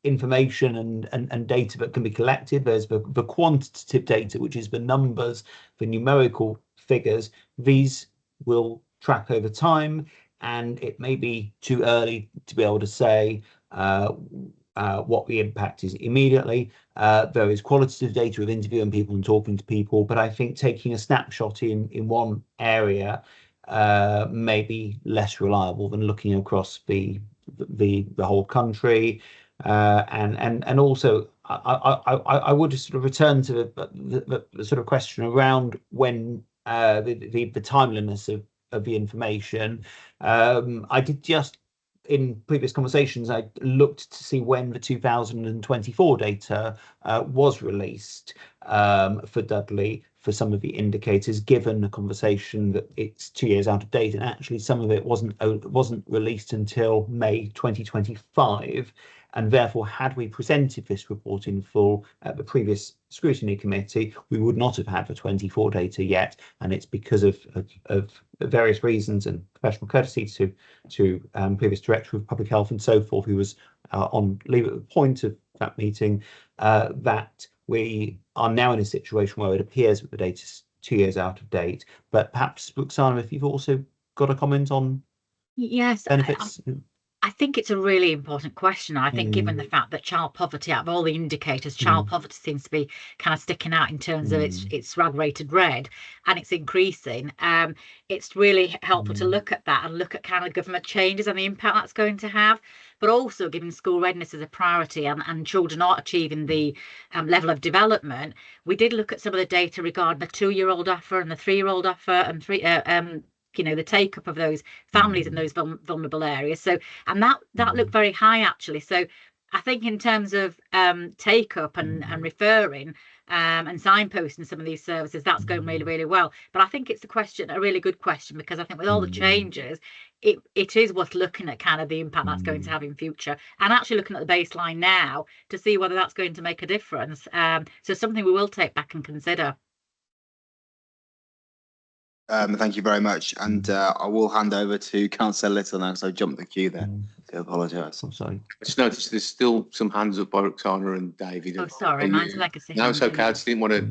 information and data that can be collected. There's the quantitative data, which is the numbers, the numerical figures. These will track over time, and it may be too early to be able to say what the impact is immediately. There is qualitative data of interviewing people and talking to people, but I think taking a snapshot in one area may be less reliable than looking across the whole country. And also I would just sort of return to the sort of question around when the timeliness of the information. I did just, in previous conversations, I looked to see when the 2024 data was released for Dudley for some of the indicators, given the conversation that it's 2 years out of date, and actually some of it wasn't released until May 2025. And therefore, had we presented this report in full at the previous scrutiny committee, we would not have had the 24 data yet. And it's because of various reasons and professional courtesy to previous director of public health and so forth, who was on leave at the point of that meeting, that we are now in a situation where it appears that the data is 2 years out of date. But perhaps, Roxana, if you've also got a comment on benefits. I think it's a really important question. I think given the fact that child poverty, out of all the indicators, child poverty seems to be kind of sticking out in terms of its RAG rated red, and it's increasing. It's really helpful to look at that and look at kind of government changes and the impact that's going to have, but also giving school readiness as a priority and children not achieving the level of development. We did look at some of the data regarding the 2-year-old offer and the 3-year-old offer and the take up of those families in those vulnerable areas. So, and that looked very high actually. So I think in terms of take up and referring and signposting some of these services, that's going really, really well. But I think it's a really good question, because I think with all the changes, it is worth looking at kind of the impact that's going to have in future, and actually looking at the baseline now to see whether that's going to make a difference. So something we will take back and consider. Thank you very much, and I will hand over to Councillor Little now, so I jumped the queue there. I apologise. I'm sorry. I just noticed there's still some hands up by Roxana and David. Oh, sorry, mine's legacy. No, it's okay. I just didn't want to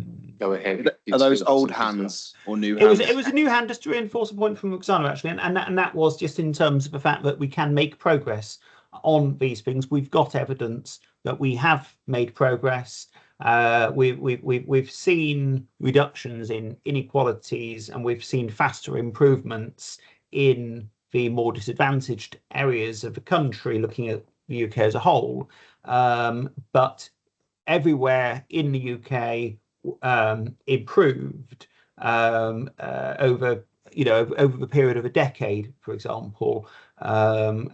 go ahead. Are those old hands or new hands? It was a new hand, just to reinforce a point from Roxana actually, and that was just in terms of the fact that we can make progress on these things. We've got evidence that we have made progress. We've seen reductions in inequalities, and we've seen faster improvements in the more disadvantaged areas of the country, looking at the UK as a whole. But everywhere in the UK improved over the period of a decade, for example. And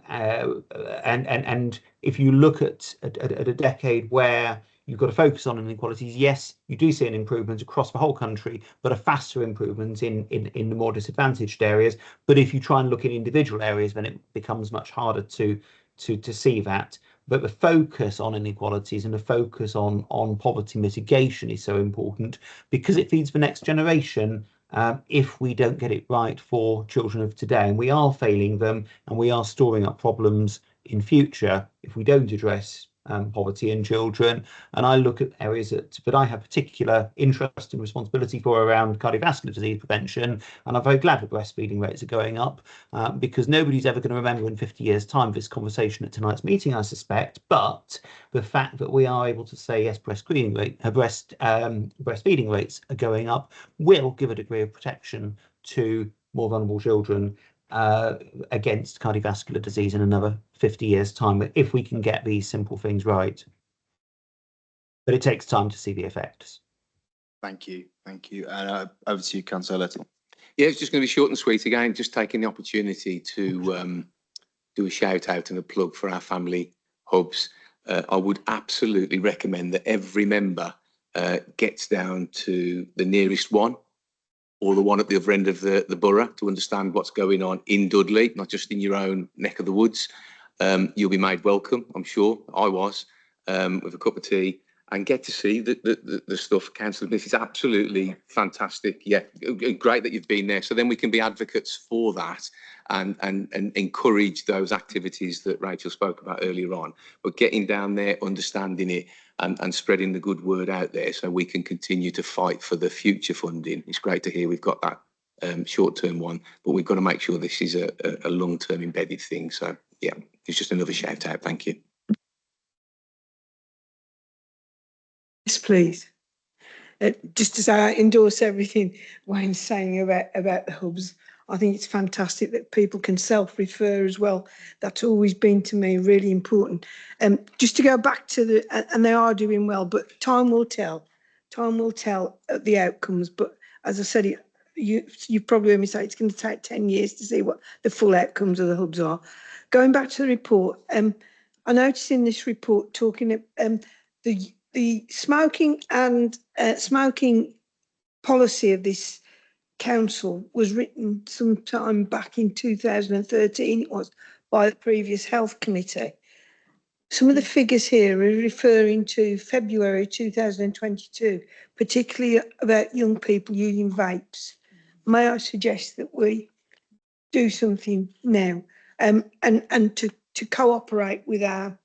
if you look at a decade where you've got to focus on inequalities, yes, you do see an improvement across the whole country, but a faster improvement in the more disadvantaged areas. But if you try and look at individual areas, then it becomes much harder to see that. But the focus on inequalities and the focus on poverty mitigation is so important, because it feeds the next generation. if we don't get it right for children of today. And we are failing them, and we are storing up problems in future if we don't address poverty in children. And I look at areas that I have particular interest and responsibility for around cardiovascular disease prevention. And I'm very glad that breastfeeding rates are going up, because nobody's ever going to remember in 50 years' time this conversation at tonight's meeting, I suspect. But the fact that we are able to say, yes, breastfeeding rates are going up will give a degree of protection to more vulnerable children against cardiovascular disease in another 50 years' time, if we can get these simple things right. But it takes time to see the effects. Thank you. And over to you, Councillor Little. Yeah, it's just going to be short and sweet again, just taking the opportunity to do a shout out and a plug for our family hubs. I would absolutely recommend that every member gets down to the nearest one, or the one at the other end of the borough, to understand what's going on in Dudley, not just in your own neck of the woods. You'll be made welcome, I'm sure. I was, with a cup of tea, and get to see the stuff. Councillor Smith, is absolutely fantastic. Yeah, great that you've been there. So then we can be advocates for that and encourage those activities that Rachel spoke about earlier on. But getting down there, understanding it, and spreading the good word out there so we can continue to fight for the future funding. It's great to hear we've got that short-term one, but we've got to make sure this is a long-term embedded thing. So yeah, it's just another shout out. Thank you. Yes, please. Just to say, I endorse everything Wayne's saying about the hubs. I think it's fantastic that people can self-refer as well. That's always been, to me, really important. Just to go back to and they are doing well, but time will tell. Time will tell the outcomes. But as I said, you probably heard me say it's going to take 10 years to see what the full outcomes of the hubs are. Going back to the report, I noticed in this report talking the smoking and smoking policy of this council was written sometime back in 2013, it was, by the previous health committee. Some of the figures here are referring to February 2022, particularly about young people using vapes. May I suggest that we do something now, and to cooperate with our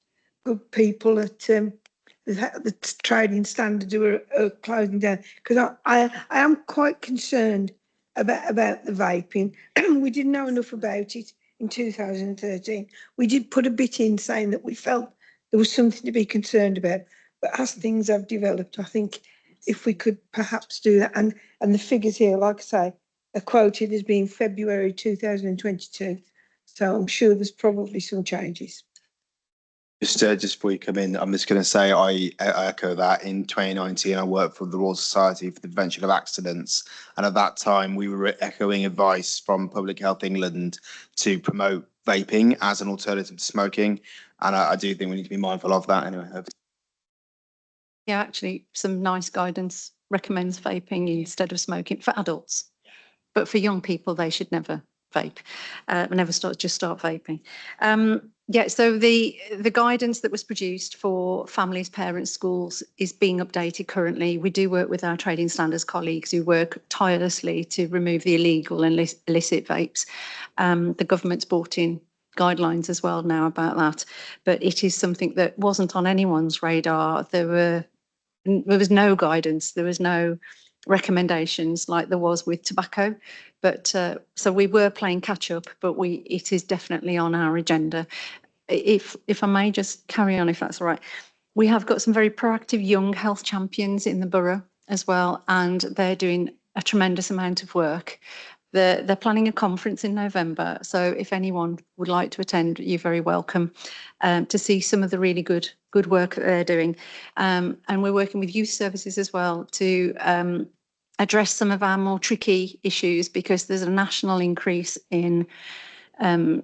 good people at the trading standards who are closing down, because I am quite concerned about the vaping. We didn't know enough about it in 2013. We did put a bit in saying that we felt there was something to be concerned about, but as things have developed, I think if we could perhaps do that, and the figures here, like I say, are quoted as being February 2022. So I'm sure there's probably some changes. Just before you come in, I'm just going to say I echo that. In 2019, I worked for the Royal Society for the Prevention of Accidents, and at that time we were echoing advice from Public Health England to promote vaping as an alternative to smoking, and I do think we need to be mindful of that anyway. Yeah, actually, some nice guidance recommends vaping instead of smoking for adults, but for young people, they should never vape, just start vaping. Yeah, so the guidance that was produced for families, parents, schools is being updated currently. We do work with our trading standards colleagues who work tirelessly to remove the illegal and illicit vapes. The government's brought in guidelines as well now about that, but it is something that wasn't on anyone's radar. There was no guidance, there was no recommendations like there was with tobacco, but so we were playing catch up, but it is definitely on our agenda. If I may just carry on, if that's all right. We have got some very proactive young health champions in the borough as well, and they're doing a tremendous amount of work. They're planning a conference in November, so if anyone would like to attend, you're very welcome to see some of the really good work that they're doing. And we're working with youth services as well to address some of our more tricky issues, because there's a national increase in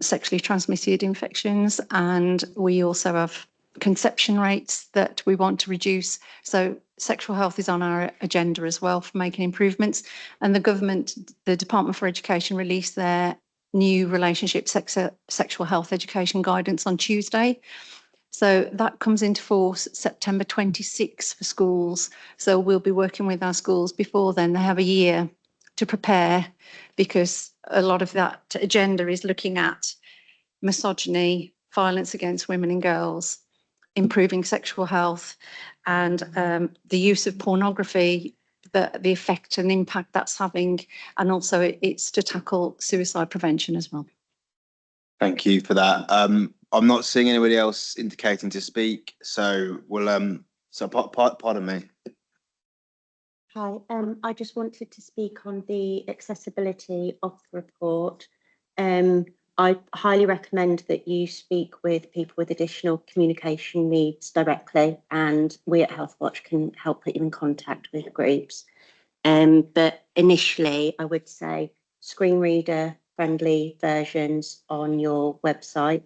sexually transmitted infections, and we also have conception rates that we want to reduce. So sexual health is on our agenda as well for making improvements. And the government, the Department for Education, released their new relationship sexual health education guidance on Tuesday. So that comes into force September 26 for schools. So we'll be working with our schools before then. They have a year to prepare, because a lot of that agenda is looking at misogyny, violence against women and girls, improving sexual health, and the use of pornography, the effect and impact that's having, and also it's to tackle suicide prevention as well. Thank you for that. I'm not seeing anybody else indicating to speak, so we'll pardon me. Hi, I just wanted to speak on the accessibility of the report. I highly recommend that you speak with people with additional communication needs directly, and we at Healthwatch can help put you in contact with groups. But initially, I would say screen reader friendly versions on your website,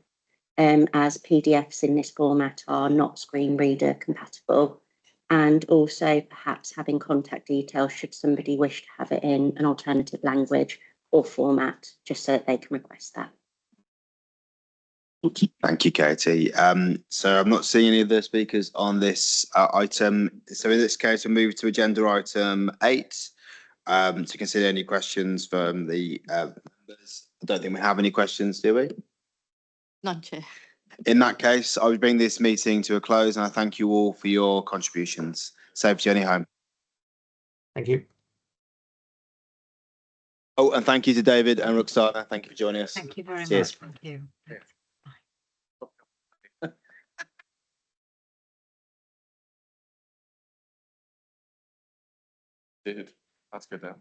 as PDFs in this format are not screen reader compatible. And also perhaps having contact details should somebody wish to have it in an alternative language or format, just so that they can request that. Thank you, Katie. So I'm not seeing any of the speakers on this item. So in this case, we'll move to agenda item 8 to consider any questions from the members. I don't think we have any questions, do we? None, Chair. In that case, I would bring this meeting to a close, and I thank you all for your contributions. Safe journey home. Thank you. Oh, and thank you to David and Roxana. Thank you for joining us. Thank you very Cheers. much. Thank you. That's good. Now.